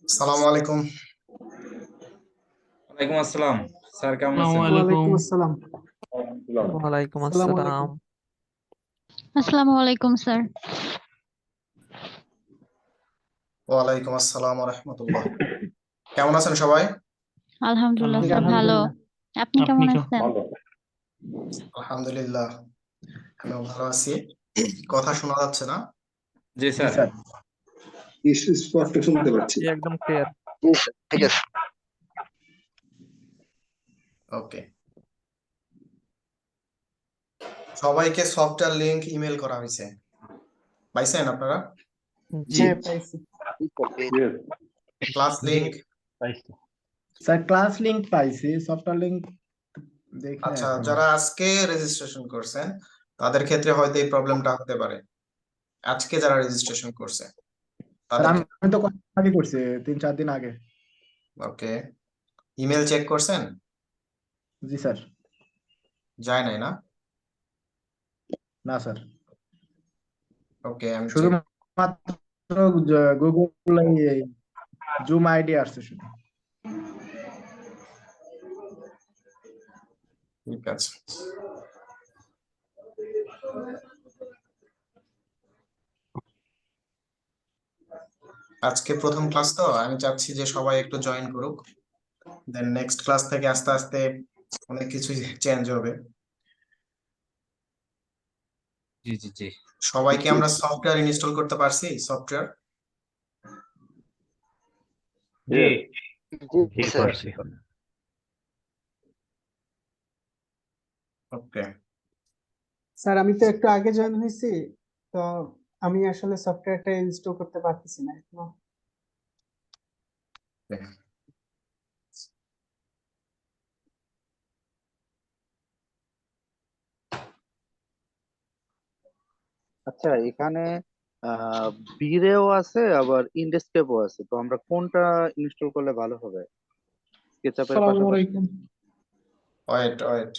আসসালামু আলাইকুম। ওয়ালাইকুম আসসালাম। স্যার কেমন আসসালামু আছেন? আলাইকুম। ওয়ালাইকুম আসসালাম। ওয়ালাইকুম আসসালামু আসসালাম। আলাইকুম। আসসালামু আলাইকুম স্যার। ওয়ালাইকুম আসসালাম ওয়া রাহমাতুল্লাহ। কেমন আছেন সবাই? আলহামদুলিল্লাহ জি, স্যার, ভালো। আলহামদুলিল্লাহ। আপনি কেমন আপনি আছেন? আলহামদুলিল্লাহ, আমিও ভালো আছি। কথা শোনা যাচ্ছে না? জি জি স্যার। স্যার, স্পষ্ট শুনতে পাচ্ছি। জি, একদম ক্লিয়ার। জি স্যার, ঠিক আছে। ওকে। সবাইকে সফটওয়্যার লিংক ইমেল করা হয়েছে, পাইছেন আপনারা? জি হ্যাঁ, পাইছি। Class link. Sir class link পাইছি, সফটওয়্যার লিংক দেখি না আচ্ছা, এখনো। যারা আজকে রেজিস্ট্রেশন করছেন তাদের ক্ষেত্রে হয়তো এই প্রবলেমটা হতে পারে। আজকে যারা রেজিস্ট্রেশন করছে স্যার তাদের আমি তো কয়েকদিন আগে করছি, 3-4 দিন আগে। ওকে, ইমেল চেক করছেন? জি স্যার। যায় নাই না? না স্যার, ওকে, আমি চেক। শুধুমাত্র গুগল জুম আইডি আসছে শুধু। ঠিক আছে। আজকে প্রথম ক্লাস তো আমি চাচ্ছি যে সবাই একটু জয়েন করুক, দেন নেক্সট ক্লাস থেকে আস্তে আস্তে অনেক কিছু চেঞ্জ হবে। জি জি জি। সবাইকে আমরা সফটওয়্যার ইনস্টল করতে পারছি? সফটওয়্যার জি জি স্যার। ওকে। স্যার, আমি তো একটু আগে জয়েন হয়েছি, তো আমি আসলে সফটওয়্যারটা ইনস্টল করতে পারতেছি না এখনো। আচ্ছা, এখানে বিরেও আছে আবার ইনডেস্কেপও আছে, তো আমরা কোনটা ইনস্টল করলে ভালো হবে স্কেচআপের আসসালামু পাশাপাশি? আলাইকুম। ওয়েট।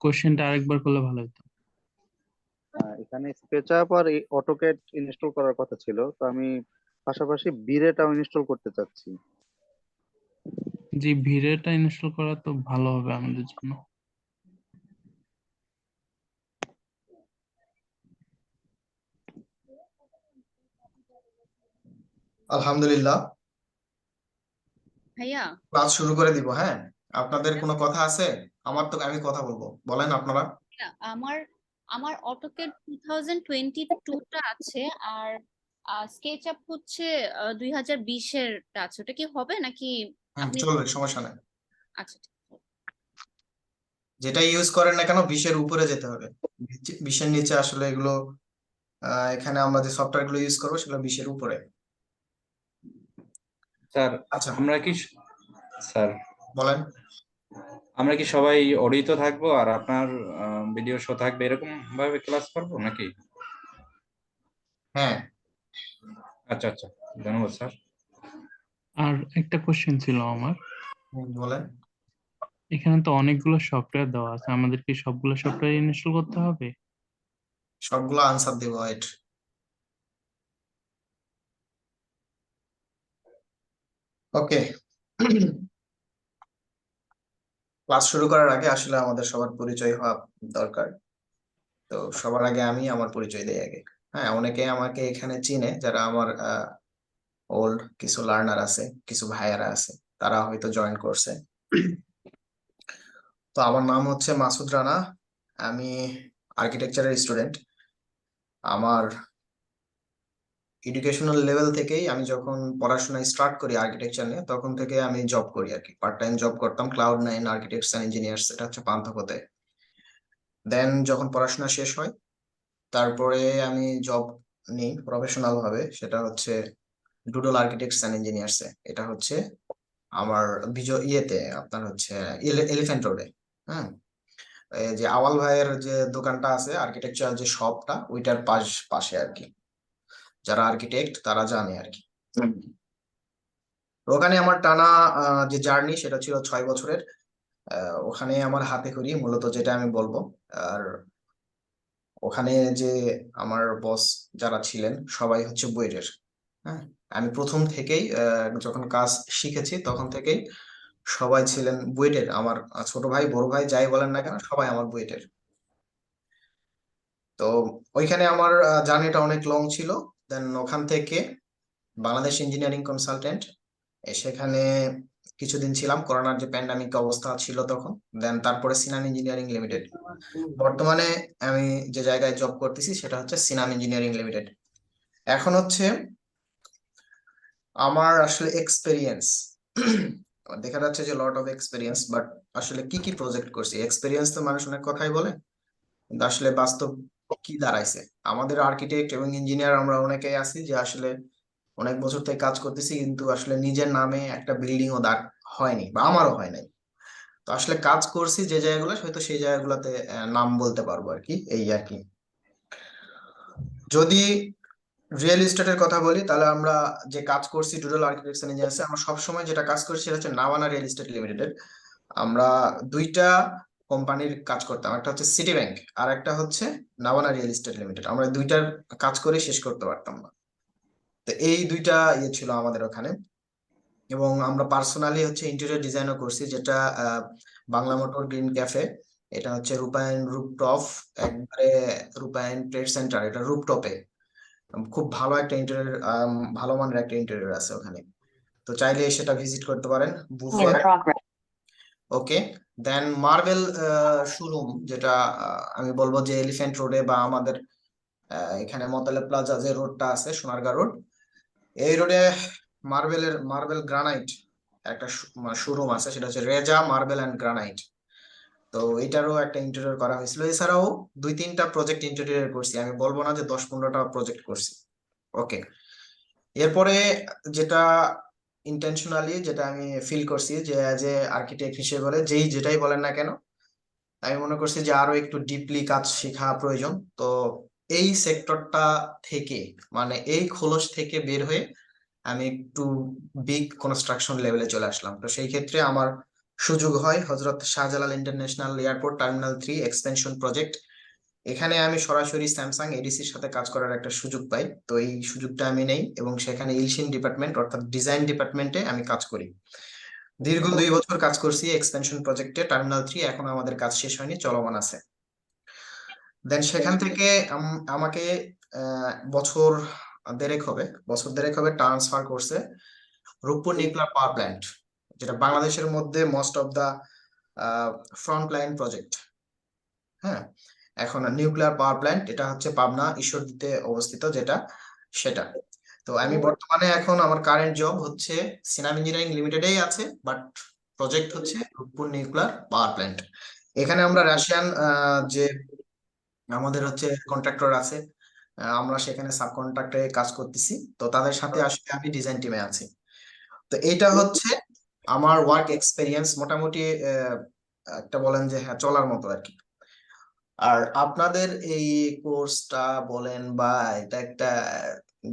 কোশ্চেনটা আরেকবার করলে ভালো হতো। এখানে স্কেচআপ আর অটোক্যাড ইনস্টল করার কথা ছিল, তো আমি পাশাপাশি বিরেটাও ইনস্টল করতে চাচ্ছি। জি, ভিরেটা ইনস্টল করা তো ভালো হবে আমাদের জন্য। আলহামদুলিল্লাহ, ভাইয়া, ক্লাস শুরু করে দিব। হ্যাঁ, আপনাদের কোনো কথা আছে? আমি কথা বলবো, বলেন আপনারা। আমার আমার অটোক্যাড 2022টা আছে, আর স্কেচআপ হচ্ছে 2020-এরটা আছে। ওটা কি হবে নাকি? আপনি চলবে, সমস্যা নাই। আচ্ছা, ঠিক আছে। যেটা ইউজ করেন না কেন 20-এর উপরে যেতে হবে। 20-এর নিচে আসলে এগুলো এখানে আমরা যে সফটওয়্যার গুলো ইউজ করবো সেগুলো 20-এর উপরে। স্যার, আচ্ছা, আমরা কি স্যার বলেন। আমরা কি সবাই অডিও থাকবো আর আপনার ভিডিও শো থাকবে, এরকম ভাবে ক্লাস করবো নাকি? হ্যাঁ, আচ্ছা আচ্ছা, ধন্যবাদ স্যার। আর একটা কোশ্চেন ছিল আমার। বলেন। এখানে তো অনেকগুলো সফটওয়্যার দেওয়া আছে, আমাদের কি সবগুলো সফটওয়্যার ইনস্টল করতে হবে? সবগুলো আনসার দেব, ওয়েট। ওকে। ক্লাস শুরু করার আগে আসলে আমাদের সবার পরিচয় হওয়া দরকার। তো সবার আগে আমি আমার পরিচয় দেই আগে। হ্যাঁ, অনেকে আমাকে এখানে চিনে, যারা আমার ওল্ড কিছু লার্নার আছে, কিছু ভাইয়ারা আছে, তারা হয়তো জয়েন করছে। তো আমার নাম হচ্ছে মাসুদ রানা, আমি আর্কিটেকচারের স্টুডেন্ট। আমার এডুকেশনাল লেভেল থেকেই আমি যখন পড়াশোনা স্টার্ট করি আর্কিটেকচার নিয়ে, তখন থেকে আমি জব করি আর কি, পার্ট টাইম জব করতাম Cloud9 আর্কিটেক্টস এন্ড ইঞ্জিনিয়ার্স, এটা হচ্ছে পান্থপথে। দেন যখন পড়াশোনা শেষ হয়, তারপরে আমি জব নিই প্রফেশনাল ভাবে, সেটা হচ্ছে ডুডল আর্কিটেক্টস এন্ড ইঞ্জিনিয়ার্স এ। এটা হচ্ছে আমার ইয়েতে আপনার হচ্ছে এলিফ্যান্ট রোডে। হ্যাঁ, এই যে আওয়াল ভাইয়ের যে দোকানটা আছে, আর্কিটেকচার যে শপটা, ওইটার পাশে আর কি। যারা আর্কিটেক্ট তারা জানে আর কি। তো ওখানে আমার টানা যে জার্নি সেটা ছিল 6 বছরের। ওখানে আমার হাতে খড়ি মূলত যেটা আমি বলবো। আর ওখানে যে আমার বস যারা ছিলেন সবাই হচ্ছে বুয়েটের। হ্যাঁ, আমি প্রথম থেকেই যখন কাজ শিখেছি তখন থেকেই সবাই ছিলেন বুয়েটের। আমার ছোট ভাই বড় ভাই যাই বলেন না কেন সবাই আমার বুয়েটের। তো ওইখানে আমার জার্নিটা অনেক লং ছিল। দেন ওখান থেকে বাংলাদেশ ইঞ্জিনিয়ারিং কনসালটেন্ট সেখানে কিছুদিন ছিলাম, করোনার যে প্যান্ডামিক অবস্থা ছিল তখন। দেন তারপরে সিনাম ইঞ্জিনিয়ারিং লিমিটেড। বর্তমানে আমি যে জায়গায় জব করতেছি সেটা হচ্ছে সিনাম ইঞ্জিনিয়ারিং লিমিটেড। এখন হচ্ছে আমার আসলে এক্সপেরিয়েন্স দেখা যাচ্ছে যে লট অফ এক্সপেরিয়েন্স, বাট আসলে কি কি প্রজেক্ট করছি, এক্সপেরিয়েন্স তো মানুষ অনেক কথাই বলে, কিন্তু আসলে বাস্তব কি দাঁড়াইছে। আমাদের আর্কিটেক্ট এবং ইঞ্জিনিয়ার আমরা অনেকেই আছি যে আসলে অনেক বছর থেকে কাজ করতেছি, কিন্তু আসলে নিজের নামে একটা বিল্ডিং ও দাঁড় হয়নি, বা আমারও হয় নাই। তো আসলে কাজ করছি যে জায়গাগুলো, হয়তো সেই জায়গাগুলোতে নাম বলতে পারবো আর কি, এই আর কি। যদি রিয়েল এস্টেটের কথা বলি তাহলে আমরা যে কাজ করছি ডুডল আর্কিটেক্টস এন্ড ইঞ্জিনিয়ার্স, আমরা সবসময় যেটা কাজ করছি সেটা হচ্ছে নাভানা রিয়েল এস্টেট লিমিটেডের। আমরা দুইটা কোম্পানির কাজ করতাম, একটা হচ্ছে সিটি ব্যাংক আর একটা হচ্ছে নাভানা রিয়েল এস্টেট লিমিটেড। আমরা দুইটার কাজ করে শেষ করতে পারতাম না। তো এই দুইটা ছিল আমাদের ওখানে। এবং আমরা পার্সোনালি হচ্ছে ইন্টেরিয়র ডিজাইনও করছি, যেটা বাংলা মোটর গ্রিন ক্যাফে, এটা হচ্ছে রূপায়ণ রূপটপ, একবারে রূপায়ণ ট্রেড সেন্টার, এটা রূপটপে খুব ভালো একটা ইন্টেরিয়র, ভালো মানের একটা ইন্টেরিয়র আছে ওখানে। তো চাইলে সেটা ভিজিট করতে পারেন। বুফে, ওকে। দেন মার্বেল শোরুম, যেটা আমি বলবো যে এলিফ্যান্ট রোডে বা আমাদের এখানে মতলব প্লাজা যে রোডটা আছে সোনারগাঁ রোড, এই রোডে মার্বেল গ্রানাইট একটা শোরুম আছে, সেটা হচ্ছে রেজা মার্বেল অ্যান্ড গ্রানাইট। তো এটারও একটা ইন্টেরিয়র করা হয়েছিল। এছাড়াও 2-3টা প্রজেক্ট ইন্টেরিয়র করছি, আমি বলবো না যে 10-15টা প্রজেক্ট করছি। ওকে, এরপরে যেটা ইন্টেনশনালি যেটা আমি ফিল করছি যে অ্যাজ এ আর্কিটেক্ট হিসেবে যেটাই বলেন না কেন, আমি মনে করছি যে আরো একটু ডিপলি কাজ শেখা প্রয়োজন। তো এই সেক্টরটা থেকে, মানে এই খোলস থেকে বের হয়ে আমি একটু বিগ কনস্ট্রাকশন লেভেলে চলে আসলাম। তো সেই ক্ষেত্রে আমার সুযোগ হয় হজরত Shahjalal international airport terminal 3 expansion project. এখানে আমি সরাসরি স্যামসাং এডিসির সাথে কাজ করার একটা সুযোগ পাই। তো এই সুযোগটা আমি নেই এবং সেখানে ইলশিন ডিপার্টমেন্ট অর্থাৎ ডিজাইন ডিপার্টমেন্টে আমি কাজ করি। দীর্ঘ 2 বছর কাজ করছি এক্সপেনশন প্রজেক্টে টার্মিনাল 3, এখন আমাদের কাজ শেষ হয়নি, চলমান আছে। দেন সেখান থেকে আমাকে বছর দেড়েক হবে ট্রান্সফার করছে রূপপুর নিউক্লিয়ার পাওয়ার প্ল্যান্ট, যেটা বাংলাদেশের মধ্যে most of the front line project. হ্যাঁ, এখন নিউক্লিয়ার পাওয়ার প্ল্যান্ট এটা হচ্ছে পাবনা ঈশ্বরদীতে অবস্থিত, যেটা সেটা। তো আমি বর্তমানে এখন আমার কারেন্ট জব হচ্ছে সিনাম ইঞ্জিনিয়ারিং লিমিটেডেই আছে, বাট প্রজেক্ট হচ্ছে রূপপুর নিউক্লিয়ার পাওয়ার প্ল্যান্ট। এখানে আমরা রাশিয়ান যে আমাদের হচ্ছে কন্ট্রাক্টর আছে, আমরা সেখানে সাব কন্ট্রাক্টে কাজ করতেছি। তো তাদের সাথে আসলে আমি ডিজাইন টিমে আছি। তো এটা হচ্ছে আমার ওয়ার্ক এক্সপেরিয়েন্স মোটামুটি, একটা বলেন যে হ্যাঁ চলার মতো আর কি। আর আপনাদের এই কোর্সটা বলেন বা এটা একটা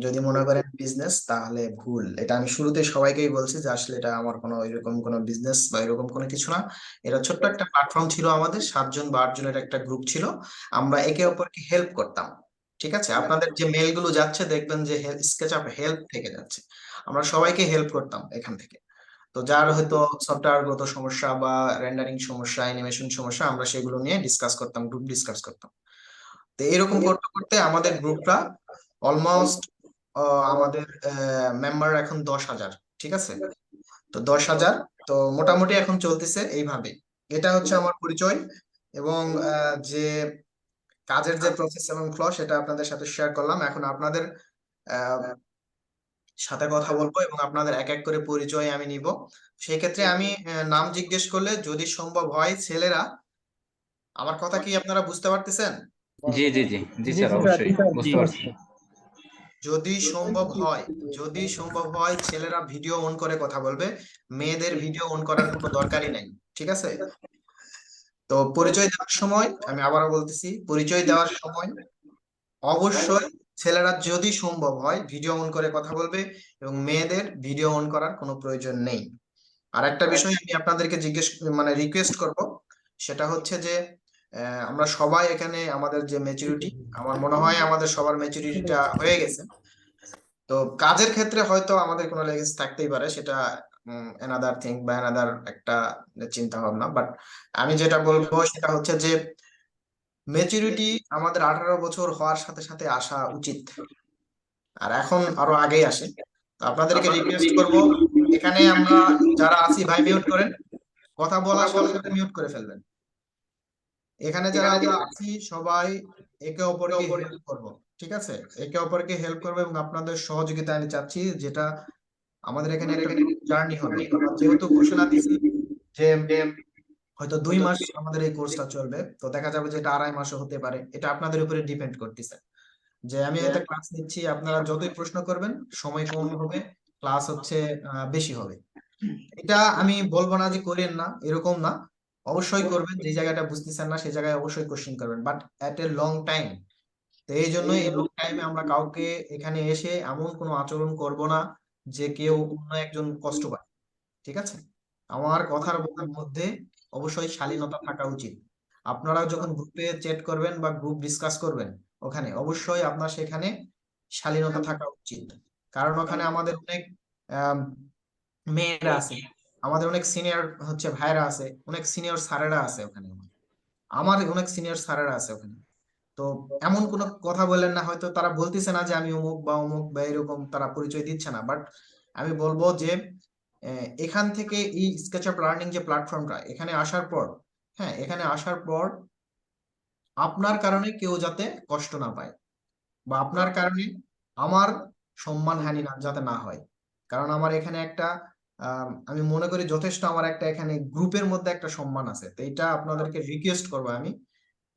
যদি মনে করেন বিজনেস, তাহলে ভুল। এটা আমি শুরুতে সবাইকেই বলছি যে আসলে এটা আমার কোনো এরকম কোনো বিজনেস বা এরকম কোনো কিছু না। এটা ছোট্ট একটা প্ল্যাটফর্ম ছিল, আমাদের 7 জন বা 8 জনের একটা গ্রুপ ছিল, আমরা একে অপরকে হেল্প করতাম। ঠিক আছে, আপনাদের যে মেল গুলো যাচ্ছে দেখবেন যে স্কেচআপ হেল্প থেকে যাচ্ছে, আমরা সবাইকে হেল্প করতাম এখান থেকে। তো যার হয়তো সফটওয়্যারগত সমস্যা বা রেন্ডারিং সমস্যা, অ্যানিমেশন সমস্যা, আমরা সেগুলো নিয়ে ডিসকাস করতাম, গ্রুপ ডিসকাস করতাম। তো এরকম করতে করতে আমাদের গ্রুপটা অলমোস্ট, আমাদের মেম্বার এখন 10,000। ঠিক আছে, তো 10,000, তো মোটামুটি এখন চলতেছে এইভাবে। এটা হচ্ছে আমার পরিচয় এবং যে কাজের যে প্রসেস এবং ফ্লো সেটা আপনাদের সাথে শেয়ার করলাম। এখন আপনাদের সাথে কথা বলবো এবং আপনাদের এক এক করে পরিচয় আমি নিব। সেই ক্ষেত্রে আমি নাম জিজ্ঞেস করলে যদি সম্ভব হয়, ছেলেরা, আমার কথা কি আপনারা বুঝতে পারতেছেন? জি জি জি জি জি স্যার, স্যার, অবশ্যই জি স্যার, বুঝতে পারছি। যদি সম্ভব হয় ছেলেরা ভিডিও অন করে কথা বলবে, মেয়েদের ভিডিও অন করার কোনো দরকারই নাই। ঠিক আছে, তো পরিচয় দেওয়ার সময় আমি আবারও বলতেছি, পরিচয় দেওয়ার সময় অবশ্যই ছেলেরা যদি সম্ভব হয় ভিডিও অন করে কথা বলবে, এবং মেয়েদের ভিডিও অন করার কোনো প্রয়োজন নেই। আর একটা বিষয় আমি আপনাদেরকে মানে রিকোয়েস্ট করব, সেটা হচ্ছে যে আমরা সবাই এখানে আমাদের যে ম্যাচুরিটি, আমার মনে হয় আমাদের সবার ম্যাচুরিটিটা হয়ে গেছে। তো কাজের ক্ষেত্রে হয়তো আমাদের কোনো লেগেজ থাকতেই পারে, সেটা অ্যানাদার থিং বা অ্যানাদার একটা চিন্তা ভাবনা, বাট আমি যেটা বলবো সেটা হচ্ছে যে ম্যাচুরিটি আমাদের 18 বছর হওয়ার সাথে সাথে আসা উচিত, আর এখন আরো আগেই আসে। তো আপনাদেরকে রিকোয়েস্ট করব, এখানে আমরা যারা আছি ভাই মিউট করেন, কথা বলার সাথে সাথে মিউট করে ফেলবেন। এখানে যারা আমরা আছি সবাই একে অপরকে হেল্প করব, ঠিক আছে? একে অপরকে হেল্প করবো এবং আপনাদের সহযোগিতা আমি চাচ্ছি, যেটা আমাদের এখানে একটা জার্নি হবে। আমরা যেহেতু ঘোষণা দিছি যে হয়তো 2 মাস আমাদের এই কোর্সটা চলবে, তো দেখা যাবে যে এটা 2.5 মাসও হতে পারে, এটা আপনাদের উপরে ডিপেন্ড করতেছে। যে আমি হয়তো ক্লাস নিচ্ছি, আপনারা যতই প্রশ্ন করবেন সময় কম হবে, ক্লাস হচ্ছে বেশি হবে। এটা আমি বলবো না যে করেন না, এরকম না, অবশ্যই করবেন। যে জায়গাটা বুঝতেছেন না সেই জায়গায় অবশ্যই কোশ্চেন করবেন, but at a long time. তো এই জন্যই এই লং টাইমে আমরা কাউকে এখানে এসে এমন কোনো আচরণ করব না যে কেউ অন্য একজন কষ্ট পায়, ঠিক আছে? আমার কথার মধ্যে অবশ্যই শালীনতা থাকা উচিত। আপনারা যখন গ্রুপে চ্যাট করবেন বা গ্রুপ ডিসকাস করবেন, ওখানে অবশ্যই আপনার সেখানে শালীনতা থাকা উচিত। কারণ ওখানে আমাদের অনেক আম, মেয়েরা আছে, আমাদের অনেক সিনিয়র হচ্ছে ভাইরা আছে, অনেক সিনিয়র স্যারেরা আছে ওখানে, আমার অনেক সিনিয়র স্যারেরা আছে ওখানে। তো এমন কোনো কথা বললেন না, হয়তো তারা বলতেছে না যে আমি অমুক বা অমুক বা এরকম, তারা পরিচয় দিচ্ছে না, বাট আমি বলবো যে এখান থেকে এই স্কেচআপ লার্নিং যে প্ল্যাটফর্মটা এখানে আসার পর, হ্যাঁ এখানে আসার পর আপনার কারণে কেউ যাতে কষ্ট না পায়, বা আপনার কারণে আমার সম্মানহানি না যাতে না হয়। কারণ আমার এখানে একটা আমি মনে করি যথেষ্ট আমার একটা এখানে গ্রুপের মধ্যে একটা সম্মান আছে, তো এটা আপনাদেরকে রিকোয়েস্ট করবো আমি,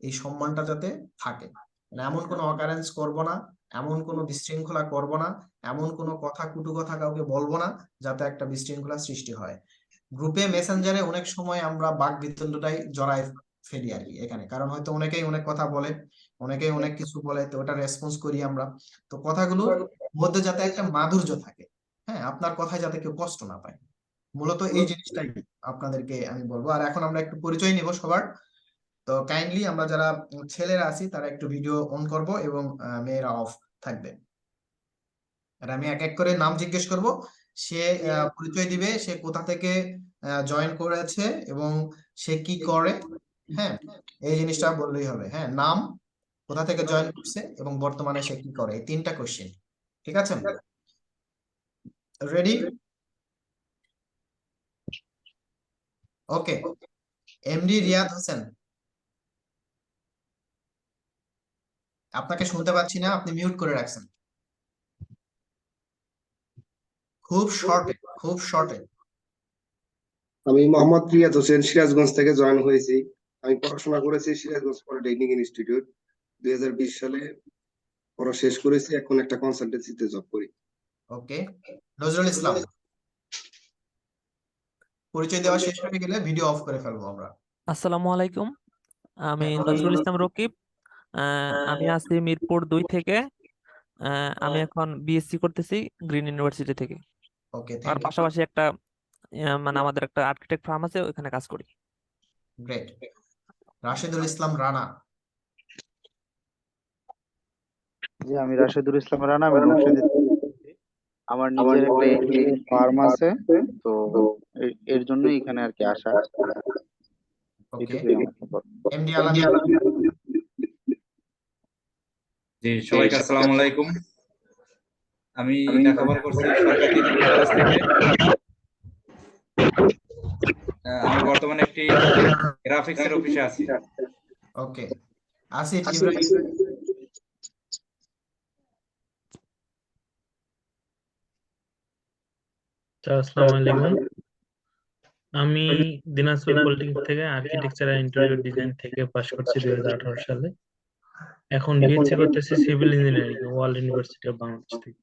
এই সম্মানটা যাতে থাকে। মানে এমন কোনো অকারেন্স করব না, এমন কোনো বিশৃঙ্খলা করব না, এমন কোনো কথা কুটু কথা কাউকে বলবো না যাতে একটা বিশৃঙ্খলা সৃষ্টি হয়। গ্রুপে মেসেঞ্জারে অনেক সময় আমরা বাক বিতণ্ডায় জড়ায় ফেলি আর কি এখানে, কারণ হয়তো অনেকেই অনেক কথা বলে, অনেকেই অনেক কিছু বলে, তো ওটা রেসপন্স করি আমরা। তো কথাগুলোর মধ্যে যাতে একটা মাধুর্য থাকে, হ্যাঁ আপনার কথায় যাতে কেউ কষ্ট না পায়, মূলত এই জিনিসটাই আপনাদেরকে আমি বলবো। আর এখন আমরা একটু পরিচয় নিব সবার। তো কাইন্ডলি আমরা যারা ছেলেরা আছি তারা একটু ভিডিও অন করব এবং মেয়েরা অফ থাকবে। আর আমি এক এক করে নাম জিজ্ঞেস করব, সে পরিচয় দিবে, সে কোথা থেকে জয়েন করেছে এবং সে কি করে। হ্যাঁ, এই জিনিসটা বললেই হবে। হ্যাঁ, নাম, কোথা থেকে জয়েন করছে এবং বর্তমানে সে কি করে, এই 3টা কোশ্চেন, ঠিক আছে? রেডি? ওকে। এমডি রিয়াদ হোসেন, আপনাকে শুনতে পাচ্ছি না, আপনি মিউট করে রাখছেন। খুব শর্টে, খুব শর্টে। আমি মোহাম্মদ রিয়াদ হোসেন, সিরাজগঞ্জ থেকে জয়েন হয়েছি। আমি পড়াশোনা করেছি সিরাজগঞ্জ পলিটেকনিক ইনস্টিটিউট, 2020 সালে পড়া শেষ করেছি। এখন একটা কনসালটেন্সিতে জব করি। ওকে। নজরুল ইসলাম, পরিচয় দেওয়া শেষ হয়ে গেলে ভিডিও অফ করে ফেলবো আমরা। আসসালামু আলাইকুম, আমি হ্যাঁ, নজরুল ইসলাম রকিব। আমি আছি মিরপুর 2 থেকে। আমি এখন বিএসসি করতেছি গ্রিন ইউনিভার্সিটি থেকে। ওকে, আর থ্যাংক ইউ। পাশাপাশি একটা মানে আমাদের একটা আর্কিটেক্ট ফার্ম আছে, ওখানে কাজ করি। গ্রেট। রাশেদুল ইসলাম রানা, জি, আমি রাশেদুল ইসলাম রানা, আমি নরসিংদী থেকে বলছি। আমার নিজের একটা ইঞ্জিনিয়ারিং ফার্ম আছে, তো এর জন্য এখানে আর কি আসা। ওকে। এটুকুই আমার খবর। এমডি আলামিন, জি, সবাইকে আসসালামু আলাইকুম। আমি লেখাপড়া করছি সরকারি ডিগ্রি কলেজ থেকে। আমি বর্তমানে একটি গ্রাফিক্সের অফিসে আছি। ওকে। আসিফ ইব্রাহিম, আসসালামু আলাইকুম। আমি দিনাজপুর পলিটেকনিক থেকে আর্কিটেকচার আর ইন্টেরিয়র ডিজাইন থেকে পাশ করছি 2018 সালে। এখন বিএসসি করতেছি civil engineering world university of Bangladesh থেকে,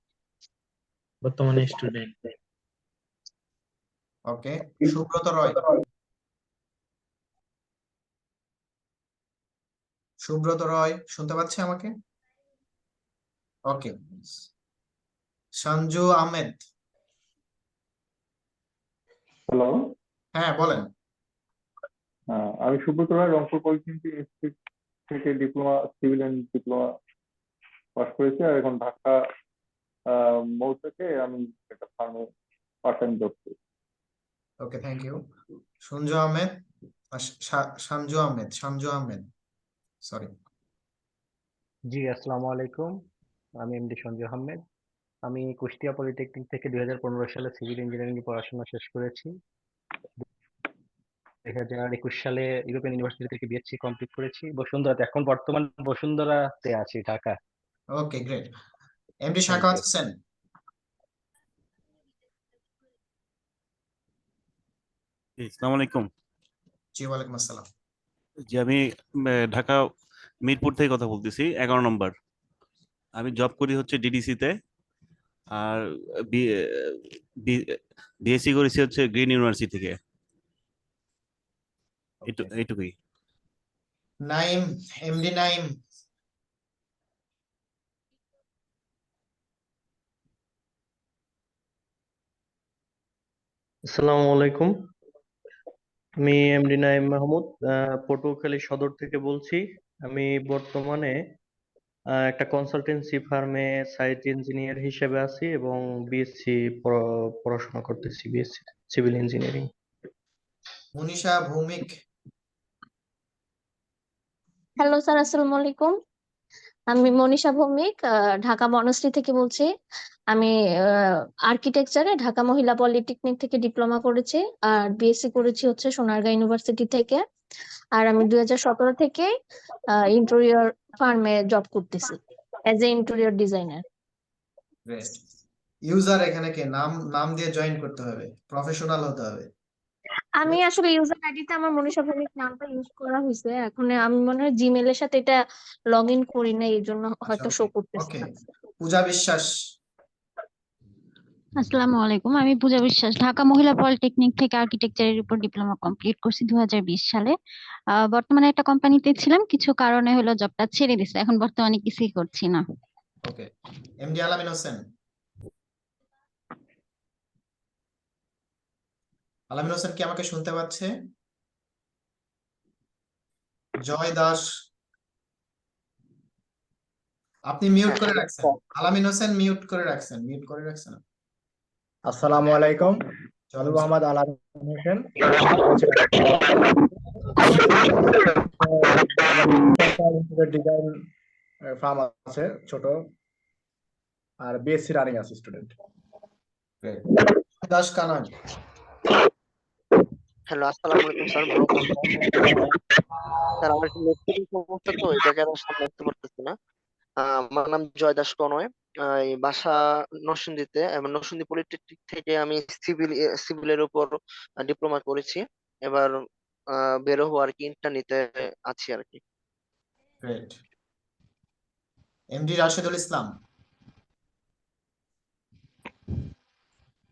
বর্তমানে স্টুডেন্ট। ওকে। সুব্রত রয়, সুব্রত রয় শুনতে পাচ্ছে আমাকে? ওকে, সঞ্জু আহমেদ। হ্যালো, হ্যাঁ বলেন। আমি সুব্রত রায়, রংপুর পলিটেকনিক ইনস্টিটিউট থেকে diploma civil and diploma pass করেছি, আর এখন ঢাকা মৌ থেকে আমি একটা ফার্মে পার্ট টাইম জব করি। Okay, thank you. Sanju Ahmed, Sanju Ahmed, sorry. জি, আসসালামু আলাইকুম। আমি এমডি সঞ্জু আহমেদ। আমি কুষ্টিয়া পলিটেকনিক থেকে 2015 সালে সিভিল ইঞ্জিনিয়ারিং এ পড়াশোনা শেষ করেছি। 2021 সালে ইউরোপিয়ান ইউনিভার্সিটি থেকে বিএসসি কমপ্লিট করেছি বসুন্ধরাতে। এখন বর্তমান বসুন্ধরাতে আছি, Dhaka. Okay, great. MD thank Shakawat you. Hossain. আসসালামু আলাইকুম। জি, ওয়ালাইকুম আসসালাম। জি, আমি ঢাকা মিরপুর থেকে কথা বলতেছি, 11 নম্বর। আমি জব করি হচ্ছে ডিডিসি তে, আর বিএসসি করেছি হচ্ছে গ্রিন ইউনিভার্সিটি থেকে। এইটুকুই। নাইম, এমডি নাইম। আসসালামু আলাইকুম। আমি এমডি নাইম মাহমুদ, পটুয়াখালী সদর থেকে বলছি। আমি বর্তমানে একটা কনসালটেন্সি ফার্মে সাইট ইঞ্জিনিয়ার হিসেবে আছি এবং বিএসসি পড়াশোনা করতেছি, BSc civil engineering. Manisha Bhowmik. Hello sir, আসসালামু আলাইকুম। আমি মনীষা ভৌমিক, ঢাকা বনশ্রী থেকে বলছি। আমি আর্কিটেকচারে ঢাকা মহিলা পলিটেকনিক থেকে ডিপ্লোমা করেছি, আর বিএসসি করেছি হচ্ছে সোনারগাঁ ইউনিভার্সিটি থেকে। আর আমি 2017 থেকে ইন্টেরিয়র ফার্মে জব করতেছি as a interior designer. Great. User এখানে কে? নাম নাম দিয়ে জয়েন করতে হবে, প্রফেশনাল হতে হবে। আমি আসলে ইউজার আইডিতে আমার মনীষা ভৌমিক নামটা ইউজ করা হয়েছে, এখন আমি মনে হয় জিমেল এর সাথে এটা লগ ইন করি না, এই জন্য হয়তো শো করতেছে ওকে, না। পূজা বিশ্বাস। আসসালামু আলাইকুম, আমি পূজা বিশ্বাস, ঢাকা মহিলা পলিটেকনিক থেকে আর্কিটেকচারের উপর ডিপ্লোমা কমপ্লিট করছি 2020 সালে। বর্তমানে একটা কোম্পানিতে ছিলাম, কিছু কারণে হলো জবটা ছেড়ে দিছে, এখন বর্তমানে কিছুই করছি না। ওকে, এমডি আলামিন হোসেন। আলামিন হোসেন কি আমাকে শুনতে পাচ্ছে? জয় দাস, আপনি মিউট করে রাখছেন। আলামিন হোসেন মিউট করে রাখছেন। আসসালামু আলাইকুম। আমি মোহাম্মদ আলামিন হোসেন। ডিজাইন ফার্ম আছে ছোট, আর বিএসসি রানিং আছে স্টুডেন্ট। দাস কানান। হ্যালো, আসসালামু আলাইকুম স্যার। স্যার আমার একটু নেটওয়ার্কের সমস্যা, তো এই জায়গায় আমি সামনে আসতে পারতেছি না। আমার নাম জয় দাস কনয়, এই বাসা নরসিংদীতে, এবং নরসিংদী পলিটেকনিক থেকে আমি সিভিলের উপর ডিপ্লোমা করেছি। এবার বের হবো আর কি, ইন্টার্নিতে আছি আর কি। গ্রেট। এমডি রাশেদুল ইসলাম।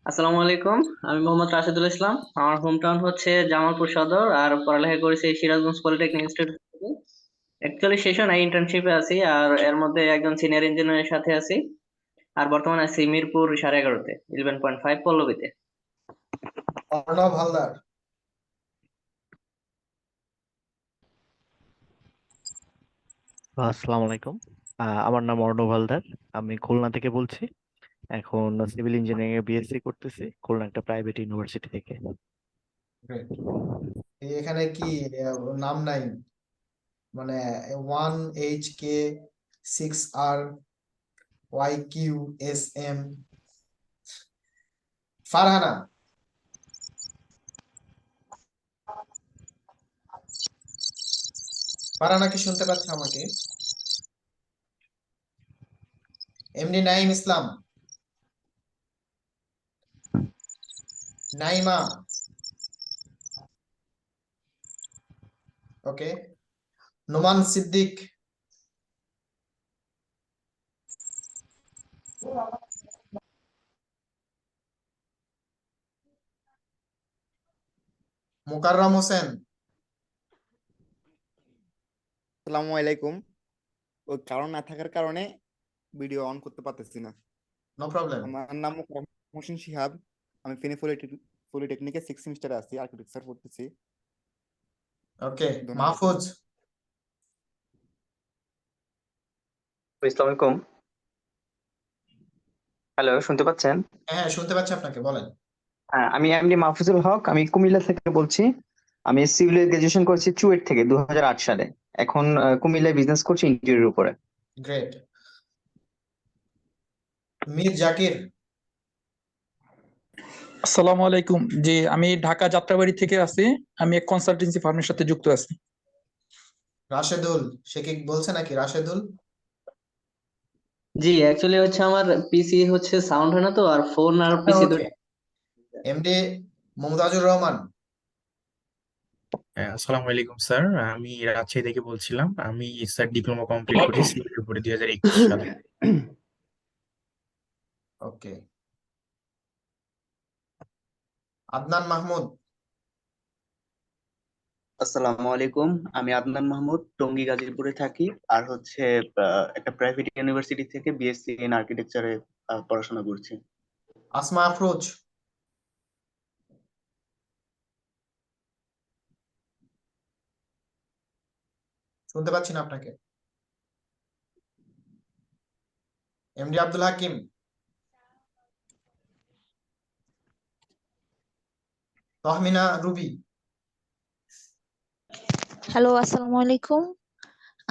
আসসালামু আলাইকুম, আমি মোহাম্মদ রাশেদুল ইসলাম। আমার হোম টাউন হচ্ছে জামালপুর সদর, আর পড়ালেখা করেছি সিরাজগঞ্জ পলিটেকনিক ইনস্টিটিউট থেকে। অ্যাকচুয়ালি শেষও না, ইন্টার্নশিপে আছি, আর এর মধ্যে একজন সিনিয়র ইঞ্জিনিয়ারের সাথে আছি। আর বর্তমানে আছি মিরপুর 11.5-তে, 11.5 পল্লবীতে। অর্ণব হালদার। আসসালামু আলাইকুম। আমার নাম অর্ণব হালদার, আমি খুলনা থেকে বলছি। এখন সিভিল ইঞ্জিনিয়ারিং এ বিএসসি করতেছি খুলনা একটা প্রাইভেট ইউনিভার্সিটি থেকে। গ্রেট। এখানে কি নাম নাই, মানে 1HK6RYQSM। ফারহানা। ফারহানা কি শুনতে পাচ্ছে আমাকে? এমডি নাইম ইসলাম। নাইমা। ওকে, নোমান সিদ্দিক। মুকাররম হোসেন। আসসালামু আলাইকুম। ওই কারণ না থাকার কারণে ভিডিও অন করতে পারতেছি না। No problem. আমার নাম মোহসিন শিহাব, আমি ফেনী পলিটেকনিকে 6 সেমিস্টারে আছি, আর্কিটেকচার পড়তেছি। ওকে, ধন্যবাদ। মাহফুজ। আসসালামু আলাইকুম। হ্যালো, শুনতে পাচ্ছেন? হ্যাঁ, শুনতে পাচ্ছি আপনাকে, বলেন। হ্যাঁ, আমি এমডি মাহফুজুল হক, আমি কুমিল্লা থেকে বলছি। আমি সিভিল গ্রাজুয়েশন করেছি চুয়েট থেকে 2008 সালে। এখন কুমিল্লায় বিজনেস করছি ইন্টেরিয়র উপরে। গ্রেট। মীর জাকির। আসসালামু আলাইকুম। জি, আমি ঢাকা যাত্রাবাড়ি থেকে আছি। আমি এক কনসালটেন্সি ফার্মের সাথে যুক্ত আছি। রাশেদুল, সে কি বলছে নাকি? রাশেদুল। জি, অ্যাকচুয়ালি হচ্ছে আমার পিসি হচ্ছে সাউন্ড হয় না তো, আর ফোন আর পিসি ওকে। এমডি মুমতাজুর রহমান। আসসালামু আলাইকুম স্যার, আমি রাজশাহী থেকে বলছিলাম। আমি স্যার ডিপ্লোমা কমপ্লিট করেছি সিভিল উপরে 2021 সালে। ওকে। আদনান মাহমুদ। আসসালামু আলাইকুম, আমি আদনান মাহমুদ, টঙ্গী গাজীপুরে থাকি। আর হচ্ছে একটা প্রাইভেট ইউনিভার্সিটি থেকে বিএসসি ইন আর্কিটেকচারে পড়াশোনা করছি। আসমা আফরোজ। শুনতে পাচ্ছি না আপনাকে। MD Abdul Hakim. Tahmina Ruby. Hello, আসসালামু আলাইকুম।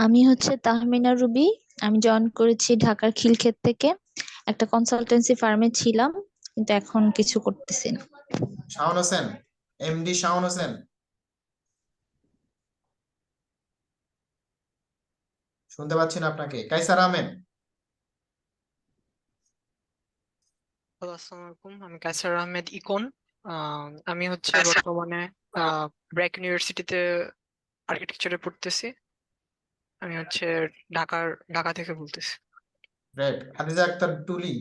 আমি হচ্ছে তাহমিনা রুবি। আমি জয়েন করেছি ঢাকার খিলক্ষেত থেকে। একটা কনসালটেন্সি ফার্মে ছিলাম, কিন্তু এখন কিছু করতেছি না। শাওন হোসেন, এমডি শাওন হোসেন। শুনতে পাচ্ছি না আপনাকে। কাইসার আহমেদ। হ্যালো, আসসালামু আলাইকুম। আমি কায়সার আহমেদ ইকন। আমি হচ্ছে বর্তমানে ব্র্যাক ইউনিভার্সিটিতে আর্কিটেকচারে পড়তেছি। আমি হচ্ছে ঢাকা থেকে বলতেছি। গ্রেট। খাদিজা আক্তার টুলি।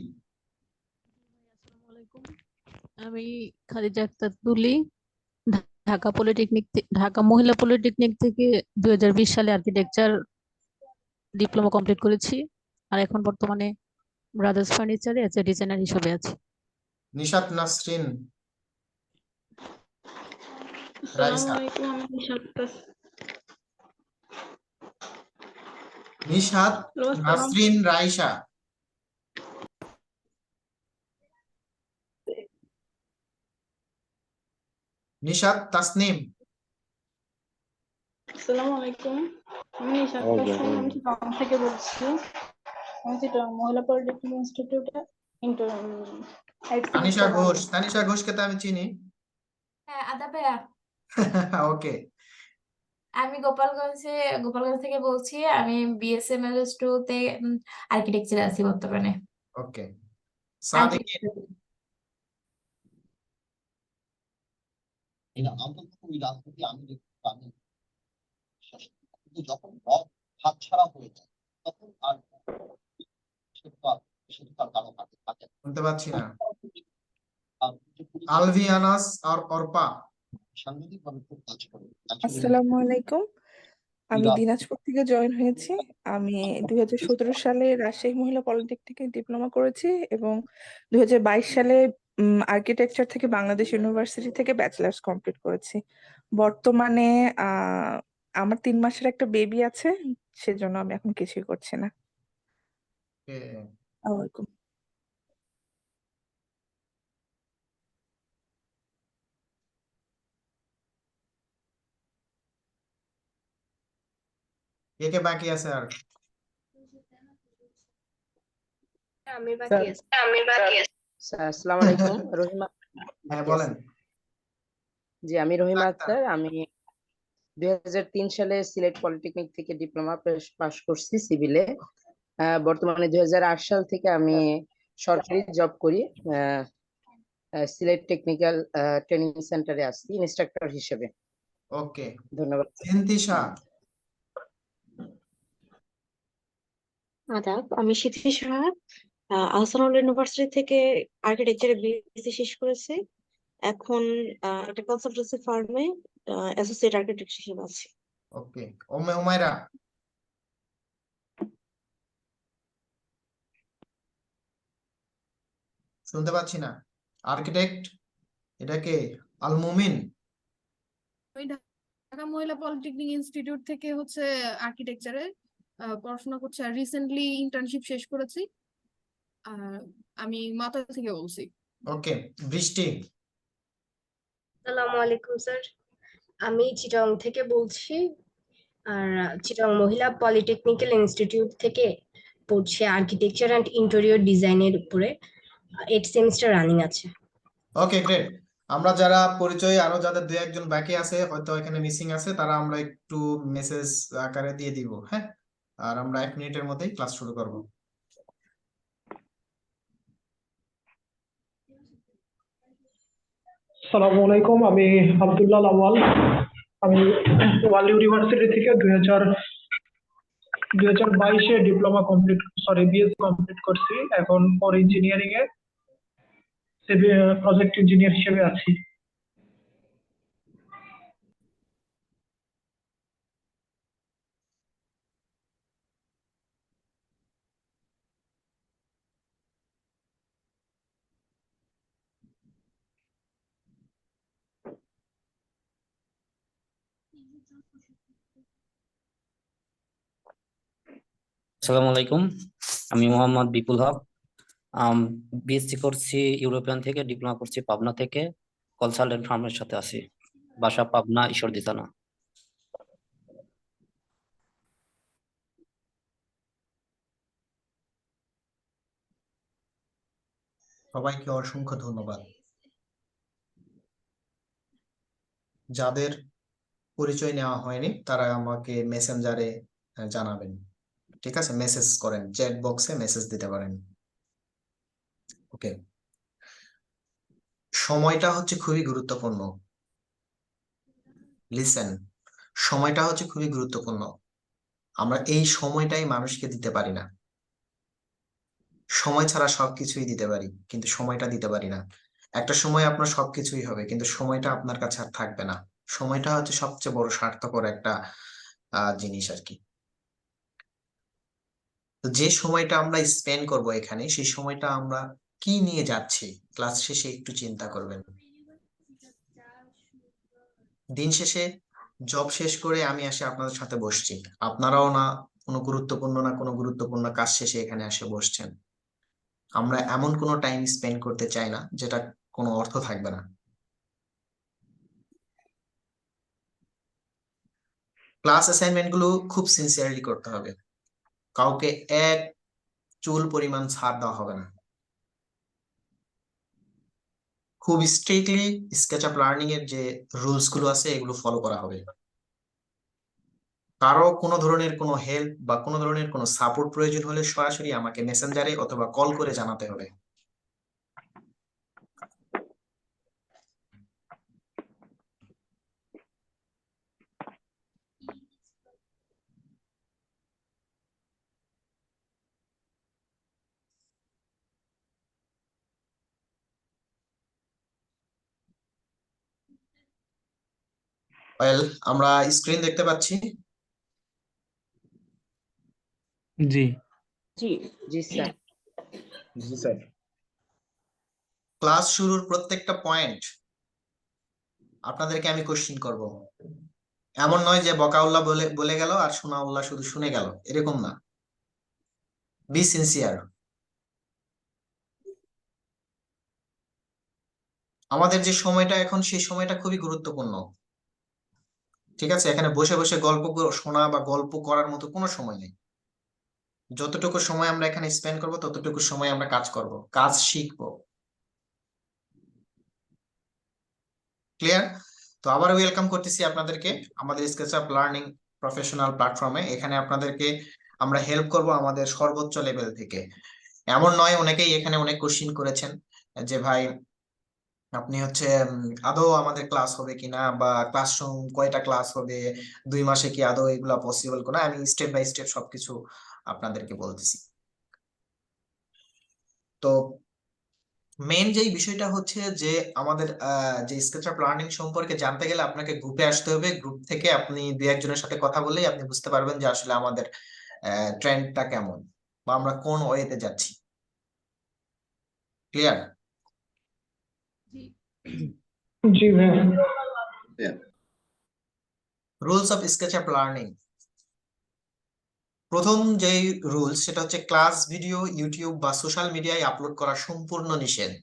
আমি খাদিজা আক্তার তুলি, ঢাকা মহিলা পলিটেকনিক থেকে 2020 সালে আর্কিটেকচার ডিপ্লোমা কমপ্লিট করেছি। আর এখন বর্তমানে ব্রাদার্স ফার্নিচারে এজ এ ডিজাইনার হিসেবে আছি। নিশাত নাসরিন আসসালামু রাইসা। আলাইকুম, আমি নিশাত নাসরিন রাইসা। নিশাত তাসনিম। আসসালামু আলাইকুম, আমি নিশাত তাসনিম, আমি চিটাগং থেকে বলছি। আমি চিটাগং মহিলা পলিটেকনিক ইনস্টিটিউটে তানিশা ঘোষ। তানিশা ঘোষকে তো আমি চিনি। হ্যাঁ, আদা ভাইয়া। ওকে। আমি গোপালগঞ্জ থেকে বলছি। আমি বিএসএমএল2 তে আর্কিটেকচারে আছি বর্তমানে। ওকে। সাদিকিন। ওই রাজনীতি আমি দেখতে আমি কিন্তু যখন রব হাত ছাড়া হয়ে যায় তখন আর সেটা কারো হাতে থাকে না। শুনতে পাচ্ছি না। আলভি আনাস আর অর্পা। সাংঘাতিকভাবে খুব কাজ করে। আসসালামু আলাইকুম, আমি দিনাজপুর থেকে জয়েন হয়েছি। আমি 2017 সালে রাজশাহী মহিলা পলিটেকনিকে ডিপ্লোমা করেছি এবং 2022 সালে আর্কিটেকচার থেকে বাংলাদেশ ইউনিভার্সিটি থেকে ব্যাচেলার্স কমপ্লিট করেছি। বর্তমানে আমার 3 মাসের একটা বেবি আছে, সেজন্য আমি এখন কিছুই করছি না। ওয়ালাইকুম। কে কে বাকি আছে আর? আমি বাকি আছি। স্যার আসসালামু আলাইকুম, রহিমা। হ্যাঁ, বলেন। জি, আমি রহিমা আক্তার। আমি 2003 সালে সিলেট পলিটেকনিক থেকে ডিপ্লোমা পাস করছি সিভিলে। বর্তমানে 2008 সাল থেকে আমি সরকারি জব করি। সিলেট টেকনিক্যাল ট্রেনিং সেন্টারে আছি ইনস্ট্রাক্টর হিসেবে। ওকে, ধন্যবাদ। সিন্তিশা। আদাব, আমি সিদ্ধি সাহা, আহসানুল ইউনিভার্সিটি থেকে আর্কিটেকচারে বিএসসি শেষ করেছি। এখন একটা কনসালটেন্সি ফার্মে অ্যাসোসিয়েট আর্কিটেক্ট হিসেবে আছি। ওকে। উম্মে হুমায়রা। শুনতে পাচ্ছি না। আর্কিটেক্ট, এটা কে? আল মুমিন। ওই ঢাকা মহিলা পলিটেকনিক ইনস্টিটিউট থেকে হচ্ছে আর্কিটেকচারে পড়াশোনা করছি, আর রিসেন্টলি ইন্টার্নশিপ শেষ করেছি। আর আমি মাথা থেকে বলছি। ওকে, বৃষ্টি। আসসালামু আলাইকুম স্যার, আমি চিটাং থেকে বলছি। আর চিটাং মহিলা পলিটেকনিক্যাল ইনস্টিটিউট থেকে পড়ছি আর্কিটেকচার অ্যান্ড ইন্টেরিয়র ডিজাইনের উপরে। 8 সেমিস্টার রানিং আছে। ওকে, গ্রেট। আমরা যারা পরিচয় আরো যাদের দুই একজন বাকি আছে হয়তো এখানে মিসিং আছে, তারা আমরা একটু মেসেজ আকারে দিয়ে দিব, হ্যাঁ? আর আমরা 1 মিনিটের মধ্যেই ক্লাস শুরু করব। আসসালামু আলাইকুম, আমি আব্দুল্লাহ লাওয়াল। আমি ওয়ার্ল্ড ইউনিভার্সিটি থেকে 2022-এ ডিপ্লোমা কমপ্লিট, বিএসসি কমপ্লিট করছি। এখন for engineering A project engineer হিসেবে আছি। আসসালামু আলাইকুম, আমি মোহাম্মদ বিপুল হক। বিএসসি করছি ইউরোপিয়ান থেকে, ডিপ্লোমা করছি পাবনা থেকে। কনসালটেন্ট ফার্মের সাথে আছি, বাসা পাবনা, ঈশ্বরদী থানা। সবাইকে অসংখ্য ধন্যবাদ। যাদের পরিচয় নেওয়া হয়নি তারা আমাকে মেসেঞ্জারে জানাবেন, ঠিক আছে? মেসেজ করেন, চ্যাট বক্সে মেসেজ দিতে পারেন। ওকে, সময়টা হচ্ছে খুবই গুরুত্বপূর্ণ। লিসেন, সময়টা হচ্ছে খুবই গুরুত্বপূর্ণ। আমরা এই সময়টাই মানুষকে দিতে পারি না। সময় ছাড়া সবকিছুই দিতে পারি, কিন্তু সময়টা দিতে পারি না। একটা সময় আপনার সবকিছুই হবে, কিন্তু সময়টা আপনার কাছে আর থাকবে না। সময়টা হচ্ছে সবচেয়ে বড় স্বার্থপর একটা জিনিস আর কি। তো যে সময়টা আমরা স্পেন্ড করব এখানে, সেই সময়টা আমরা কি নিয়ে যাচ্ছি ক্লাস শেষে একটু চিন্তা করবেন। দিন শেষে জব শেষ করে আমি এসে আপনাদের সাথে বসছি, আপনারাও না কোনো গুরুত্বপূর্ণ কাজ শেষে এখানে এসে বসছেন। আমরা এমন কোনো টাইম স্পেন্ড করতে চাই না যেটা কোনো অর্থ থাকবে না। ক্লাস অ্যাসাইনমেন্ট গুলো খুব সিনসিয়ারলি করতে হবে, কাউকে এক চুল পরিমাণ ছাড় দেওয়া হবে না। খুব স্ট্রিক্টলি স্কেচআপ লার্নিং এর যে রুলস গুলো আছে এগুলো ফলো করা হবে। কারো কোনো ধরনের কোনো হেল্প বা কোনো ধরনের কোনো সাপোর্ট প্রয়োজন হলে সরাসরি আমাকে মেসেঞ্জারে অথবা কল করে জানাতে হবে। ওয়েল, আমরা স্ক্রিন দেখতে পাচ্ছি। জি জি জি স্যার। জি স্যার। ক্লাস শুরুর প্রত্যেকটা পয়েন্ট আপনাদেরকে আমি কোশ্চিন করব। এমন নয় যে বকাউল্লাহ বলে বলে গেল আর শোনাউল্লাহ শুধু শুনে গেল, এরকম না। Be sincere. আমাদের যে সময়টা এখন, সেই সময়টা খুবই গুরুত্বপূর্ণ, ঠিক আছে? এখানে বসে বসে গল্প শোনা বা গল্প করার মতো কোনো সময় নেই। যতটুকু সময় আমরা এখানে স্পেন্ড করব ততটুকু সময় আমরা কাজ করব, কাজ শিখবো। ক্লিয়ার? তো আবার ওয়েলকাম করতেছি আপনাদেরকে আমাদের স্কেচআপ লার্নিং প্রফেশনাল প্ল্যাটফর্মে। এখানে আপনাদেরকে আমরা হেল্প করব আমাদের সর্বোচ্চ লেভেল থেকে। এমন নয়, অনেকেই এখানে অনেক কোশ্চিন করেছেন যে ভাই আপনি হচ্ছে আদৌ আমাদের ক্লাস হবে কিনা, বা ক্লাসরুম কয়টা ক্লাস হবে, 2 মাসে কি আদৌ এগুলা পসিবল কিনা। আমি স্টেপ বাই স্টেপ সবকিছু আপনাদেরকে বলতেছি। তো মেইন যেই বিষয়টা হচ্ছে যে আমাদের যে স্কেচআপ লার্নিং সম্পর্কে জানতে গেলে আপনাকে গ্রুপে আসতে হবে। গ্রুপ থেকে আপনি 2-1 জনের সাথে কথা বললেই আপনি বুঝতে পারবেন যে আসলে আমাদের ট্রেন্ডটা কেমন বা আমরা কোন ওয়েতে যাচ্ছি। ক্লিয়ার? জি ভাইয়া। Rules of SketchUp learning. প্রথম যেই রুলস সেটা হচ্ছে ক্লাস ভিডিও ইউটিউব বা সোশ্যাল মিডিয়ায় আপলোড করা সম্পূর্ণ নিষেধ।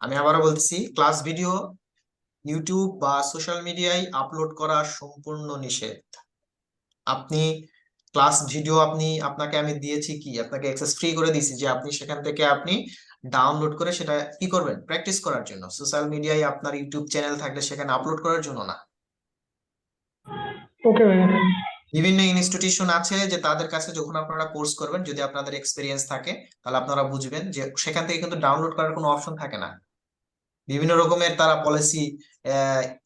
আমি আবারও বলতেছি, ক্লাস ভিডিও ইউটিউব বা সোশ্যাল মিডিয়ায় আপলোড করা সম্পূর্ণ নিষেধ। আপনি ক্লাস ভিডিও আপনাকে আমি দিয়েছি কি, আপনাকে অ্যাক্সেস ফ্রি করে দিয়েছি যে আপনি সেখান থেকে আপনি ডাউনলোড করে সেটা কি করবেন, প্র্যাকটিস করার জন্য। সোশ্যাল মিডিয়ায় আপনার ইউটিউব চ্যানেল থাকলে সেখানে আপলোড করার জন্য না। ওকে ভাইয়া। বিভিন্ন ইনস্টিটিউশন আছে যে তাদের কাছে যখন আপনারা কোর্স করবেন, যদি আপনাদের এক্সপিরিয়েন্স থাকে তাহলে আপনারা বুঝবেন যে সেখান থেকে কিন্তু ডাউনলোড করার কোনো অপশন থাকে না। বিভিন্ন রকমের তারা পলিসি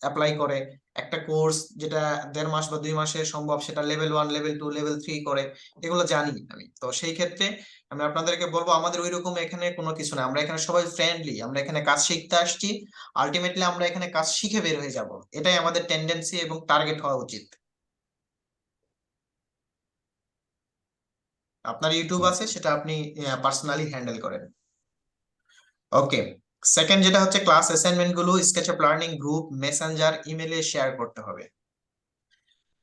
অ্যাপ্লাই করে। একটা কোর্স যেটা 1.5 মাস বা 2 মাসে সম্ভব, সেটা লেভেল 1 লেভেল 2 লেভেল 3 করে। এগুলো জানি আমি। তো সেই ক্ষেত্রে আমি আপনাদেরকে বলবো, আমাদের ওইরকম এখানে কোনো কিছু না। আমরা এখানে সবাই ফ্রেন্ডলি, আমরা এখানে কাজ শিখতে আসছি। আলটিমেটলি আমরা এখানে কাজ শিখে বের হয়ে যাব, এটাই আমাদের টেন্ডেন্সি এবং টার্গেট হওয়া উচিত। আপনার ইউটিউব আছে, সেটা আপনি পার্সোনালি হ্যান্ডেল করেন। ওকে, সেকেন্ড যেটা হচ্ছে ক্লাস অ্যাসাইনমেন্ট গুলো স্কেচআপ লার্নিং গ্রুপ, মেসেঞ্জার, ইমেলে শেয়ার করতে হবে।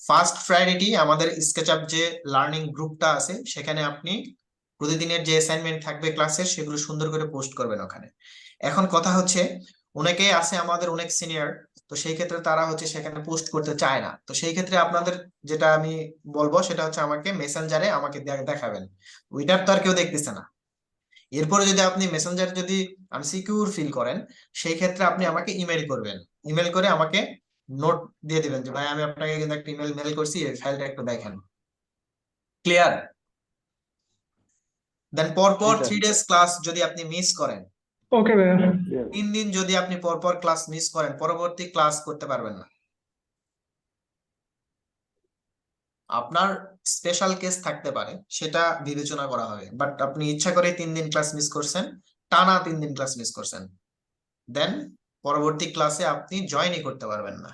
ফার্স্ট প্রায়োরিটি আমাদের স্কেচআপ যে লার্নিং গ্রুপটা আছে সেখানে আপনি প্রতিদিনের যে অ্যাসাইনমেন্ট থাকবে ক্লাসের সেগুলো সুন্দর করে পোস্ট করবেন ওখানে। এখন কথা হচ্ছে, অনেকেই আছে আমাদের অনেক সিনিয়র, তো সেই ক্ষেত্রে তারা হচ্ছে সেখানে পোস্ট করতে চায় না। তো সেই ক্ষেত্রে আপনাদের যেটা আমি বলবো সেটা হচ্ছে আমাকে মেসেঞ্জারে আমাকে দেখাবেন। ওইটার তো আর কেউ দেখতেছে না। এরপরে যদি আপনি মেসেঞ্জার যদি আনসিকিউর ফিল করেন, সেই ক্ষেত্রে আপনি আমাকে ইমেল করবেন। ইমেল করে আমাকে নোট দিয়ে দিবেন যে ভাই আমি আপনাকে কিন্তু একটা ইমেল মেল করছি, এই ফাইলটা একটু দেখেন। ক্লিয়ার? দেন পরপর 3 ডেজ ক্লাস যদি আপনি মিস করেন, ওকে ভাইয়া। 3 দিন যদি আপনি পরপর ক্লাস মিস করেন, পরবর্তী ক্লাস করতে পারবেন না। আপনার স্পেশাল কেস থাকতে পারে, সেটা বিবেচনা করা হবে। বাট আপনি ইচ্ছা করে 3 দিন ক্লাস মিস করছেন, টানা 3 দিন ক্লাস মিস করছেন, দেন পরবর্তী ক্লাসে আপনি জয়েনই করতে পারবেন না।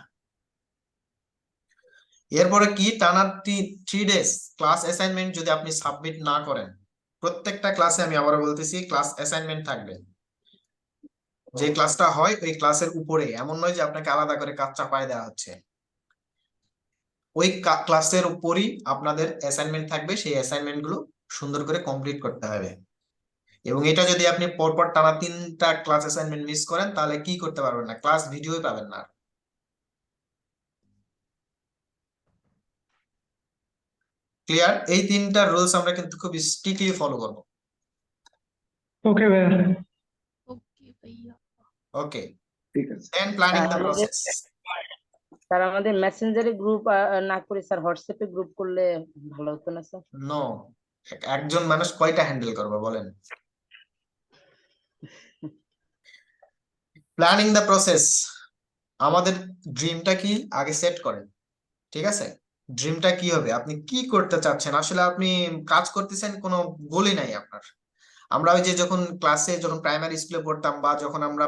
এরপরে কি, টানা 3 ডেজ ক্লাস অ্যাসাইনমেন্ট যদি আপনি সাবমিট না করেন, প্রত্যেকটা ক্লাসে আমি আবার বলতেছি ক্লাস অ্যাসাইনমেন্ট থাকবে। যে ক্লাসটা হয় ওই ক্লাসের উপরে, এমন নয় যে আপনাকে আলাদা করে কাজ চাপায় দেওয়া হচ্ছে। ওই ক্লাসের উপরই আপনাদের অ্যাসাইনমেন্ট থাকবে, সেই অ্যাসাইনমেন্ট গুলো সুন্দর করে কমপ্লিট করতে হবে। এবং এটা যদি আপনি পরপর টানা 3টা ক্লাস অ্যাসাইনমেন্ট মিস করেন, তাহলে কি করতে পারবেন না, ক্লাস ভিডিওই পাবেন না। ক্লিয়ার? এই 3টা রুলস আমরা কিন্তু খুব স্ট্রিক্টলি ফলো করব। ওকে ভাইয়া। ওকে, দেন প্ল্যানিং দ্য প্রসেস। স্যার আমাদের মেসেঞ্জারে গ্রুপ না করে স্যার হোয়াটসঅ্যাপে গ্রুপ করলে ভালো হতো না স্যার? নো, একজন মানুষ কয়টা হ্যান্ডেল করবে বলেন? প্ল্যানিং দ্য প্রসেস, আমাদের ড্রিমটা কি আগে সেট করেন। ঠিক আছে, ড্রিমটা কি হবে, আপনি কি করতে চাচ্ছেন, আসলে আপনি কাজ করতেছেন, কোনো গোলই নাই আপনার। আমরা ওই যে যখন ক্লাসে, যখন প্রাইমারি স্কুলে পড়তাম বা যখন আমরা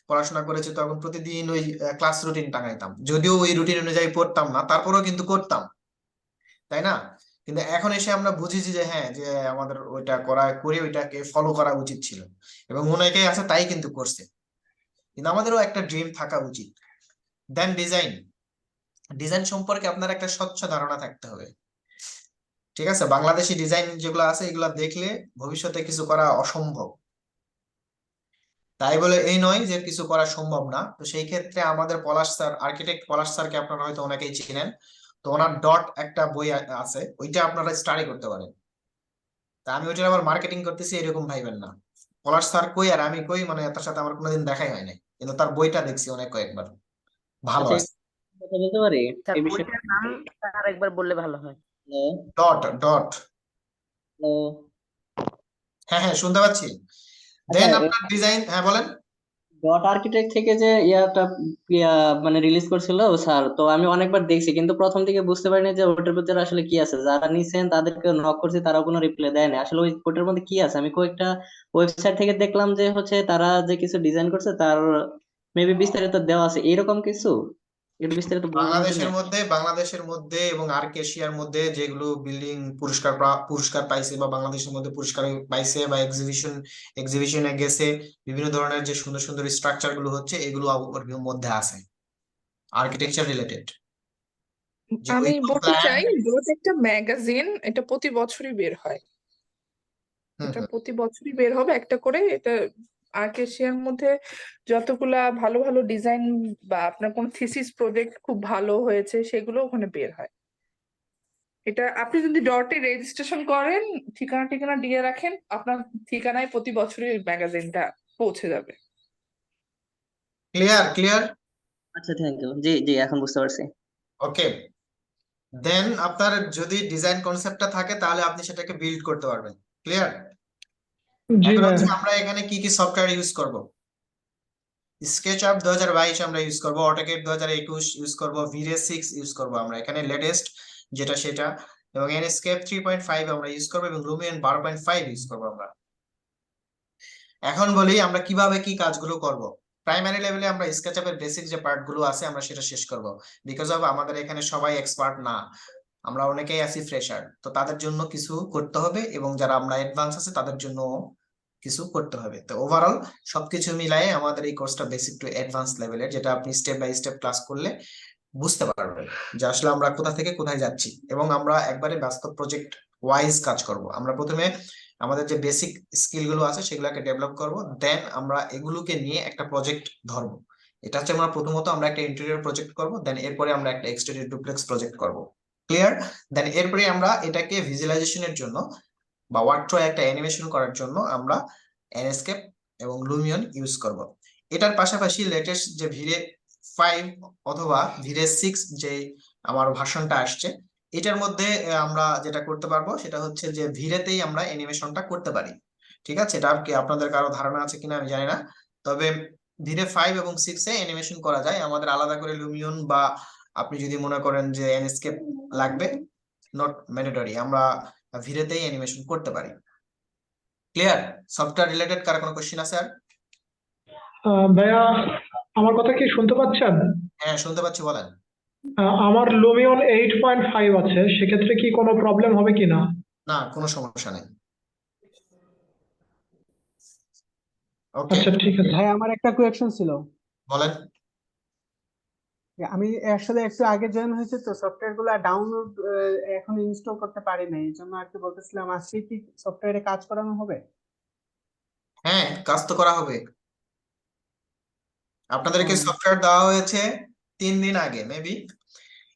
পড়াশোনা করেছি, তখন প্রতিদিন ওই ক্লাস রুটিন টাঙাইতাম। যদিও ওই রুটিন অনুযায়ী পড়তাম না, তারপরেও কিন্তু করতাম, তাই না? কিন্তু এখন এসে আমরা বুঝেছি যে হ্যাঁ, যে আমাদের ওইটা করে ওইটাকে ফলো করা উচিত ছিল, এবং অনেকেই আছে তাই কিন্তু করছে। কিন্তু আমাদেরও একটা ড্রিম থাকা উচিত। দেন ডিজাইন। ডিজাইন সম্পর্কে আপনার একটা স্বচ্ছ ধারণা থাকতে হবে। ঠিক আছে, বাংলাদেশি ডিজাইন যেগুলো আছে এগুলা দেখলে ভবিষ্যতে কিছু করা অসম্ভব। তাই বলে এই নয় যে কিছু করা সম্ভব না। তো সেই ক্ষেত্রে আমাদের পলাশ স্যার, আর্কিটেক্ট পলাশ স্যারকে আপনারা হয়তো অনেকেই চিনেন, তো ওনার ডট একটা বই আছে, ওইটা আপনারা স্টাডি করতে পারেন। তা আমি ওইটা আবার মার্কেটিং করতেছি এরকম ভাইবেন না। পলাশ স্যার কই আর আমি কই, মানে তার সাথে আমার কোনোদিন দেখাই হয় নাই, কিন্তু তার বইটা দেখছি অনেক কয়েকবার, ভালো আচ্ছা, আছে। কথা বলতে পারি স্যার এই বিষয়ে? বইটার নাম স্যার একবার বললে ভালো হয়। Dot dot hello. হ্যাঁ হ্যাঁ, শুনতে পাচ্ছি। আচ্ছা, দেন আপনার ডিজাইন, হ্যাঁ বলেন। ডট আর্কিটেক্ট থেকে যে ইয়া মানে রিলিজ করছিল স্যার, তো আমি অনেকবার দেখছি, কিন্তু প্রথম দিকে বুঝতে পারিনি যে ওটার ভিতরে আসলে কি আছে। যারা নিছেন তাদেরকে নক করছি, তারাও কোনো রিপ্লাই দেয় না। আসলে ওই ওটার মধ্যে কি আছে? আমি কয়েকটা ওয়েবসাইট থেকে দেখলাম যে হচ্ছে তারা যে কিছু ডিজাইন করছে তার মেবি বিস্তারিত দেওয়া আছে, এরকম কিছু। একটু বিস্তারিত বলবেন কি না? বাংলাদেশের মধ্যে এবং আর্ক এশিয়ার মধ্যে যেগুলো বিল্ডিং পুরস্কার পাইছে বা বাংলাদেশের মধ্যে পুরস্কার পাইছে বা এক্সিবিশনে গেছে, বিভিন্ন ধরনের যে সুন্দর সুন্দর স্ট্রাকচার গুলো হচ্ছে এগুলো ওর মধ্যে আছে আর্কিটেকচার রিলেটেড। আমি বলতে চাই যেহেতু একটা ম্যাগাজিন, এটা প্রতি বছরই বের হয়, এটা প্রতি বছরই বের হবে একটা করে। এটা আর্ক এশিয়ার মধ্যে যতগুলা ভালো ভালো ডিজাইন বা আপনার কোন থিসিস প্রজেক্ট খুব ভালো হয়েছে সেগুলো ওখানে বের হয়। এটা আপনি যদি ডটে রেজিস্ট্রেশন করেন, ঠিকানা দিয়ে রাখেন, আপনার ঠিকানায় প্রতি বছরই ম্যাগাজিনটা পৌঁছে যাবে। ক্লিয়ার? আচ্ছা, থ্যাংক ইউ। জি জি, এখন বুঝতে পারছি। ওকে, দেন আপনার যদি ডিজাইন কনসেপ্টটা থাকে তাহলে আপনি সেটাকে বিল্ড করতে পারবেন। ক্লিয়ার? জি এখন ভাই। হচ্ছে আমরা এখানে কি কি সফটওয়্যার ইউজ করব? স্কেচআপ 2022 আমরা ইউজ করব, অটোক্যাড 2021 ইউজ করব, ভিরিয়াস 6 ইউজ করব আমরা এখানে লেটেস্ট যেটা সেটা, এবং এনস্কেপ 3.5 আমরা ইউজ করব, এবং লুমিয়ন 12.5 ইউজ করব আমরা। এখন বলি আমরা কিভাবে কি কাজগুলো করব। প্রাইমারি লেভেলে আমরা স্কেচআপের বেসিক যে পার্ট গুলো আছে আমরা সেটা শেষ করব, বিকজ অফ আমাদের এখানে সবাই এক্সপার্ট না, আমরা অনেকেই আছি ফ্রেশার, তো তাদের জন্য কিছু করতে হবে, এবং যারা আমরা অ্যাডভান্স আছে তাদের জন্য কিছু করতে হবে। তো ওভারঅল সবকিছু মিলায়ে আমাদের এই কোর্সটা বেসিক টু অ্যাডভান্স লেভেলের, যেটা আপনি স্টেপ বাই স্টেপ ক্লাস করলে বুঝতে পারবেন যে আসলে আমরা কোথা থেকে কোথায় যাচ্ছি, এবং আমরা একবারে বাস্তব প্রজেক্ট ওয়াইজ কাজ করব। আমরা প্রথমে আমাদের যে বেসিক স্কিল গুলো আছে সেগুলোকে ডেভেলপ করব, দেন আমরা এগুলোকে নিয়ে একটা প্রজেক্ট ধরবো। এটা হচ্ছে আমরা প্রথমত আমরা একটা ইন্টেরিয়র প্রজেক্ট করব, দেন এরপরে আমরা একটা এক্সটেরিয়র ডুপ্লেক্স প্রজেক্ট করব। ক্লিয়ার? দেন এরপরে আমরা এটাকে ভিজুয়ালাইজেশনের জন্য বা ওয়ার্কফ্লো একটা অ্যানিমেশন করার জন্য আমরা এনস্কেপ এবং লুমিয়ন ইউজ করব। এটার পাশাপাশি লেটেস্ট যে ভিরে 5 অথবা ভিরে 6 যে আমার ভার্সনটা আসছে, এটার মধ্যে আমরা যেটা করতে পারবো সেটা হচ্ছে যে ভিরেতেই আমরা অ্যানিমেশনটা করতে পারি। ঠিক আছে? এটা কি আপনাদের কারো ধারণা আছে কিনা আমি জানি না, তবে ভিরে 5 এবং 6 এ অ্যানিমেশন করা যায়। আমাদের আলাদা করে লুমিয়ন বা আপনি যদি মনে করেন যে এনস্কেপ লাগবে, নট ম্যান্ডেটরি, আমরা ভিরেতেই অ্যানিমেশন করতে পারি। ক্লিয়ার? সফটওয়্যার রিলেটেড কার কোনো কোশ্চেন আছে আর? ভাইয়া, আমার কথা কি শুনতে পাচ্ছেন? হ্যাঁ, শুনতে পাচ্ছি, বলেন। আমার লুমিয়ন 8.5 আছে, সেক্ষেত্রে কি কোনো প্রবলেম হবে কিনা? না, কোনো সমস্যা নেই। ওকে, আচ্ছা, ঠিক আছে। ভাই, আমার একটা কোয়েকশন ছিল। বলেন। আমি আসলে একটু আগে জয়েন হয়েছে, তো সফটওয়্যার গুলো ডাউনলোড এখন ইনস্টল করতে পারি না, এই জন্য আর কি বলতেছিলাম, আজকে কি সফটওয়্যারে কাজ করানো হবে? হ্যাঁ, কাজ তো করা হবে। আপনাদেরকে সফটওয়্যার দেওয়া হয়েছে 3 দিন আগে মেবি,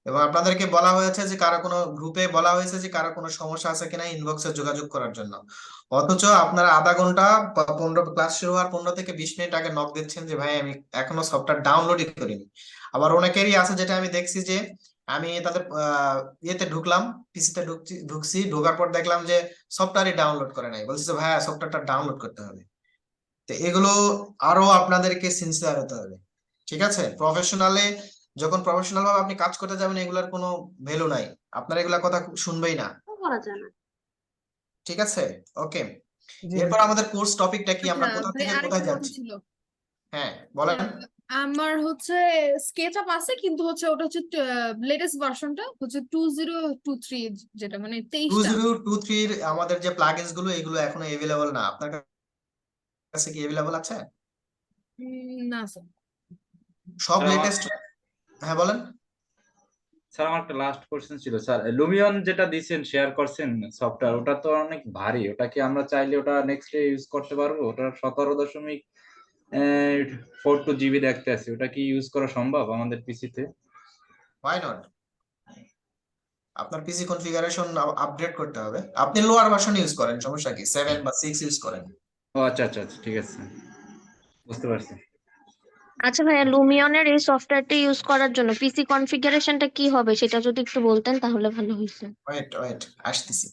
এবং আপনাদেরকে বলা হয়েছে যে কারো কোনো গ্রুপে বলা হয়েছে যে কারো কোনো সমস্যা আছে কিনা ইনবক্সে যোগাযোগ করার জন্য, অথচ আপনারা আধা ঘন্টা বা 15 ক্লাস শুরু হওয়ার 15 থেকে 20 মিনিট আগে নক দিচ্ছেন যে ভাই আমি এখনো সফটওয়্যার ডাউনলোডই করিনি। আবার অনেকেরই আছে যেটা আমি দেখছি যে আমি তাদের ইয়েতে ঢুকলাম, পিসিতে ঢুকছি, ঢোকার পর দেখলাম যে সফটওয়্যারই ডাউনলোড করে নাই, বলছে যে ভাইয়া সফটওয়্যারটা ডাউনলোড করতে হবে। তো এগুলো আরো আপনাদেরকে সিনসিয়ার হতে হবে। ঠিক আছে? যখন প্রফেশনাল ভাবে আপনি কাজ করতে যাবেন এগুলার কোনো ভ্যালু নাই, আপনার এগুলা কথা শুনবেই না। ঠিক আছে? ওকে, এরপর আমাদের কোর্স টপিকটা কি, আমরা কোথা থেকে কোথায় যাচ্ছি? হ্যাঁ, বলেন। আমার হচ্ছে স্কেচআপ আছে, কিন্তু হচ্ছে ওটা হচ্ছে লেটেস্ট ভার্সনটা হচ্ছে 2023, যেটা মানে 23টা। 2023 এর আমাদের যে প্লাগইনস গুলো এগুলো এখনো अवेलेबल না। আপনার কাছে কি अवेलेबल আছে? না স্যার। সব লেটেস্ট। হ্যাঁ, বলেন। স্যার, আমার একটা লাস্ট কোশ্চেন ছিল স্যার, লুমিয়ন যেটা দিয়েছেন শেয়ার করছেন সফটওয়্যার, ওটা তো অনেক ভারী, ওটা কি আমরা চাইলে ওটা নেক্সট ডে ইউজ করতে পারবো? ওটা 17.42 জিবি দেখতে আছে, ওটা কি ইউজ করা সম্ভব আমাদের পিসিতে? Why not? আপনার পিসি কনফিগারেশন আপডেট করতে হবে। আপনি লোয়ার ভার্সন ইউজ করেন, সমস্যা কি? 7 বা 6 ইউজ করেন। ও আচ্ছা আচ্ছা আচ্ছা, ঠিক আছে, বুঝতে পারছি। আচ্ছা ভাইয়া, লুমিয়নের এই সফটওয়্যারটা ইউজ করার জন্য পিসি কনফিগারেশনটা কি হবে সেটা যদি একটু বলতেন তাহলে ভালো হইতো। ওয়েট আসতেছি।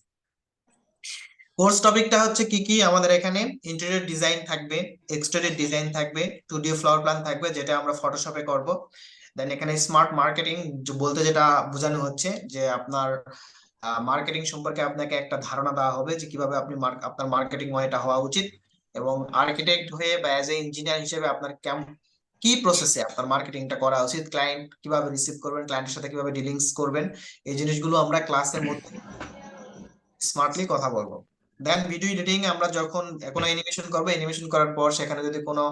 কোর্স টপিকটা হচ্ছে কি কি আমাদের এখানে ইন্টেরিয়র ডিজাইন থাকবে, এক্সটেরিয়র ডিজাইন থাকবে, 2D ফ্লোর প্ল্যান থাকবে যেটা আমরা ফটোশপে করব। দেন এখানে স্মার্ট মার্কেটিং বলতে যেটা বোঝানো হচ্ছে যে আপনার মার্কেটিং সম্পর্কে আপনাকে একটা ধারণা দেওয়া হবে যে কিভাবে আপনি আপনার মার্কেটিং ওয়েটা হওয়া উচিত, এবং আর্কিটেক্ট হয়ে বা অ্যাজ এ ইঞ্জিনিয়ার হিসেবে আপনার কি প্রসেসে আপনার মার্কেটিংটা করা উচিত, ক্লায়েন্ট কিভাবে রিসিভ করবেন, ক্লায়েন্টের সাথে কিভাবে ডিলিংস করবেন, এই জিনিসগুলো আমরা ক্লাসের মধ্যে স্মার্টলি কথা বলবো। দেন ভিডিও এডিটিং আমরা যখন কোনো অ্যানিমেশন করবো, অ্যানিমেশন করার পর সেখানে যদি কোনো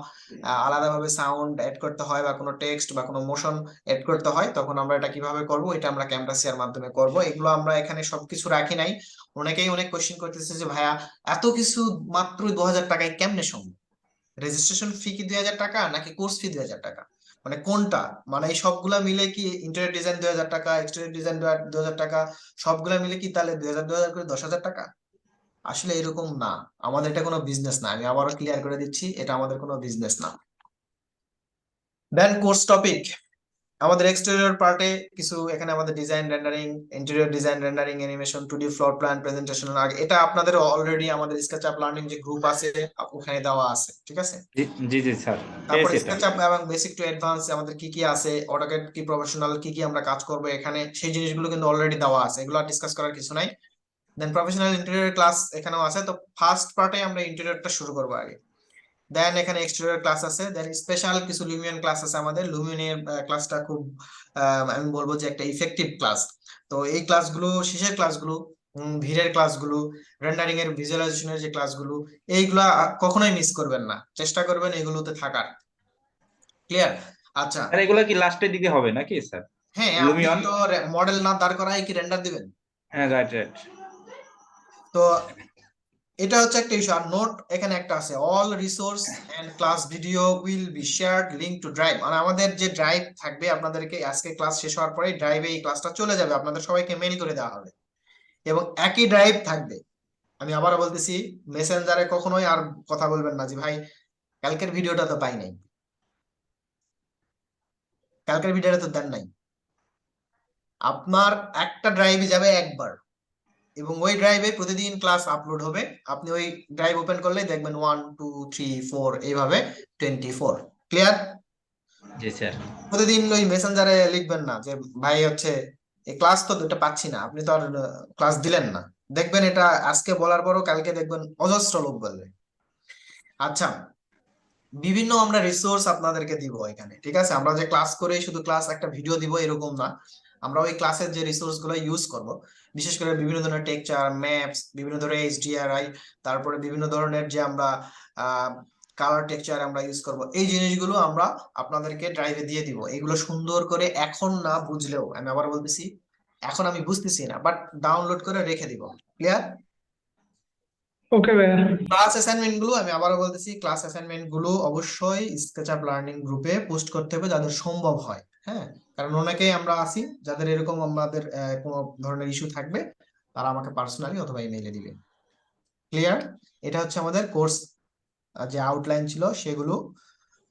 আলাদাভাবে সাউন্ড এড করতে হয় বা কোনো টেক্সট বা কোনো মোশন এড করতে হয়, তখন আমরা এটা কিভাবে করব, এটা আমরা ক্যামটাসিয়ার মাধ্যমে করব। এগুলো আমরা এখানে সবকিছু রাখি নাই। অনেকেই অনেক কোশ্চেন করতেছে যে ভাইয়া এত কিছু মাত্র 2000 টাকায় কেমনে সম্ভব? রেজিস্ট্রেশন ফি কি 2000 টাকা নাকি কোর্স ফি 2000 টাকা, মানে কোনটা? মানে এই সবগুলা মিলে কি ইন্টেরিয়র ডিজাইন 2000 টাকা, এক্সটেরিয়র ডিজাইন 2000 টাকা, সবগুলা মিলে কি তাহলে 2000 করে 10,000 টাকা? আসলে এরকম না, আমাদের এটা কোনো বিজনেস না। আমি আবারও ক্লিয়ার করে দিচ্ছি, এটা আমাদের কোনো বিজনেস না। দেন কোর্স টপিক, আমাদের এক্সটেরিয়র পার্টে কিছু এখানে আমাদের design rendering, interior design rendering, animation, 2D floor plan, presentation, এটা আপনাদের অলরেডি আমাদের স্কেচআপ লার্নিং যে গ্রুপ আছে ওখানে দেওয়া আছে, ঠিক আছে? জি জি স্যার, তারপর পেয়েছি এটা। স্কেচআপ এবং বেসিক টু অ্যাডভান্স আমাদের কি কি আছে, অটোক্যাড কি প্রফেশনাল কি কি আমরা কাজ করব এখানে, সেই জিনিসগুলো কিন্তু অলরেডি দেওয়া আছে, এগুলো ডিসকাস করার কিছু নাই। দেন প্রফেশনাল ইন্টেরিয়র ক্লাস এখানেও আছে। তো ফার্স্ট পার্টে আমরা ইন্টেরিয়রটা শুরু করবো আগে, দেন এখানে এক্সটেরিয়র ক্লাস আছে, দেন স্পেশাল কিছু লুমিয়ন ক্লাস আছে আমাদের। লুমিয়নের ক্লাসটা খুব আমি বলবো যে একটা ইফেক্টিভ ক্লাস। তো এই ক্লাসগুলো, শেষের ক্লাসগুলো, ভিড়ের ক্লাসগুলো, রেন্ডারিং এর ভিজুয়ালাইজেশনের যে ক্লাসগুলো, এইগুলা কখনোই মিস করবেন না, চেষ্টা করবেন এগুলোতে থাকার। ক্লিয়ার? আচ্ছা, স্যার এগুলো কি লাস্টের দিকে হবে নাকি স্যার? হ্যাঁ, আপনি লুমিয়ন, তো মডেল না দাঁড় করায় কি রেন্ডার দিবেন? হ্যাঁ রাইট রাইট। তো এটা হচ্ছে একটা ইস্যু। আর নোট এখানে একটা আছে, all resource and class video will be shared link to drive. মানে আমাদের যে ড্রাইভ থাকবে, আপনাদেরকে আজকে ক্লাস শেষ হওয়ার পরে ড্রাইভে এই ক্লাসটা চলে যাবে, আপনাদের সবাইকে মেইল করে দেওয়া হবে এবং একই ড্রাইভ থাকবে। আমি আবারও বলতেছি, মেসেঞ্জারে কখনোই আর কথা বলবেন না যে ভাই কালকের ভিডিওটা তো পাই নাই, কালকের ভিডিওটা তো দেন নাই। আপনার একটা ড্রাইভে যাবে একবার এবং ওই ড্রাইভে প্রতিদিন ক্লাস আপলোড হবে। আপনি ওই ড্রাইভ ওপেন করলে দেখবেন 1 2 3 4 এইভাবে 24। ক্লিয়ার? জি স্যার। প্রতিদিন ওই মেসেঞ্জারে লিখবেন না যে ভাই হচ্ছে এই ক্লাস তো এটা পাচ্ছি না, আপনি তো আর ক্লাস দিলেন না। দেখবেন এটা আজকে বলার পরও কালকে দেখবেন অজস্র লোক বলবে। আচ্ছা, বিভিন্ন আমরা রিসোর্স আপনাদেরকে দিব এখানে, ঠিক আছে? আমরা যে ক্লাস করে শুধু ক্লাস একটা ভিডিও দিব এরকম না, আমরা ওই ক্লাসের যে রিসোর্স গুলো ইউজ করব, বিশেষ করে বিভিন্ন ধরনের টেকচার, ম্যাপস, বিভিন্ন ধরনের HDRI, তারপরে বিভিন্ন ধরনের যে আমরা কালার টেকচার আমরা ইউজ করব, এই জিনিসগুলো আমরা আপনাদেরকে ড্রাইভে দিয়ে দিব। এগুলো সুন্দর করে এখন না বুঝলেও, আমি আবার বলতেছি, এখন আমি বুঝতেছি না বাট ডাউনলোড করে রেখে দিব। ক্লিয়ার? ওকে ভাইয়া। ক্লাস অ্যাসাইনমেন্ট গুলো আমি আবারও বলতেছি, ক্লাস অ্যাসাইনমেন্ট গুলো অবশ্যই স্কেচআপ লার্নিং গ্রুপে পোস্ট করতে হবে যাদের সম্ভব হয়। হ্যাঁ, কারণ অনেকেই আমরা আছি যাদের এরকম আমাদের কোনো ধরনের ইস্যু থাকবে, তারা আমাকে পার্সোনালি অথবা ইমেইলে দিবে। ক্লিয়ার? এটা হচ্ছে আমাদের কোর্স যে আউটলাইন ছিল সেগুলো।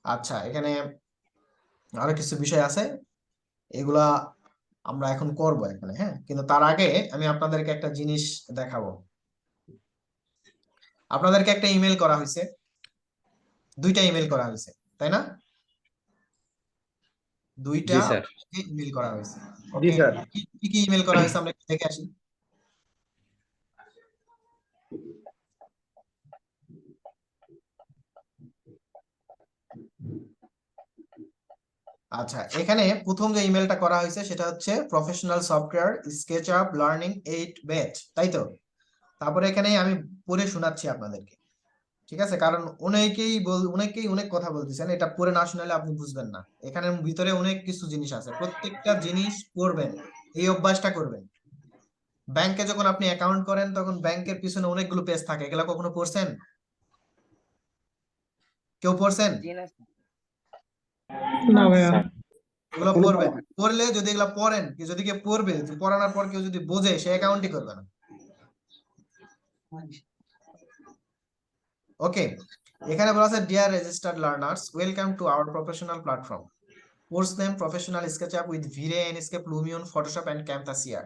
আচ্ছা, এখানে আরো কিছু বিষয় আছে, এগুলা আমরা এখন করব এখানে। হ্যাঁ, কিন্তু তার আগে আমি আপনাদেরকে একটা জিনিস দেখাবো। আপনাদেরকে একটা ইমেল করা হয়েছে, দুইটা ইমেল করা হয়েছে, তাই না? দুইটা জি স্যার। ইমেল করা হয়েছে। জি স্যার। কি কি ইমেল করা হয়েছে আমরা একটু দেখে আসি। আচ্ছা, এখানে প্রথম যে ইমেলটা করা হয়েছে সেটা হচ্ছে professional software SketchUp learning 8 batch, তাই তো? তারপরে এখানে আমি পড়ে শোনাচ্ছি আপনাদেরকে, ঠিক আছে? কারণ অনেকেই অনেক কথা বলতেছেন, এটা পড়ে না শোনালে আপনি বুঝবেন না। এখানের ভিতরে অনেক কিছু জিনিস আছে, প্রত্যেকটা জিনিস পড়বেন, এই অভ্যাসটা করবেন। ব্যাংকে যখন আপনি অ্যাকাউন্ট করেন তখন ব্যাংকের পিছনে অনেকগুলো পেজ থাকে, এগুলা কখনো পড়ছেন? কেউ পড়ছেন? না ভাইয়া। এগুলো পড়বেন, পড়লে যদি এগুলা পড়েন, যদি কেউ পড়বে, পড়ানোর পর কেউ যদি বোঝে, সে অ্যাকাউন্টই করবে না। ওকে, এখানে বলা আছে dear registered learners, welcome to our professional platform. Course name professional SketchUp with Vray, Enscape, Lumion, Photoshop and Camtasia.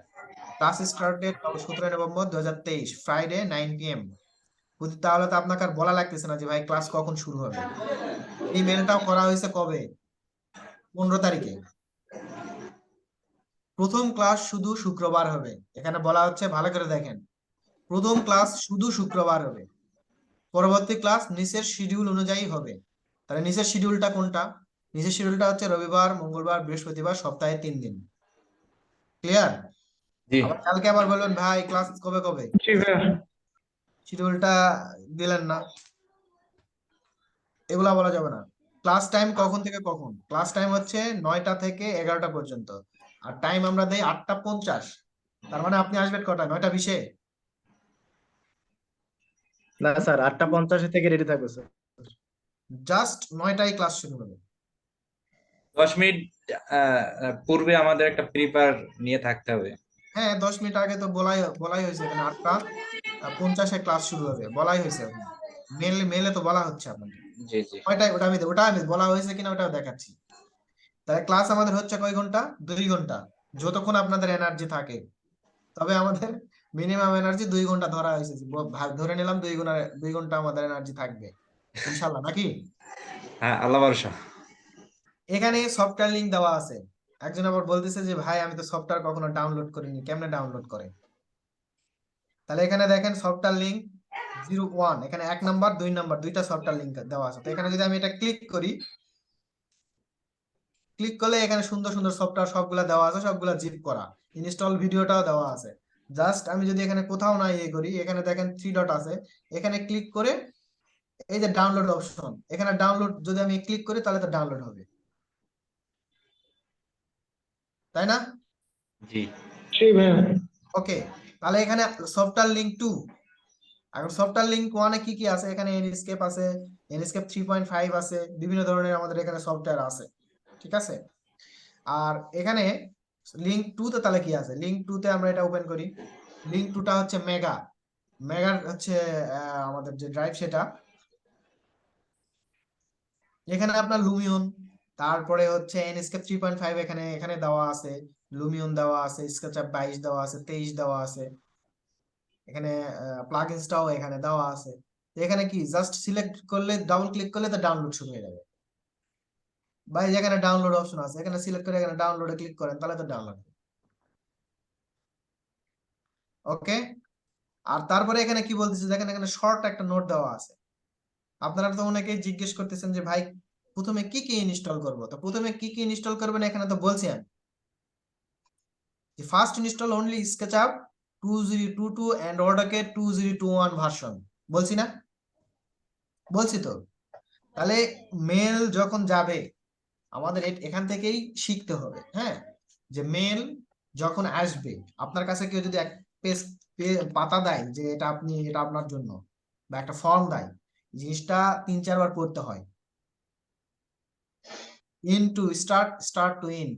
Class started 17 November 2023, Friday 9 PM। তাহলে তো আপনাকে আর বলা লাগতেছে না যে ভাই ক্লাস কখন শুরু হবে। এই মেলটাও করা হয়েছে কবে? 15 তারিখে। প্রথম ক্লাস শুধু শুক্রবার হবে, এখানে বলা হচ্ছে, ভালো করে দেখেন, প্রথম ক্লাস শুধু শুক্রবার হবে, পরবর্তী ক্লাস নিচের শিডিউল অনুযায়ী হবে। তাহলে নিচের শিডিউলটা কোনটা? নিচের শিডিউলটা হচ্ছে রবিবার, মঙ্গলবার, বৃহস্পতিবার, সপ্তাহে 3 দিন। ক্লিয়ার? জি আবার কালকে আবার বলবেন ভাই ক্লাস কবে কবে, জি ভাইয়া। শিডিউলটা দিলেন না, এগুলা বলা যাবে না। ক্লাস টাইম কখন থেকে কখন? ক্লাস টাইম হচ্ছে 9টা থেকে 11টা পর্যন্ত, আর টাইম আমরা দেই 8:50। তার মানে আপনি আসবেন কটায়? 9:20-এ? না স্যার 8:50 থেকে রেডি থাকবে স্যার। জাস্ট 9টায় ক্লাস শুরু হবে। 10 মিনিট পূর্বে আমাদের একটা প্রিপার নিয়ে থাকতে হবে। হ্যাঁ, 10 মিনিট আগে তো বলাই হয়েছে, এখানে 8:50-এ ক্লাস শুরু হবে, বলাই হয়েছে। মেলে তো বলা হচ্ছে আপনাকে। জি জি ওটা আমি বলা হয়েছে কিনা ওটাও দেখাচ্ছি। তাহলে ক্লাস আমাদের হচ্ছে কয় ঘন্টা? 2 ঘন্টা, যতক্ষণ আপনাদের এনার্জি থাকে। তবে আমাদের মিনিমাম এনার্জি 2 ঘন্টা ধরা হয়েছে, ধরে নিলাম 2 ঘন্টা আমাদের এনার্জি থাকবে ইনশাল্লাহ, নাকি? হ্যাঁ, আল্লাহ ভরসা। এখানে সফটওয়্যার লিংক দেওয়া আছে। একজন আবার বলতেছে যে ভাই আমি তো সফটওয়্যার কখনো ডাউনলোড করিনি, কেমনে ডাউনলোড করে? তাহলে এখানে দেখেন সফটওয়্যার লিংক 01, এখানে 1 নাম্বার 2 নাম্বার দুইটা সফটওয়্যার লিংক দেওয়া আছে। তো এখানে যদি আমি এটা ক্লিক করি, ক্লিক করলে এখানে সুন্দর সুন্দর সফটওয়্যার সবগুলা দেওয়া আছে, সবগুলা জিপ করা, ইনস্টল ভিডিওটাও দেওয়া আছে। জাস্ট আমি যদি এখানে কোথাও না ইয়ে করি, এখানে দেখেন 3 ডট আছে, এখানে ক্লিক করে এই যে ডাউনলোড অপশন, এখানে ডাউনলোড যদি আমি ক্লিক করি তাহলে তো ডাউনলোড হবে, তাই না? জি জি ভাইয়া। ওকে, তাহলে এখানে সফটওয়্যার লিংক 2। এখন সফটওয়্যার লিংক 1-এ কি কি আছে? এখানে এনস্কেপ আছে, এনস্কেপ 3.5 আছে, বিভিন্ন ধরনের আমাদের এখানে সফটওয়্যার আছে, ঠিক আছে? আর এখানে লিংক 2-তে তাহলে কি আছে? লিংক 2-তে আমরা এটা ওপেন করি। লিংক 2টা হচ্ছে মেগার হচ্ছে আমাদের যে ড্রাইভ সেটা। এখানে আপনার লুমিয়ন, তারপরে হচ্ছে এনস্কেপ 3.5 এখানে এখানে দেওয়া আছে, লুমিয়ন দেওয়া আছে, স্কেচআপ 22 দেওয়া আছে, 23 দেওয়া আছে, এখানে প্লাগইনসটাও এখানে দেওয়া আছে। এখানে কি জাস্ট সিলেক্ট করলে, ডাবল ক্লিক করলে তো ডাউনলোড শুরু হয়ে যাবে। বা এই যেখানে ডাউনলোড অপশন আছে, এখানে সিলেক্ট করে এখানে ডাউনলোডে ক্লিক করেন, তাহলে তো ডাউনলোড। ওকে, আর তারপরে এখানে কি বলতেছে দেখেন, এখানে শর্ট একটা নোট দেওয়া আছে। আপনারা তো অনেকেই জিজ্ঞেস করতেছেন যে ভাই প্রথমে কি কি ইনস্টল করব? তো প্রথমে কি কি ইনস্টল করবেন এখানে তো বলছি আমি, যে first install only SketchUp 2022 and AutoCAD 2021 version, বলছি না? বলছি তো। তাহলে মেল যখন যাবে আমাদের এখান থেকেই শিখতে হবে, হ্যাঁ, যে মেল যখন আসবে আপনার কাছে, কেউ যদি এক পেজ পাতা দেয় যে এটা আপনার জন্য, বা একটা ফর্ম দেয়, জিনিসটা 3-4 বার পড়তে হয়, in to start to end,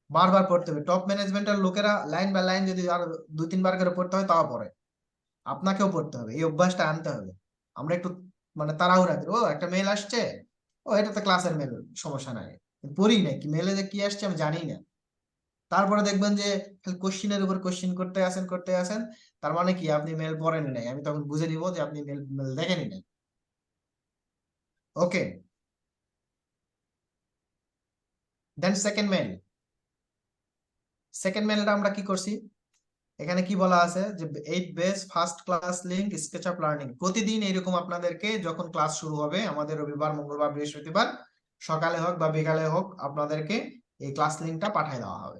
বারবার পড়তে হবে। টপ ম্যানেজমেন্টের লোকেরা লাইন বাই লাইন যদি আর 2-3 বার করে পড়তে হয় তাও পড়ে, আপনাকেও পড়তে হবে, এই অভ্যাসটা আনতে হবে। আমরা একটু মানে তাড়াহুড়া করি, ও একটা মেল আসছে, ও এটা তো ক্লাসের মেল, সমস্যা নাই, পড়ি না, কি মেলে যে কি আসছে আমি জানি না। তারপরে দেখবেন যে কোশ্চিনের উপর কোশ্চিন করতে আসেন, তার মানে কি আপনি মেল পড়েন নাই। আমি তখন বুঝে নিব যে আপনি মেল দেখেনি নাই। ওকে, দেন সেকেন্ড মেলটা আমরা কি করছি? এখানে কি বলা আছে যে 8 base first class link SketchUp learning. প্রতিদিন এরকম আপনাদেরকে যখন ক্লাস শুরু হবে, আমাদের রবিবার, মঙ্গলবার, বৃহস্পতিবার সকালে হোক বা বিকালে হোক, আপনাদেরকে এই ক্লাস লিংকটা পাঠিয়ে দেওয়া হবে।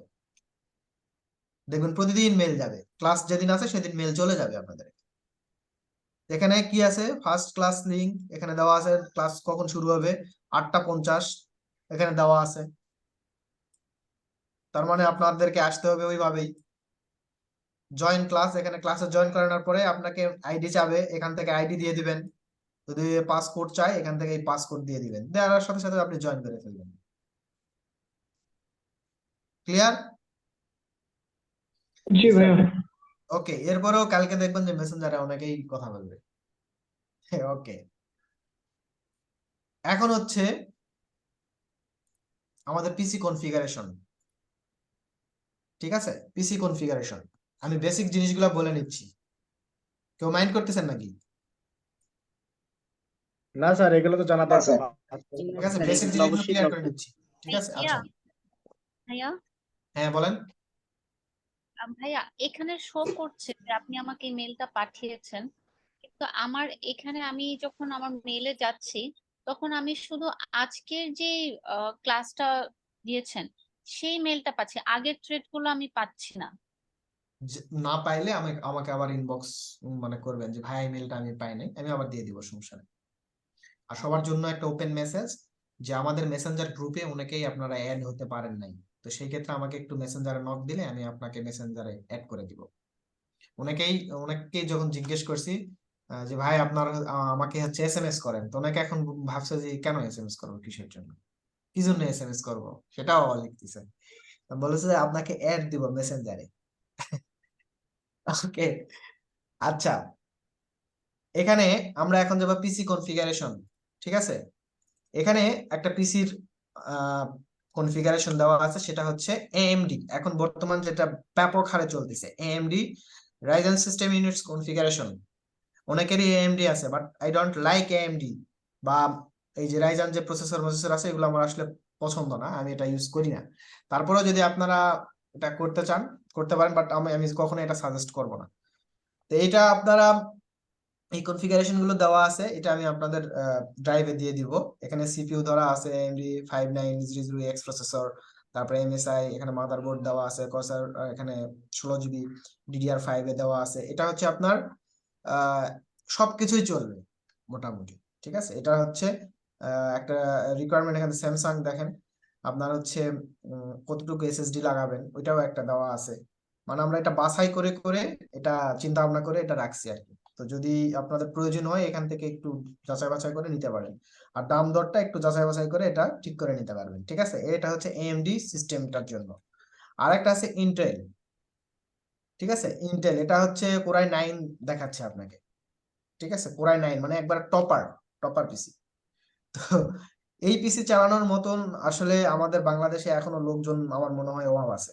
দেখবেন প্রতিদিন মেল যাবে, ক্লাস যেদিন আছে সেদিন মেল চলে যাবে আপনাদের। এখানে কি আছে? ফার্স্ট ক্লাস লিংক এখানে দেওয়া আছে, ক্লাস কখন শুরু হবে 8:50 এখানে দেওয়া আছে। তার মানে আপনাদেরকে আসতে হবে ওইভাবেই। জয়েন ক্লাস, এখানে ক্লাসে জয়েন করানোর পরে আপনাকে আইডি চাবে, এখান থেকে আইডি দিয়ে দিবেন। যদি পাসপোর্ট চাই এখান থেকে এই পাসপোর্ট দিয়ে দিবেন, দেওয়ার সাথে সাথে আপনি জয়েন করে ফেলবেন। ক্লিয়ার? জি ভাইয়া। ওকে, এরপরেও কালকে দেখবেন যে মেসেঞ্জারে অনেকেই কথা বলবে। ওকে, এখন হচ্ছে আমাদের পিসি কনফিগারেশন। ঠিক আছে, পিসি কনফিগারেশন আমি বেসিক জিনিসগুলো বলে নিচ্ছি, কেউ মাইন্ড করতেছেন নাকি? না স্যার এগুলো তো জানা দরকার। ঠিক আছে, স্যার, বেসিক এগুলো জিনিসগুলো অবশ্যই ক্লিয়ার করে দরকার। নিচ্ছি। ঠিক আছে, ভাইয়া আচ্ছা, ভাইয়া হ্যাঁ বলেন। ভাইয়া এখানে শো করছে যে আপনি আমাকে মেলটা পাঠিয়েছেন, কিন্তু আমার এখানে আমি যখন আমার মেলে যাচ্ছি তখন আমি শুধু আজকের যে ক্লাসটা দিয়েছেন সেই মেলটা পাচ্ছি, আগের থ্রেড গুলো আমি পাচ্ছি না। না পাইলে আমাকে আবার ইনবক্স মানে করবেন যে ভাই মেলটা আমি পাই নাই, আমি আবার দিয়ে দিব, সমস্যা নেই। আর সবার জন্য একটা ওপেন মেসেজ যে আমাদের মেসেঞ্জার গ্রুপে অনেকেই আপনারা অ্যাড হতে পারেন নাই, তো সেই ক্ষেত্রে আমাকে একটু মেসেঞ্জারে নক দিলে আমি আপনাকে মেসেঞ্জারে অ্যাড করে দিব। অনেকেই যখন জিজ্ঞেস করছি যে ভাই আপনার আমাকে হচ্ছে এসএমএস করেন, তো অনেকে এখন ভাবছে যে কেন এসএমএস করবো, কিসের জন্য, কি জন্য এসএমএস করবো, সেটাও লিখতেছে। বলেছে যে আপনাকে অ্যাড দিব মেসেঞ্জারে। ওকে, আচ্ছা, এখানে আমরা এখন যাবো পিসি কনফিগারেশন। ঠিক আছে, এখানে একটা পিসির কনফিগারেশন দেওয়া আছে, সেটা হচ্ছে AMD, এখন বর্তমান যেটা ব্যাপক হারে চলতেছে AMD Ryzen system units configuration. অনেকেরই AMD আছে, but I don't like AMD, বা এই যে রাইজেন যে প্রসেসর আছে এগুলো আমার আসলে পছন্দ না, আমি এটা ইউজ করি না। তারপরেও যদি আপনারা এটা করতে চান করতে পারেন, বাট আমি কখনো এটা সাজেস্ট করব না। তো এটা আপনারা এই কনফিগারেশন গুলো দেওয়া আছে, এটা আমি আপনাদের ড্রাইভে দিয়ে দিব। এখানে সিপিইউ ধরা আছে AMD 5900X প্রসেসর, তারপরে MSI, এখানে মাদারবোর্ড দেওয়া আছে, কর্সার এখানে 16GB DDR5 এ দেওয়া আছে। এটা হচ্ছে আপনার সবকিছুই চলবে মোটামুটি। ঠিক আছে, এটা হচ্ছে একটা রিকোয়ারমেন্ট। এখানে স্যামসাং দেখেন আপনার হচ্ছে কতটুকু SSD লাগাবেন, ওইটাও একটা দেওয়া আছে। মানে আমরা এটা বাছাই করে করে এটা চিন্তা ভাবনা করে এটা রাখছি আর কি। তো যদি আপনাদের প্রয়োজন হয় এখান থেকে একটু যাচাই বাছাই করে নিতে পারেন, আর দাম দরটা একটু যাচাই বাছাই করে এটা ঠিক করে নিতে পারবেন। ঠিক আছে, এটা হচ্ছে AMD সিস্টেমটার জন্য। আর একটা আছে ইন্টেল। ঠিক আছে, ইন্টেল এটা হচ্ছে কোরাই 9 দেখাচ্ছে আপনাকে। ঠিক আছে, কোরাই 9 মানে একবার টপার পিসি। তো এই পিসি চালানোর মতন আসলে আমাদের বাংলাদেশে এখনো লোকজন আমার মনে হয় অভাব আছে।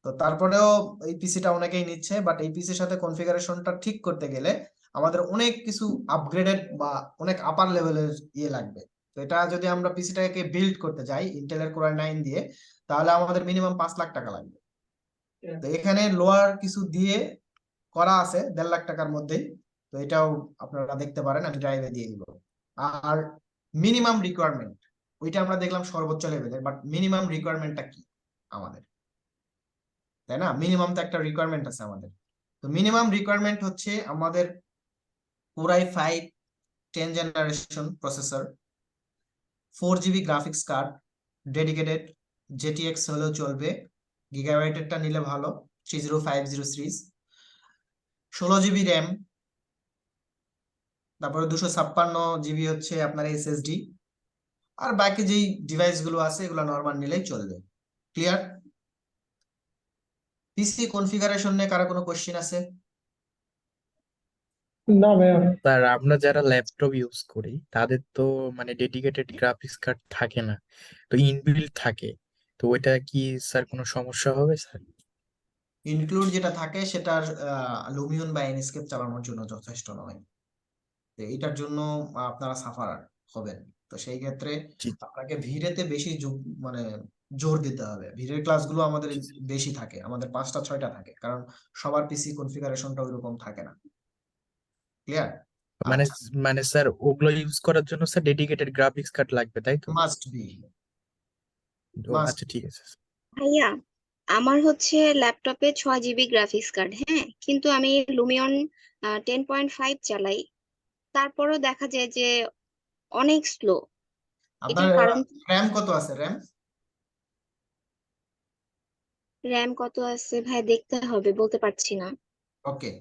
তো তারপরেও এই পিসিটা অনেকেই নিচ্ছে, বাট এই পিসির সাথে কনফিগারেশনটা ঠিক করতে গেলে আমাদের অনেক কিছু আপগ্রেডেড বা অনেক আপার লেভেলের লাগবে। তো এটা যদি আমরা পিসিটাকে বিল্ড করতে যাই ইন্টেলের কোরাই 9 দিয়ে, তাহলে আমাদের মিনিমাম 5 লাখ টাকা লাগবে। তো এখানে লোয়ার কিছু দিয়ে করা আছে 1.5 লাখ টাকার মধ্যেই। তো এটাও আপনারা দেখতে পারেন, আমি ড্রাইভে দিয়ে দিব। আর মিনিমাম রিকোয়ারমেন্ট ওইটা আমরা দেখলাম সর্বোচ্চ লেভেলের, বাট মিনিমাম রিকোয়ারমেন্টটা কি আমাদের, তাই না? মিনিমাম তো একটা রিকোয়ারমেন্ট আছে আমাদের। তো মিনিমাম রিকোয়ারমেন্ট হচ্ছে আমাদের core i 5 10 generation processor, 4GB graphics card, dedicated GTX হলেও চলবে, গিগাবাইটেরটা নিলে ভালো, 3050 সিরিজ, 16GB র্যাম, তারপরে 256GB হচ্ছে আপনার SSD, আর বাকি যেই ডিভাইস গুলো আছে এগুলো নরমাল নিলেই চলবে। ক্লিয়ার? পিসি কনফিগারেশন নিয়ে কারো কোনো কোশ্চেন আছে? না ভাইয়া। স্যার আমরা যারা ল্যাপটপ ইউজ করি তাদের তো মানে ডেডিকেটেড গ্রাফিক্স কার্ড থাকে না, তো ইনবিল্ট থাকে, তো ওইটা কি স্যার কোনো সমস্যা হবে স্যার? ইনক্লুড যেটা থাকে সেটার লুমিয়ন বা এনস্কেপ চালানোর জন্য যথেষ্ট নয়, তো এটার জন্য আপনারা সাফার হবেন। তো সেই ক্ষেত্রে আপনাকে ভিড়েতে বেশি মানে জোর দিতে হবে। ভিড়ের ক্লাসগুলো আমাদের বেশি থাকে, আমাদের 5টা 6টা থাকে, কারণ সবার পিসি কনফিগারেশনটা ওইরকম থাকে না। ক্লিয়ার? মানে মানে স্যার ওগুলো ইউজ করার জন্য স্যার ডেডিকেটেড গ্রাফিক্স কার্ড লাগবে তাই তো? Must be. আচ্ছা ঠিক আছে। ভাইয়া আমার হচ্ছে ল্যাপটপে 6GB গ্রাফিক্স কার্ড, হ্যাঁ, কিন্তু আমি লুমিয়ন 10.5 চালাই, তারপরও দেখা যায় যে অনেক স্লো। আপনার এটার কারণ র‍্যাম কত আছে? র্যাম কত আছে ভাই দেখতে হবে, বলতে পারছি না। ওকে,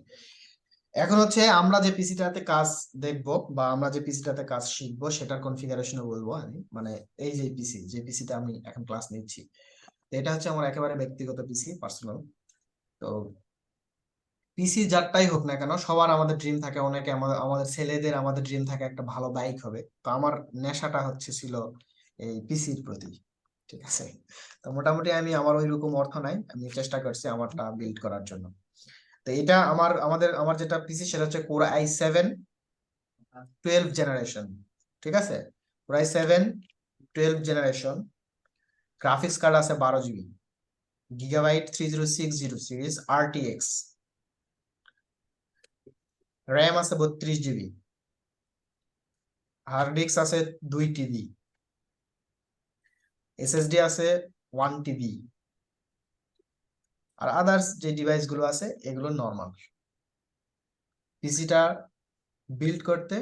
এখন হচ্ছে আমরা যে পিসিটাতে কাজ দেখবো বা আমরা যে পিসিটাতে কাজ শিখবো সেটার কনফিগারেশনও বলবো আমি। মানে এই যে পিসিতে আমি এখন ক্লাস নিচ্ছি, এটা হচ্ছে আমার একেবারে ব্যক্তিগত পিসি, পার্সোনাল। তো পিসি যারটাই হোক না কেন, সবার আমাদের ড্রিম থাকে, অনেকে আমাদের ছেলেদের আমাদের ড্রিম থাকে একটা ভালো বাইক হবে। তো আমার নেশাটা ছিল এই পিসির প্রতি। ঠিক আছে, তো মোটামুটি আমার ওইরকম অর্থ নাই, আমি চেষ্টা করছি আমারটা বিল্ড করার জন্য। তো এটা আমার যেটা পিসি সেটা হচ্ছে কোর i7 12 জেনারেশন। ঠিক আছে, core i7 12 generation, graphics card আছে 12GB, gigabyte 3060 series RTX, RAM আছে 32GB, হার্ড ডিস্ক আছে 2 টিবি, এসএসডি আছে 1 টিবি, আর আদার্স যে ডিভাইস গুলো আছে এগুলো নর্মাল। পিসিটা বিল্ড করতে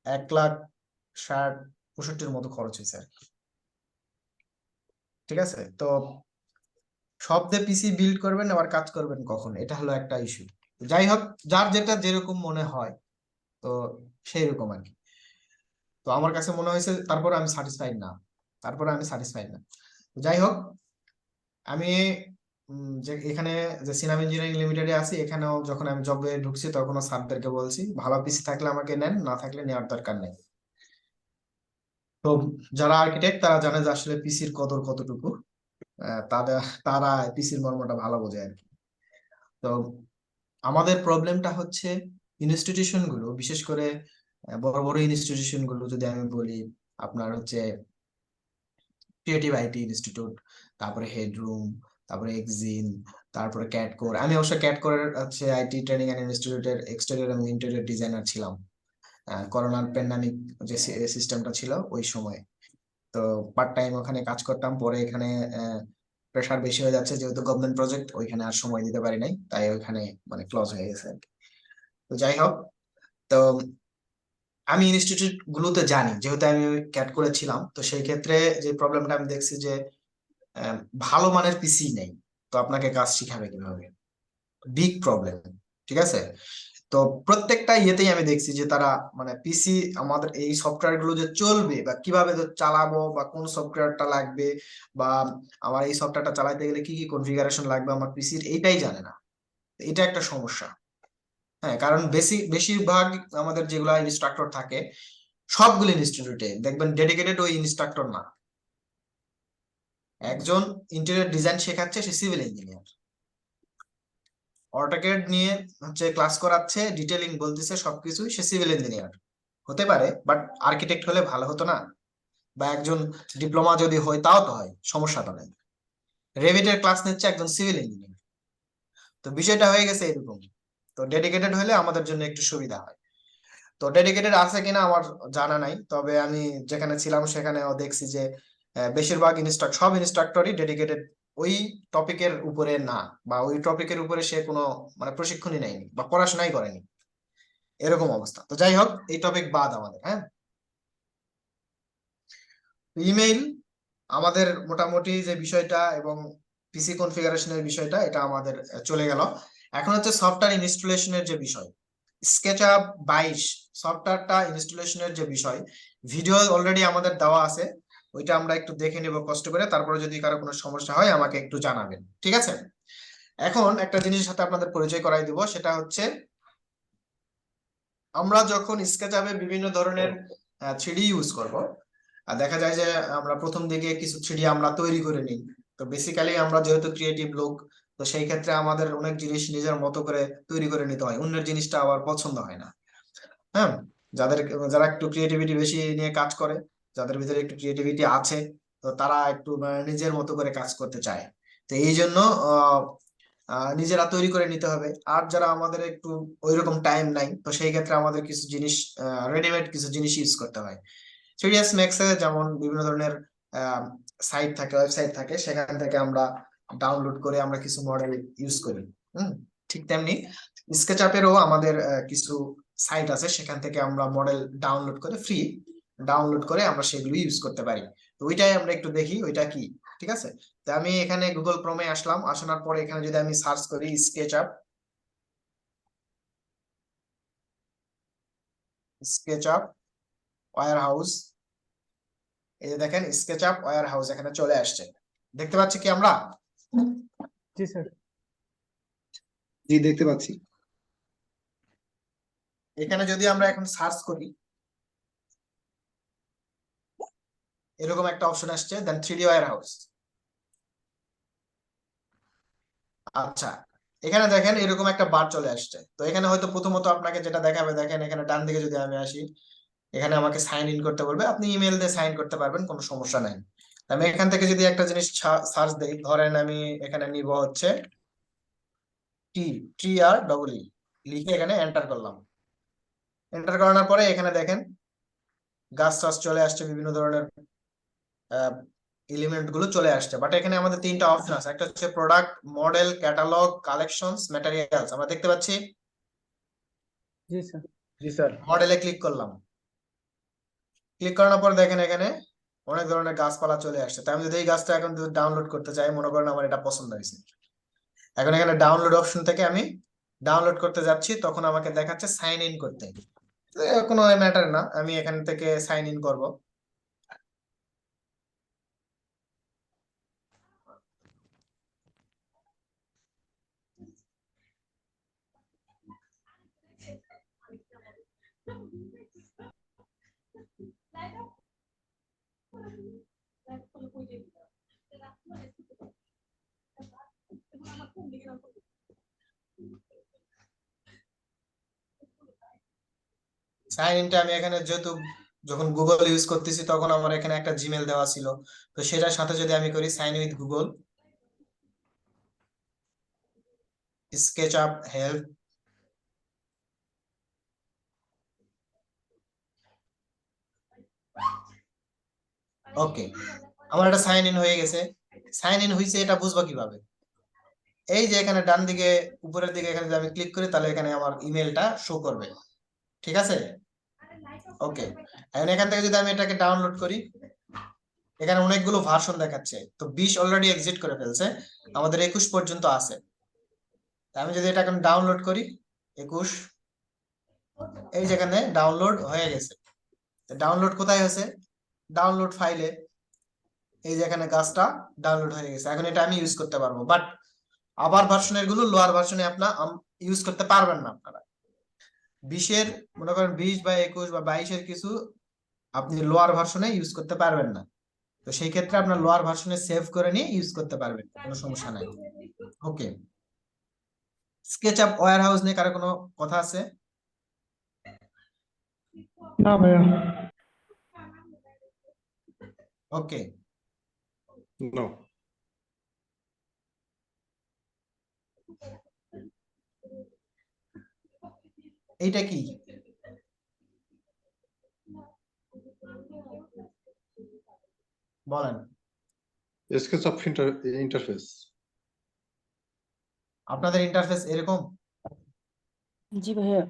1,60,65,এর মতো খরচ হয়েছে আর কি। ঠিক আছে, তো সব দিয়ে পিসি বিল্ড করবেন আবার কাজ করবেন কখন, এটা হলো একটা ইস্যু। যাই হোক, যার যেটা যেরকম মনে হয় তো সেই রকম আর কি। তো আমার কাছে মনে হয়েছে তারপর আমি স্যাটিসফাইড না, তো যাই হোক, আমি যে এখানে যে সিনাম ইঞ্জিনিয়ারিং লিমিটেডে আছি, এখানেও যখন আমি জবে ঢুকছি তখনও স্যারদেরকে বলছি ভালো পিসি থাকলে আমাকে নেন, না থাকলে নেওয়ার দরকার নেই। তো যারা আর্কিটেক্ট তারা জানে যে আসলে পিসির কদর কতটুকু, তারা পিসির মর্মটা ভালো বোঝে আর কি। তো আমাদের প্রবলেমটা হচ্ছে ইনস্টিটিউশন গুলো, বিশেষ করে বড় বড় ইনস্টিটিউশন গুলো যদি আমি বলি, আপনার হচ্ছে ক্রিয়েটিভ আইটি ইনস্টিটিউট, তারপরে হেডরুম, তারপরে এক্সিন, তারপরে ক্যাটকোর। আমি অবশ্য ক্যাটকোরের হচ্ছে আইটি ট্রেনিং এন্ড ইনস্টিটিউটের এক্সটেরিয়র এবং ইন্টেরিয়র ডিজাইনার ছিলাম করোনার প্যান্ডামিক যে সিস্টেমটা ছিল ওই সময়। তো পার্ট টাইম ওখানে কাজ করতাম, পরে এখানে প্রেশার বেশি হয়ে যাচ্ছে যেহেতু গভর্নমেন্ট প্রজেক্ট, ওইখানে আর সময় দিতে পারি নাই, তাই ওইখানে মানে ক্লোজ হয়ে গেছে আর কি। তো যাই হোক, তো আমি ইনস্টিটিউট গুলোতে জানি যেহেতু আমি ক্যাট করেছিলাম, তো সেই ক্ষেত্রে যে প্রবলেমটা আমি দেখছি যে ভালো মানের পিসি নেই, তো আপনাকে কাজ শিখাবে কিভাবে, বিগ প্রবলেম। ঠিক আছে, তো প্রত্যেকটা ইয়েতেই আমি দেখছি যে তারা মানে পিসি আমাদের এই সফটওয়্যার গুলো যে চলবে বা কিভাবে চালাবো বা কোন সফটওয়্যারটা লাগবে বা আমার এই সফটওয়্যারটা চালাতে গেলে কি কি কনফিগারেশন লাগবে আমার পিসির, এইটাই জানে না। এটা একটা সমস্যা। হ্যাঁ, কারণ বেশিরভাগ আমাদের যেগুলা ইনস্ট্রাক্টর থাকে সবগুলো ইনস্টিটিউটে দেখবেন ডেডিকেটেড ওই ইনস্ট্রাক্টর না, একজন ইন্টেরিয়র ডিজাইন শেখাচ্ছে, সে সিভিল ইঞ্জিনিয়ার, অটোক্যাড নিয়ে হচ্ছে ক্লাস করাচ্ছে, ডিটেইলিং বলতেছে সবকিছুই, সে সিভিল ইঞ্জিনিয়ার হতে পারে, বাট আর্কিটেক্ট হলে ভালো হতো না? বা একজন ডিপ্লোমা যদি হয় তাও তো হয়, সমস্যা তো নেই। রেভিটের ক্লাস নিচ্ছে একজন সিভিল ইঞ্জিনিয়ার, তো বিষয়টা হয়ে গেছে এরকম। তো ডেডিকেটেড হলে আমাদের জন্য একটু সুবিধা হয়। তো ডেডিকেটেড আছে কিনা আমার জানা নাই, তবে আমি যেখানে ছিলাম সেখানেও দেখছি যে বেশিরভাগ সব ইনস্ট্রাক্টরই ডেডিকেটেড ওই টপিকের উপরে না, বা ওই টপিকের উপরে সে কোনো মানে প্রশিক্ষণই নেয়নি বা পড়াশোনাই করেনি, এরকম অবস্থা। তো যাই হোক, এই টপিক বাদ আমাদের। হ্যাঁ, ইমেইল আমাদের মোটামুটি যে বিষয়টা এবং পিসি কনফিগারেশনের বিষয়টা, এটা আমাদের চলে গেল। এখন হচ্ছে সফটওয়্যার ইনস্টলেশনের যে বিষয়, স্কেচআপ 22 সফটওয়্যারটা ইনস্টলেশনের যে বিষয়, ভিডিও অলরেডি আমাদের দেওয়া আছে, ওইটা আমরা একটু দেখে নেব কষ্ট করে, তারপরে যদি কারো কোনো সমস্যা হয় আমাকে একটু জানাবেন, ঠিক আছে? এখন একটা জিনিসের সাথে আপনাদের পরিচয় করাই দিব, সেটা হচ্ছে আমরা যখন স্কেচআপে বিভিন্ন ধরনের 3D ইউজ করব, আর দেখা যায় যে আমরা প্রথম দিকে কিছু 3D আমরা তৈরি করে নিই। তো বেসিক্যালি আমরা যেহেতু ক্রিয়েটিভ লোক, তো সেই ক্ষেত্রে আমাদের অনেক জিনিস নিজের মতো করে তৈরি করে নিতে হয়, অন্যের জিনিসটা আবার পছন্দ হয় না। হ্যাঁ, যারা একটু ক্রিয়েটিভিটি বেশি নিয়ে কাজ করে, যাদের ভিতরে একটু ক্রিয়েটিভিটি আছে, তো তারা একটু নিজের মতো করে কাজ করতে চায়। তো এই জন্য নিজেরা তৈরি করে নিতে হবে। আর যারা আমাদের একটু ওইরকম টাইম নাই, তো সেই ক্ষেত্রে আমাদের কিছু জিনিস রেডিমেড কিছু জিনিস ইউজ করতে হয়। 3ds Max এ যেমন বিভিন্ন ধরনের সাইট থাকে, ওয়েবসাইট থাকে, সেখান থেকে আমরা ডাউনলোড করে আমরা কিছু মডেল ইউজ করি। ঠিক তেমনি স্কেচআপেরও আমাদের কিছু সাইট আছে, সেখান থেকে আমরা মডেল ডাউনলোড করে ফ্রি ডাউনলোড করে আমরা সেগুলো ইউজ করতে পারি। তো ওইটাই আমরা একটু দেখি ওইটা কি। ঠিক আছে, তো আমি এখানে গুগল ক্রোমে আসলাম, আসার পরে এখানে যদি আমি সার্চ করি স্কেচআপ ওয়্যার হাউস, এই যে দেখেন স্কেচআপ ওয়্যার হাউস এখানে চলে আসছে, দেখতে পাচ্ছি কি আমরা? জি স্যার। জি, দেখতে পাচ্ছি। এখানে যদি আমরা এখন সার্চ করি, এরকম একটা অপশন আসছে, দেন 3D ওয়্যার হাউস। আচ্ছা, এখানে দেখেন এরকম একটা বার চলে আসছে। তো এখানে হয়তো প্রথমত আপনাকে যেটা দেখাবে, দেখেন এখানে ডান দিকে যদি আমি আসি, এখানে আমাকে সাইন ইন করতে বলবে, আপনি ইমেল দিয়ে সাইন করতে পারবেন, কোনো সমস্যা নাই। আমি এখান থেকে যদি একটা জিনিস সার্চ দেই, ধরেন আমি এখানে নিব হচ্ছে TREE লিখে এখানে এন্টার করলাম, এন্টার করানোর পরে এখানে দেখেন গাছ টাছ চলে আসছে, বিভিন্ন ধরনের এলিমেন্ট গুলো চলে আসছে। বাট এখানে আমাদের তিনটা অপশন আছে, একটা হচ্ছে product, model, catalogue, collections, materials. আমরা দেখতে পাচ্ছি জি স্যার। জি স্যার। মডেলে ক্লিক করলাম, ক্লিক করানোর পর দেখেন এখানে অনেক ধরনের গাছপালা চলে আসছে। তাই আমি যদি এই গাছটা এখন যদি ডাউনলোড করতে চাই, মনে করেন আমার এটা পছন্দ হয়েছে, এখন এখানে ডাউনলোড অপশন থেকে আমি ডাউনলোড করতে যাচ্ছি, তখন আমাকে দেখাচ্ছে সাইন ইন করতে। কোনো ম্যাটার না, আমি এখান থেকে সাইন ইন করব। সাইন ইনটা আমি এখানে যেহেতু যখন গুগল ইউজ করতেছি তখন আমার এখানে একটা জিমেল দেওয়া ছিল, তো সেটার সাথে যদি আমি করি sign with Google, SketchUp help, okay, আমার এটা সাইন ইন হয়ে গেছে। সাইন ইন হয়েছে এটা বুঝবো কিভাবে? এই যে এখানে ডান দিকে উপরের দিকে এখানে যদি আমি ক্লিক করি তাহলে এখানে আমার ইমেলটা শো করবে, ঠিক আছে? ওকে, এখন এখান থেকে যদি আমি এটাকে ডাউনলোড করি, এখানে অনেকগুলো ভার্সন দেখাচ্ছে, তো 20 অলরেডি এক্সিট করে ফেলছে, আমাদের 21 পর্যন্ত আছে। আমি যদি এটা এখন ডাউনলোড করি 21, এই যেখানে ডাউনলোড হয়ে গেছে। ডাউনলোড কোথায় হয়েছে? ডাউনলোড ফাইলে, এই যেখানে গাছটা ডাউনলোড হয়ে গেছে। এখন এটা আমি ইউজ করতে পারবো, বাট আবার ভার্সনের গুলো লোয়ার ভার্সনে আপনার ইউজ করতে পারবেন না। আপনারা 20-এর মনে করেন 20 বা 21 বা 22-এর কিছু আপনি লোয়ার ভার্সনে ইউজ করতে পারবেন না, তো সেই ক্ষেত্রে আপনার লোয়ার ভার্সনে সেভ করে নিয়ে ইউজ করতে পারবেন, কোনো সমস্যা নাই। ওকে, স্কেচআপ ওয়্যার হাউস নিয়ে কারো কোনো কথা আছে? না ভাইয়া। ওকে, নো। এইটা কি? বলেন। SketchUp interface. আপনাদের ইন্টারফেস এরকম? জি ভাইয়া।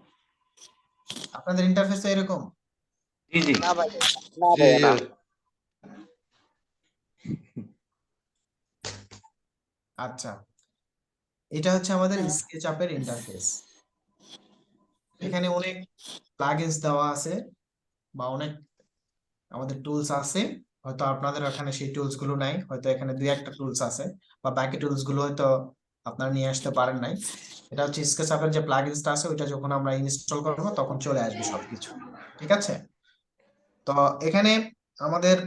আপনাদের ইন্টারফেস এরকম? জি জি। না ভাইয়া, না ভাইয়া, না। আচ্ছা, এটা হচ্ছে আমাদের স্কেচআপের ইন্টারফেস। এখানে অনেক প্লাগইনস দেওয়া আছে বা অনেক আমাদের টুলস আছে, হয়তো আপনাদের ওখানে সেই টুলস গুলো নাই, হয়তো এখানে দুই একটা টুলস আছে, বা বাকি টুলস গুলো হয়তো আপনারা নিয়ে আসতে পারেন নাই। এটা হচ্ছে স্কেচআপের যে প্লাগইনসটা আছে, ওইটা যখন আমরা ইনস্টল করব তখন চলে আসবে সবকিছু, ঠিক আছে? তো এখানে আমাদের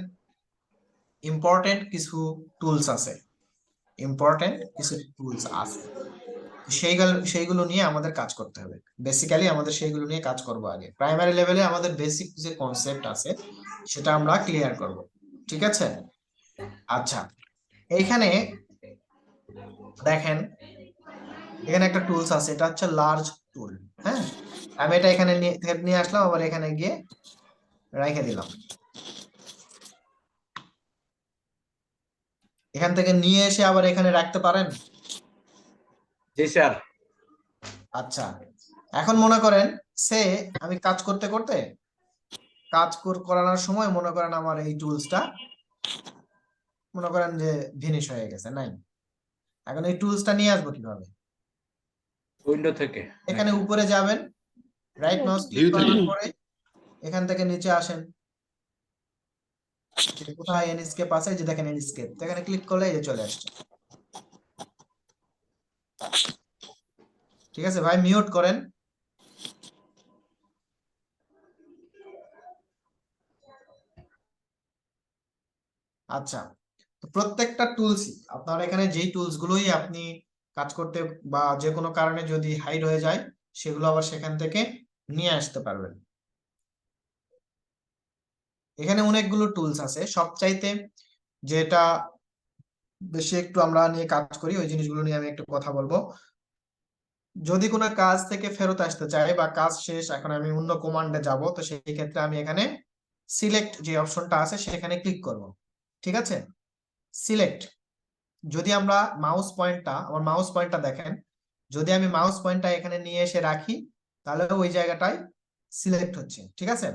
ইম্পর্টেন্ট কিছু টুলস আছে, সেইগুলো নিয়ে আমাদের কাজ করতে হবে। বেসিক্যালি আমাদের সেইগুলো নিয়ে কাজ করব। আগে প্রাইমারি লেভেলে আমাদের বেসিক যে কনসেপ্ট আছে সেটা আমরা ক্লিয়ার করব, ঠিক আছে? আচ্ছা, এইখানে দেখেন এখানে একটা টুলস আছে, এটা হচ্ছে লার্জ টুল। হ্যাঁ, আমি এটা এখানে নিয়ে আসলাম, আবার এখানে গিয়ে রেখে দিলাম। এখান থেকে নিয়ে এসে আবার এখানে রাখতে পারেন? জি স্যার। আচ্ছা, এখন মনে করেন সে আমি কাজ করতে করতে করানোর সময় মনে করেন আমার এই টুলসটা মনে করেন যে ফিনিশ হয়ে গেছে, নাই। এখন এই টুলসটা নিয়ে আসবো কিভাবে? উইন্ডো থেকে এখানে উপরে যাবেন, রাইট মাউস ক্লিক করার পরে এখান থেকে নিচে আসেন, কোথায় এনস্কেপ আছে, যে দেখেন এনস্কেপ, এখানে ক্লিক করলে এই যে চলে আসছে। ঠিক আছে ভাই, মিউট করেন। আচ্ছা, তো প্রত্যেকটা টুলসই আপনার এখানে যেই টুলস গুলোই আপনি কাজ করতে বা যে কোনো কারণে যদি হাইড হয়ে যায় সেগুলো আবার সেখান থেকে নিয়ে আসতে পারবেন। এখানে অনেকগুলো টুলস আছে, সবচাইতে যেটা বেশি একটু আমরা নিয়ে কাজ করি ওই জিনিসগুলো নিয়ে আমি একটু কথা বলবো। যদি কোনো কাজ থেকে ফেরত আসতে চাই বা কাজ শেষ, এখন আমি অন্য কমান্ডে যাব, তো সেই ক্ষেত্রে আমি এখানে সিলেক্ট যে অপশনটা আছে সেখানে ক্লিক করব। ঠিক আছে, সিলেক্ট। যদি আমরা আমার মাউস পয়েন্টটা দেখেন, যদি আমি মাউস পয়েন্টটা এখানে নিয়ে এসে রাখি তাহলে ওই জায়গাটায় সিলেক্ট হচ্ছে। ঠিক আছে,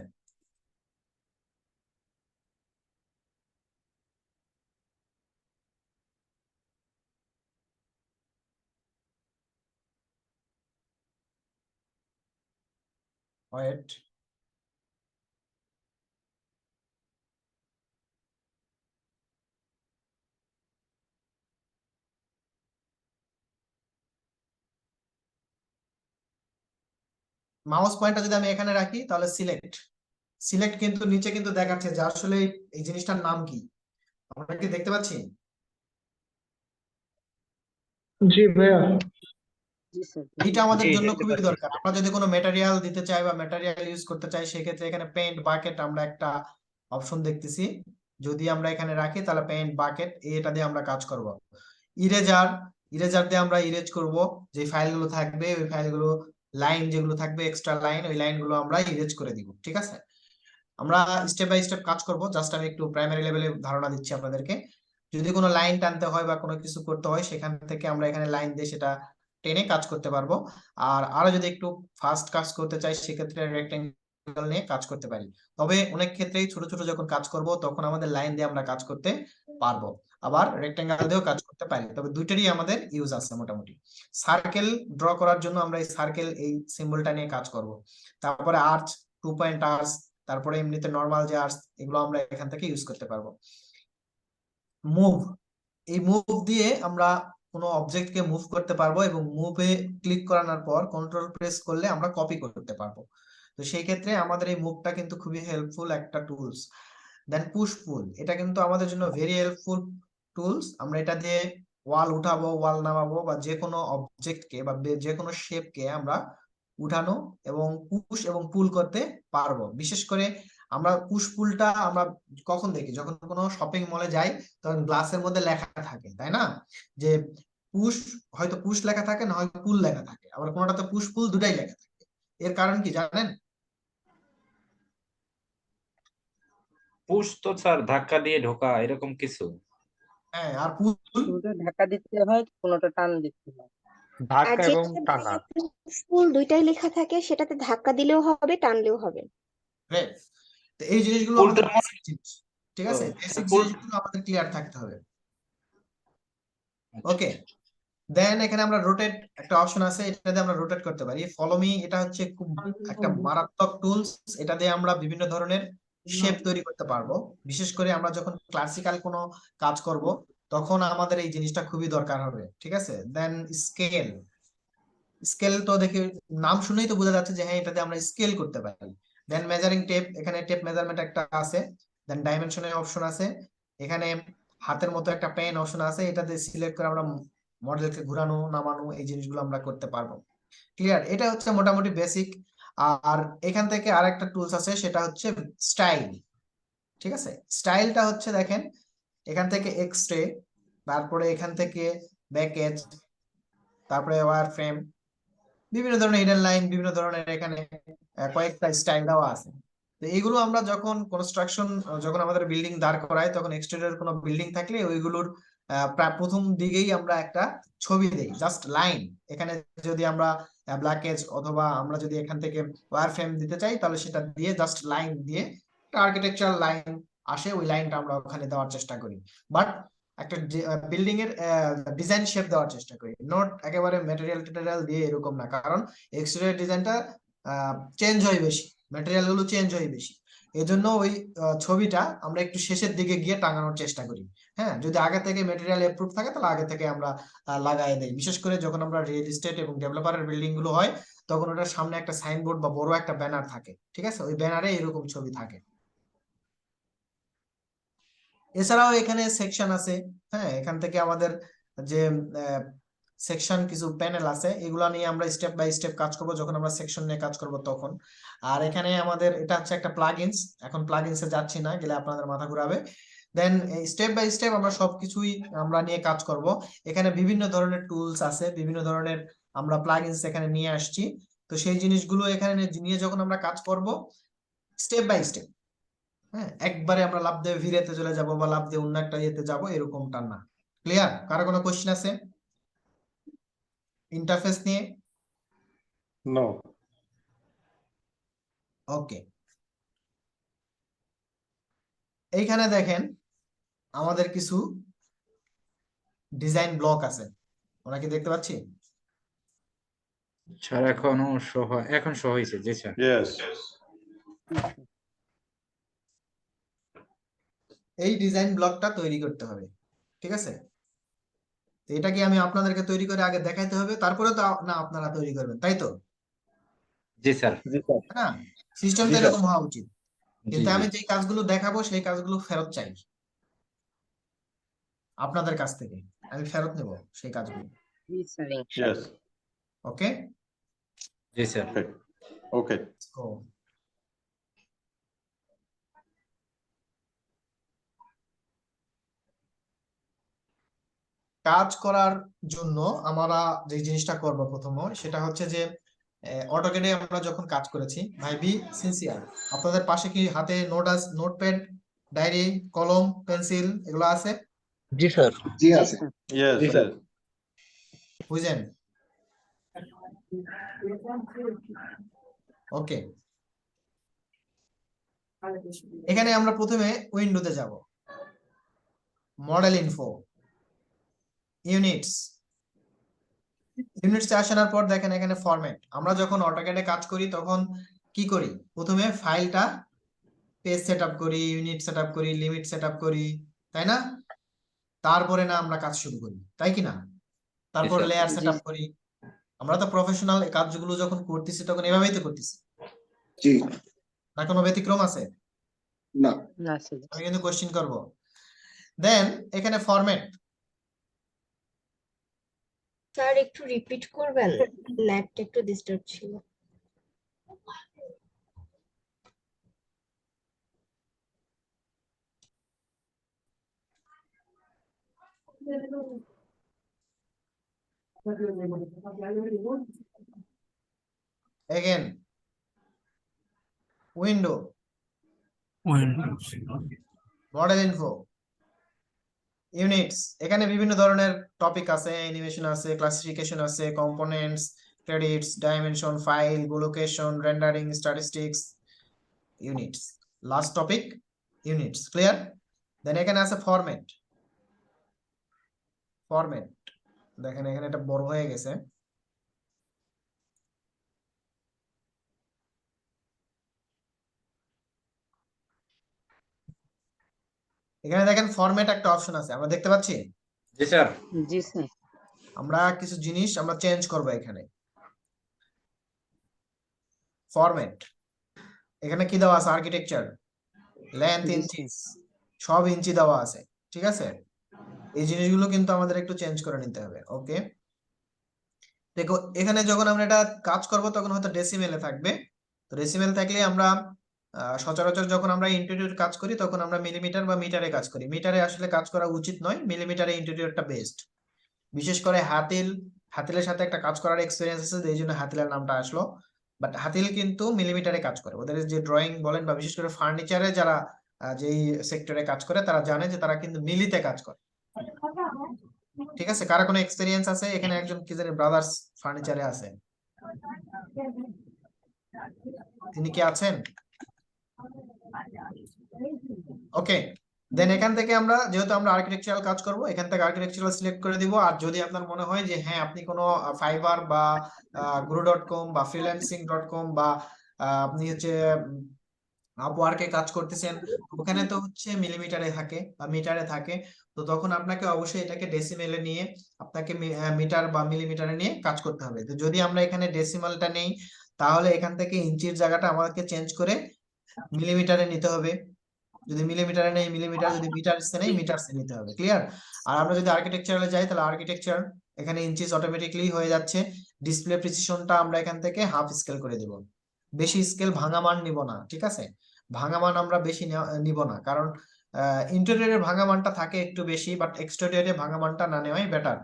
ওয়েট, মাউস পয়েন্টটা যদি আমি এখানে রাখি তাহলে সিলেক্ট। সিলেক্ট কিন্তু নিচে কিন্তু দেখাচ্ছে যে আসলে এই জিনিসটার নাম কি, আমরা কি দেখতে পাচ্ছি? জি ভাইয়া। এইটা আমাদের জন্য দেখতে খুবই পাচ্ছি। দরকার। আমরা যদি কোনো ম্যাটেরিয়াল দিতে চাই বা ম্যাটেরিয়াল ইউজ করতে চাই, সেক্ষেত্রে এখানে পেইন্ট বাকেট আমরা একটা অপশন দেখতেছি, যদি আমরা এখানে রাখি তাহলে পেইন্ট বাকেট এটা দিয়ে আমরা কাজ করব। ইরেজার, ইরেজার দিয়ে আমরা ইরেজ করব যে ফাইলগুলো থাকবে, ওই ফাইলগুলো লাইন যেগুলো থাকবে এক্সট্রা লাইন, ওই লাইনগুলো আমরা ইরেজ করে দিব। ঠিক আছে, আমরা স্টেপ বাই স্টেপ কাজ করব, জাস্ট আমি একটু প্রাইমারি লেভেলে ধারণা দিচ্ছি আপনাদেরকে। যদি কোনো লাইন টানতে হয় বা কোনো কিছু করতে হয়, সেখান থেকে আমরা এখানে লাইন দিয়ে সেটা টেনে কাজ করতে পারবো। আর আরো যদি একটু ফাস্ট কাজ করতে চাই, সেক্ষেত্রে রেক্টেঙ্গেল নিয়ে কাজ করতে পারি। তবে অনেক ক্ষেত্রেই ছোট ছোট যখন কাজ করব তখন আমাদের লাইন দিয়ে আমরা কাজ করতে পারবো, আবার রেক্টেঙ্গেল দিয়েও কাজ করতে পারি। তবে দুইটারই আমাদের ইউজ আছে মোটামুটি। সার্কেল ড্র করার জন্য আমরা এই সার্কেল এই সিম্বলটা নিয়ে কাজ করব। তারপরে আর্চ, 2 পয়েন্ট আর্চ, তারপরে এমনিতে নরমাল যে আর্চ, এগুলো আমরা এখান থেকে ইউজ করতে পারবো। মুভ, এই মুভ দিয়ে আমরা কোনো অবজেক্টকে মুভ করতে পারবো এবং মুভে ক্লিক করানোর পর কন্ট্রোল প্রেস করলে আমরা কপি করতে পারবো। তো সেই ক্ষেত্রে আমাদের এই মুভটা কিন্তু খুবই হেল্পফুল একটা টুলস। দেন পুশ পুল, এটা কিন্তু আমাদের জন্য ভেরি হেল্পফুল টুলস। আমরা এটা দিয়ে ওয়াল উঠাবো, ওয়াল নামাবো, বা যে কোনো অবজেক্টকে বা যে কোনো শেপকে আমরা উঠানো এবং পুশ এবং পুল করতে পারবো। বিশেষ করে আমরা পুশ পুলটা আমরা কখন দেখি, যখন কোনো শপিং মলে যাই তখন গ্লাসের মধ্যে লেখা থাকে, তাই না, যে পুশ, হয়তো পুশ লেখা থাকে না হয়তো পুল লেখা থাকে, আবার কোনোটাতে পুশ পুল দুটাই লেখা থাকে। এর কারণ কি জানেন? পুশ তো স্যার ধাক্কা দিয়ে ঢোকা এরকম কিছু। হ্যাঁ, আর পুল কোনোটা ধাক্কা দিতে হয়, কোনোটা টান দিতে হয়। আর ধাক্কা এবং টানা। যেটাতে পুল দুইটাই লেখা থাকে সেটাতে ধাক্কা দিলেও হবে, টানলেও হবে। গ্রেট। তো এই জিনিসগুলো পুলটা আমাদের বেসিক জিনিস। ঠিক আছে, ও, বেসিক পুল জিনিসগুলো আমাদের ক্লিয়ার থাকতে হবে। ওকে, দেন এখানে আমরা রোটেট একটা অপশন আছে, এটা দিয়ে আমরা রোটেট করতে পারি। ফলো মি, এটা হচ্ছে খুব একটা মারাত্মক টুলস। এটা দিয়ে আমরা বিভিন্ন ধরনের শেপ তৈরি করতে পারবো। বিশেষ করে আমরা যখন ক্লাসিক্যাল কোনো কাজ করব তখন আমাদের এই জিনিসটা খুবই দরকার হবে। ঠিক আছে, দেন স্কেল, স্কেল তো দেখে নাম শুনেই তো বোঝা যাচ্ছে যে হ্যাঁ এটাতে আমরা স্কেল করতে পারি। দেন মেজারিং টেপ, এখানে টেপ মেজারমেন্ট একটা আছে। দেন ডাইমেনশনের অপশন আছে, এখানে হাতের মতো একটা পেন অপশন আছে, এটাতে সিলেক্ট করে আমরা মডেলকে ঘোরানো নামানো এই জিনিসগুলো আমরা করতে পারবো। ক্লিয়ার, এটা হচ্ছে মোটামুটি বেসিক। আর এখান থেকে আরেকটা টুলস আছে, সেটা হচ্ছে স্টাইল। ঠিক আছে, স্টাইলটা হচ্ছে দেখেন এখান থেকে এক্সট্রে, তারপরে এখান থেকে ব্যাকেজ, তারপরে ওয়ার ফ্রেম, বিভিন্ন ধরনের হিডেন লাইন, বিভিন্ন ধরনের এখানে কয়েকটা স্টাইল দেওয়া আছে। তো এইগুলো আমরা যখন কনস্ট্রাকশন, যখন আমাদের বিল্ডিং দাঁড় করাই তখন এক্সটেরিয়র কোনো বিল্ডিং থাকলে ওইগুলোর প্রায় প্রথম দিকেই আমরা একটা ছবি দেই, জাস্ট লাইন। এখানে যদি আমরা ব্ল্যাকেজ অথবা আমরা যদি এখান থেকে ওয়্যার ফ্রেম দিতে চাই তাহলে সেটা দিয়ে জাস্ট লাইন দিয়ে আর্কিটেকচারাল লাইন আসে, ওই লাইনটা আমরা ওখানে দেওয়ার চেষ্টা করি। বাট একটা বিল্ডিং এর ডিজাইন শেপ দেওয়ার চেষ্টা করি, নট একেবারে ম্যাটেরিয়াল টেটেরিয়াল দিয়ে এরকম না, কারণ এক্সটেরিয়র ডিজাইনটা চেঞ্জ হয় বেশি, ম্যাটেরিয়াল গুলো চেঞ্জ হয় বেশি। এই জন্য ওই ছবিটা আমরা একটু শেষের দিকে গিয়ে টাঙানোর চেষ্টা করি। হ্যাঁ, যদি আগে থেকে ম্যাটেরিয়াল এপ্রুভ থাকে তাহলে আগে থেকে আমরা লাগাই দেই। বিশেষ করে যখন আমরা রিয়েল এস্টেট এবং ডেভেলপারের বিল্ডিং গুলো হয় তখন ওটার সামনে একটা সাইনবোর্ড বা বড় একটা ব্যানার থাকে। ঠিক আছে, ওই ব্যানারে এরকম ছবি থাকে। এছাড়াও এখানে সেকশন আছে। হ্যাঁ, এখান থেকে আমাদের যে সেকশন কিছু প্যানেল আছে, এগুলো নিয়ে আমরা স্টেপ বাই স্টেপ কাজ করব যখন আমরা সেকশন নিয়ে কাজ করব তখন। আর এখানে আমাদের এটা হচ্ছে একটা প্লাগইনস, এখন প্লাগইনসে যাচ্ছি না, গেলে আপনাদের মাথা ঘুরাবে। দেন স্টেপ বাই স্টেপ আমরা সবকিছুই আমরা নিয়ে কাজ করব। এখানে বিভিন্ন ধরনের টুলস আছে, বিভিন্ন ধরনের আমরা প্লাগইনস এখানে নিয়ে আসছি। তো সেই জিনিসগুলো এখানে নিয়ে যখন আমরা কাজ করব স্টেপ বাই স্টেপ, হ্যাঁ, একবারে আমরা লাফ দিয়ে ভিড়েতে চলে যাব বা লাফ দিয়ে অন্য একটা ইয়েতে যাব এরকমটা না। ক্লিয়ার? কারো কোনো কোশ্চেন আছে ইন্টারফেস নিয়ে? No. ওকে, এইখানে দেখেন আমাদের কিছু ডিজাইন ব্লক আছে, ওরা কি দেখতে পাচ্ছি? স্যার এখন শো হয়েছে, জি স্যার। Yes. এই ডিজাইন ব্লকটা তৈরি করতে হবে, ঠিক আছে? তো এটা কি আমি আপনাদেরকে তৈরি করে আগে দেখাইতে হবে, তারপরে তো না আপনারা তৈরি করবেন, তাই তো? জি স্যার। না, সিস্টেম তো জি, স্যার। এরকম হওয়া উচিত। জি কিন্তু জি আমি যে কাজগুলো দেখাবো সেই কাজগুলো ফেরত চাই আপনাদের কাছ থেকে, আমি ফেরত নেব সেই কাজগুলো। Yes. ওকে, জি স্যার। Okay. ও কাজ করার জন্য আমরা যে জিনিসটা করব প্রথম সেটা হচ্ছে যে অটোক্যাডে আমরা যখন কাজ করেছি, ভাই বি সিনসিয়ার, আপনাদের পাশে কি হাতে নোটপ্যাড, ডায়েরি, কলম, পেন্সিল এগুলো আছে? জি স্যার। জি আছে। Yes. জি, স্যার। Yes. বুঝেন? ওকে, এখানে আমরা প্রথমে উইন্ডোতে যাব, মডেল ইনফো, ইউনিটস আসার পর দেখেন এখানে ফরম্যাট। আমরা যখন অটোক্যাডে কাজ করি তখন কি করি, প্রথমে ফাইলটা পেজ সেটআপ করি, ইউনিট সেটআপ করি, লিমিট সেটআপ করি, তাই না? তারপরে না আমরা কাজ শুরু করি, তাই কি না? তারপর স্যার। লেয়ার সেটআপ করি। আমরা তো প্রফেশনাল কাজগুলো যখন করতেছি তখন এভাবেই তো করতেছি, জি। না কোনো ব্যতিক্রম আছে? না। আমি কিন্তু কোশ্চেন করব। দেন এখানে ফরম্যাট, স্যার একটু রিপিট করবেন, নেটটা একটু ডিস্টার্ব ছিল। Again window, model info, units. এখানে বিভিন্ন ধরনের টপিক আছে, অ্যানিমেশন আছে, ক্লাসিফিকেশন আছে, components, credits, dimension, file, location, rendering, statistics, units. Last topic units. Clear? Then এখানে আছে ফরম্যাট। দেখেন এখানে এটা বড় হয়ে গেছে, এখানে দেখেন ফরম্যাট একটা অপশন আছে, আমরা দেখতে পাচ্ছি? জি স্যার। জি স্যার। আমরা কিছু জিনিস আমরা চেঞ্জ করব এখানে। ফরম্যাট, এখানে কি দেওয়া আছে? আর্কিটেকচার, লেন্থ ইঞ্চিস, সব ইঞ্চি দেওয়া আছে, ঠিক আছে? এই জিনিসগুলো কিন্তু আমাদের একটু চেঞ্জ করে নিতে হবে। ওকে, দেখো এখানে যখন আমরা এটা কাজ করব তখন হয়তো ডেসিমেলে থাকবে। তো ডেসিমেল থাকলে আমরা সচরাচর যখন আমরা ইন্টেরিয়র কাজ করি তখন আমরা মিলিমিটার বা মিটারে কাজ করি। মিটারে আসলে কাজ করা উচিত নয়, মিলিমিটারে ইন্টেরিয়রটা বেস্ট। বিশেষ করে হাতিলের সাথে একটা কাজ করার এক্সপিরিয়েন্স আছে, এই জন্য হাতিলের নামটা আসলো। বাট হাতিল কিন্তু মিলিমিটারে কাজ করে। ওদের যে ড্রয়িং বলেন বা বিশেষ করে ফার্নিচারে যারা যেই সেক্টরে কাজ করে তারা জানে যে তারা কিন্তু মিলিতে কাজ করে, ঠিক আছে? কারো কোনো এক্সপিরিয়েন্স আছে? এখানে একজন কি জানি ব্রাদার্স ফার্নিচারে আছে, তিনি কি আছেন? ওকে, দেন এখান থেকে আমরা যেহেতু আমরা আর্কিটেকচারাল কাজ করব, এখান থেকে আর্কিটেকচারাল সিলেক্ট করে দিব। আর যদি আপনার মনে হয় যে হ্যাঁ আপনি কোনো ফাইবার বা guru.com বা freelancing.com বা আপনি হচ্ছে আপওয়ার্কে কাজ করতেছেন, ওখানে তো হচ্ছে মিলিমিটারে থাকে বা মিটারে থাকে, তো তখন আপনাকে অবশ্যই এটাকে ডেসিমেলে নিয়ে আপনাকে মিটার বা মিলিমিটারে নিয়ে কাজ করতে হবে। তো যদি আমরা এখানে ডেসিমালটা নেই তাহলে এখান থেকে ইঞ্চির জায়গাটা আমাদেরকে চেঞ্জ করে মিলিমিটারে নিতে হবে। যদি মিলিমিটারে নেই মিলিমিটার, যদি মিটারসে নেই মিটারসে নিতে হবে। ক্লিয়ার? আর আমরা যদি আর্কিটেকচারালে যাই তাহলে আর্কিটেকচার এখানে ইঞ্চিস অটোমেটিকলি হয়ে যাচ্ছে। ডিসপ্লে প্রিসিশনটা আমরা এখান থেকে হাফ স্কেল করে দেব, বেশি স্কেল ভাঙা মান নিব না, ঠিক আছে? ভাঙা মান আমরা বেশি নিব না, কারণ ইন্টেরিয়রের ভাঙা মানটা থাকে একটু বেশি, বাট এক্সটেরিয়রে ভাঙা মানটা না নেওয়াই বেটার।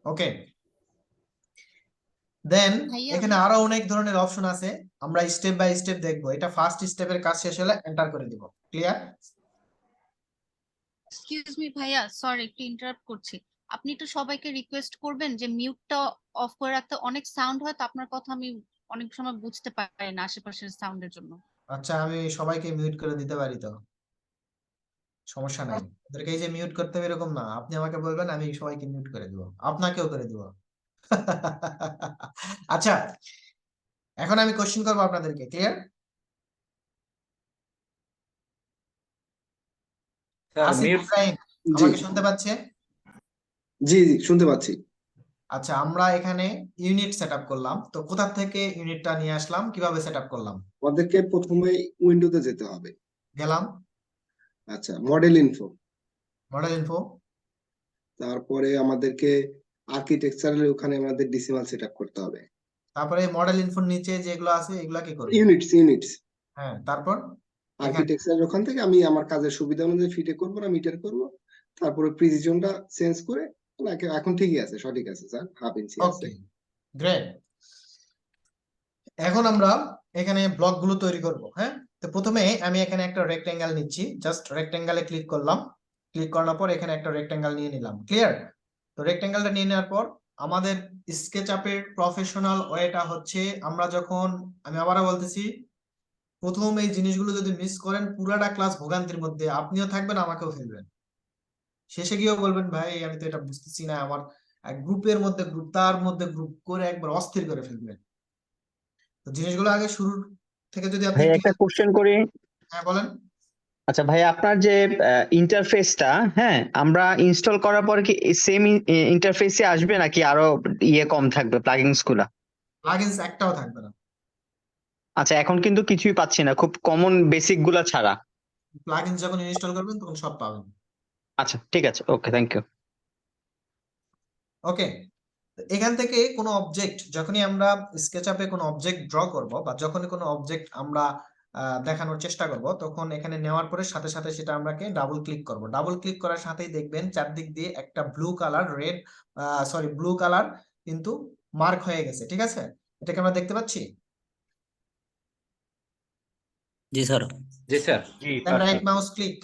ওকে, দেন ভাইয়া এখানে আরো অনেক ধরনের অপশন আছে, আমরা স্টেপ বাই স্টেপ দেখবো। এটা ফার্স্ট স্টেপের কাজ শেষ হলে এন্টার করে দিব। ক্লিয়ার? এক্সকিউজ মি ভাইয়া, সরি একটু ইন্টারাপ্ট করছি। আপনি একটু সবাইকে রিকোয়েস্ট করবেন যে মিউটটা অফ করে রাখতে, অনেক সাউন্ড হয় তো আপনার কথা আমি অনেক সময় বুঝতে পারি না আশেপাশের সাউন্ডের জন্য। আচ্ছা, আমি সবাইকে মিউট করে দিতে পারি তো, সমস্যা নাই। ওদেরকে এই যে মিউট করতে হবে এরকম না, আপনি আমাকে বলবেন আমি সবাইকে মিউট করে দিব, আপনাকেও করে দিব। আচ্ছা, এখন আমি কোশ্চেন করবো আপনাদেরকে। Clear? Sir Asif mute Ibrahim ji আমাকে শুনতে পাচ্ছে? জি জি শুনতে পাচ্ছি। আচ্ছা, আমরা এখানে ইউনিট সেটআপ করলাম, তো কোথা থেকে ইউনিটটা নিয়ে আসলাম, কিভাবে সেটআপ করলাম? আমাদেরকে প্রথমে উইন্ডোতে যেতে হবে। গেলাম, আচ্ছা, মডেল ইনফো, মডেল ইনফো, তারপরে আমাদেরকে আর্কিটেকচারের ওখানে আমাদের ডিসিমাল সেটআপ করতে হবে। তারপরে মডেল ইনফোর নিচে যেগুলো আছে এগুলা কি করব? ইউনিটস হ্যাঁ, তারপর এখানে আর্কিটেকচার ওখান থেকে আমি আমার কাজের সুবিধা অনুযায়ী ফিটে করবো না মিটার করব, তারপরে প্রিসিশনটা চেঞ্জ করে এখন ঠিকই আছে, সঠিক আছে স্যার, হাফ ইঞ্চি আছে। ওকে, গ্রেট। এখন আমরা এখানে ব্লক গুলো তৈরি করব। হ্যাঁ, তো প্রথমে আমি এখানে একটা রেক্টেঙ্গেল নিচ্ছি, জাস্ট রেক্টেঙ্গেলে ক্লিক করলাম, ক্লিক করার পর এখানে একটা রেক্টেঙ্গেল নিয়ে নিলাম। ক্লিয়ার? তো রেক্টেঙ্গেলটা নিয়ে নেওয়ার পর আমাদের স্কেচআপের প্রফেশনাল ওয়েটা হচ্ছে, আমরা যখন, আমি আবারও বলতেছি, প্রথম এই জিনিসগুলো যদি মিস করেন পুরাটা ক্লাস ভোগান্তির মধ্যে আপনিও থাকবেন, আমাকেও ফেলবেন, শেষে গিয়েও বলবেন ভাই আমি তো এটা বুঝতেছি না, আমার গ্রুপের মধ্যে গ্রুপ, তার মধ্যে গ্রুপ করে একবার অস্থির করে ফেলবেন। তো জিনিসগুলো আগে শুরু থেকে যদি আপনি ভাই একটা কোশ্চেন করি। হ্যাঁ বলেন। আচ্ছা ভাই, আপনার যে ইন্টারফেসটা, হ্যাঁ, আমরা ইনস্টল করার পরে কি সেম ইন্টারফেসে আসবে নাকি আরো কম থাকবে প্লাগইনস গুলা? প্লাগইনস একটাও থাকবে না। আচ্ছা, এখন কিন্তু কিছুই পাচ্ছি না, খুব কমন বেসিক গুলা ছাড়া। প্লাগইনস যখন ইনস্টল করবেন তখন সব পাবেন। আচ্ছা ঠিক আছে, ওকে, থ্যাংক ইউ। ওকে, এখান থেকে কোনো অবজেক্ট যখনই আমরা স্কেচআপে কোনো অবজেক্ট ড্র করব বা যখনই কোনো অবজেক্ট আমরা দেখানোর চেষ্টা করব, তখন এখানে নেওয়ার পরে সাথে সাথে সেটা আমরাকে ডাবল ক্লিক করব। ডাবল ক্লিক করার সাথেই দেখবেন চারদিক দিয়ে একটা ব্লু কালার ব্লু কালার কিন্তু মার্ক হয়ে গেছে। ঠিক আছে, এটাকে আমরা দেখতে পাচ্ছি। জি স্যার। জি sir. Then right mouse click,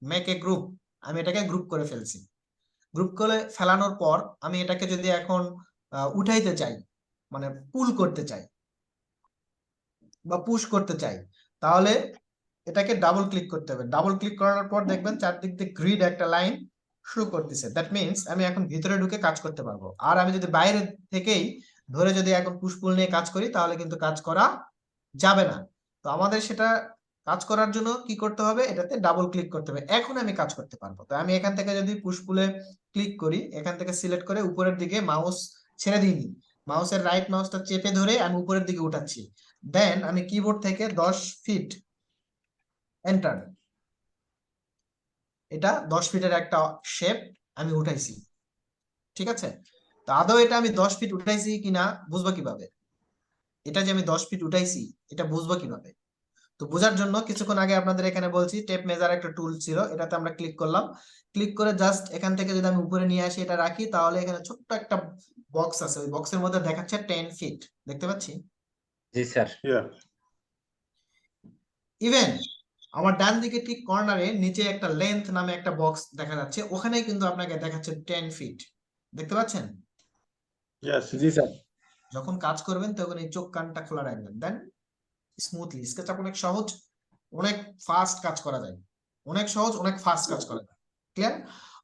make a group, আমি এটাকে গ্রুপ করে ফেলছি। গ্রুপ করে ফেলানোর পর আমি এটাকে যদি এখন উঠাইতে চাই, মানে পুল করতে চাই বা পুশ করতে চাই, তাহলে এটাকে ডাবল ক্লিক করতে হবে। ডাবল ক্লিক করার পর দেখবেন চারদিক দিয়ে গ্রিড একটা লাইন শুরু করতেছে। দ্যাট মিন্স আমি এখন ভিতরে ঢুকে কাজ করতে পারবো। আর আমি যদি বাইরে থেকেই ধরে যদি এখন পুশ পুল নিয়ে কাজ করি তাহলে কিন্তু কাজ করা যাবে না। তো আমাদের সেটা কাজ করার জন্য কি করতে হবে, এটাতে ডাবল ক্লিক করতে হবে। এখন আমি কাজ করতে পারবো। তো আমি এখান থেকে যদি পুশ পুলে ক্লিক করি, এখান থেকে সিলেক্ট করে উপরের দিকে মাউস ছেড়ে দিইনি, মাউসের রাইট মাউসটা চেপে ধরে আমি উপরের দিকে উঠাচ্ছি। দেন আমি কিবোর্ড থেকে 10 ফিট এন্টার, এটা 10 ফিটের একটা শেপ আমি উঠাইছি। ঠিক আছে, তো আদৌ এটা আমি 10 ফিট উঠাইছি কিনা বুঝবো কিভাবে? এটা যে আমি 10 ফিট উঠাইছি এটা বুঝবো কিভাবে? তো বোঝার জন্য কিছুক্ষণ আগে আপনাদের এখানে বলছি টেপ মেজার একটা টুল ছিল, এটাতে আমরা ক্লিক করলাম। ক্লিক করে জাস্ট এখান থেকে যদি আমি উপরে নিয়ে আসি এটা রাখি, তাহলে এখানে ছোট্ট একটা বক্স আছে, ওই বক্সের মধ্যে দেখাচ্ছে 10 ফিট, দেখতে পাচ্ছি? জি স্যার। ইভেন আমার ডান দিকে ঠিক কর্নারে নিচে একটা লেন্থ নামে একটা বক্স দেখা যাচ্ছে, ওখানে কিন্তু আপনাকে দেখাচ্ছে 10 ফিট, দেখতে পাচ্ছেন? জি স্যার। যখন কাজ করবেন তখন এই চোখ কানটা খোলা রাখবেন, দেন স্মুথলি স্কেচআপ অনেক সহজ, অনেক ফাস্ট কাজ করা যায়, অনেক সহজ অনেক ফাস্ট কাজ করা যায়। ক্লিয়ার?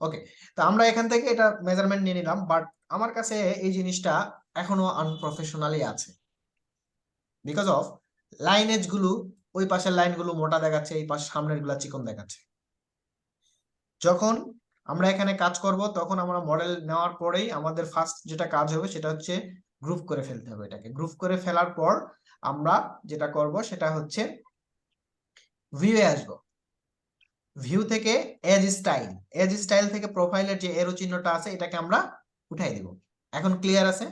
ওকে, তো আমরা এখান থেকে এটা মেজারমেন্ট নিয়ে নিলাম, বাট আমার কাছে এই জিনিসটা এখনো আনপ্রফেশনালি আছে, বিকজ অফ লাইনেজ গুলো, ওই পাশের লাইনগুলো মোটা দেখাচ্ছে, এই পাশে সামনের গুলা চিকন দেখাচ্ছে। যখন আমরা এখানে কাজ করব তখন আমরা মডেল নেওয়ার পরেই আমাদের ফার্স্ট যেটা কাজ হবে সেটা হচ্ছে গ্রুপ করে ফেলতে হবে। এটাকে গ্রুপ করে ফেলার পর আমরা যেটা করব সেটা হচ্ছে ভিউয়ে আসবো, ভিউ থেকে এজ স্টাইল থেকে প্রোফাইলের যে এরো চিহ্নটা আছে এটাকে আমরা উঠাই দিব। এখন ক্লিয়ার আছে?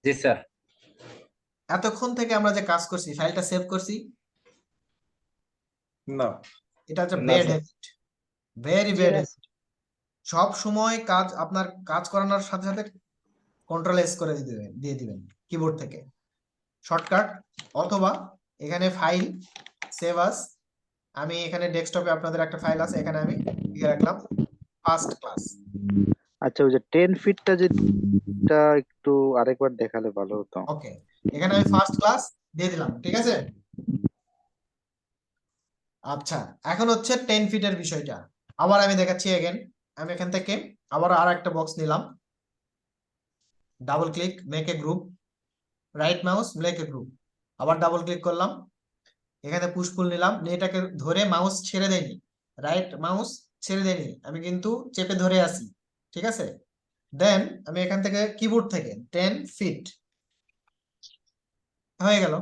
জি স্যার। এতক্ষণ থেকে আমরা যে কাজ করছি, ফাইলটা সেভ করছি না, এটা হচ্ছে bad habit, very bad habit. সব সময় কাজ আপনার কাজ করানোর সাথে সাথে কন্ট্রোল এস করে দিয়ে দিবেন কিবোর্ড থেকে শর্টকাট, অথবা এখানে ফাইল সেভ আস, আমি এখানে ডেস্কটপে আপনাদের একটা ফাইল আছে, এখানে আমি লিখে রাখলাম ফার্স্ট ক্লাস। আচ্ছা, ওই যে 10 ফিটটা যেটা একটু আরেকবার দেখালে ভালো হতো। ওকে, এখানে আমি ফার্স্ট ক্লাস দিয়ে দিলাম, ঠিক আছে। আচ্ছা, এখন হচ্ছে 10 ফিটের বিষয়টা আবার আমি দেখাচ্ছি এগেন। আমি এখান থেকে আবার আর একটা বক্স নিলাম, double click, make a group, right mouse, make a group, আবার ডাবল ক্লিক করলাম, এখানে পুশ পুল নিলাম, এটাকে ধরে মাউস ছেড়ে দেয়নি, রাইট মাউস ছেড়ে দেয়নি, আমি কিন্তু চেপে ধরে আছি, ঠিক আছে। দেন আমি এখান থেকে কিবোর্ড থেকে 10 ফিট হয়ে গেল,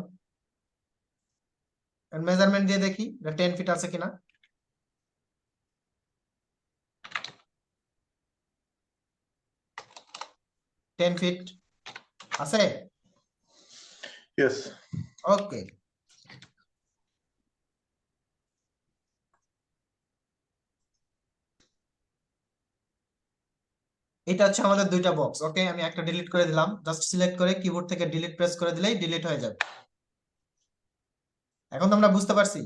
মেজারমেন্ট দিয়ে দেখি 10 ফিট আছে কিনা। টেন ফিট আছে, Yes. ওকে। এটা হচ্ছে আমাদের দুইটা বক্স, ওকে। আমি একটা ডিলিট করে দিলাম, জাস্ট সিলেক্ট করে কিবোর্ড থেকে ডিলিট প্রেস করে দিলেই ডিলিট হয়ে যাবে। এখন তো আমরা বুঝতে পারছি।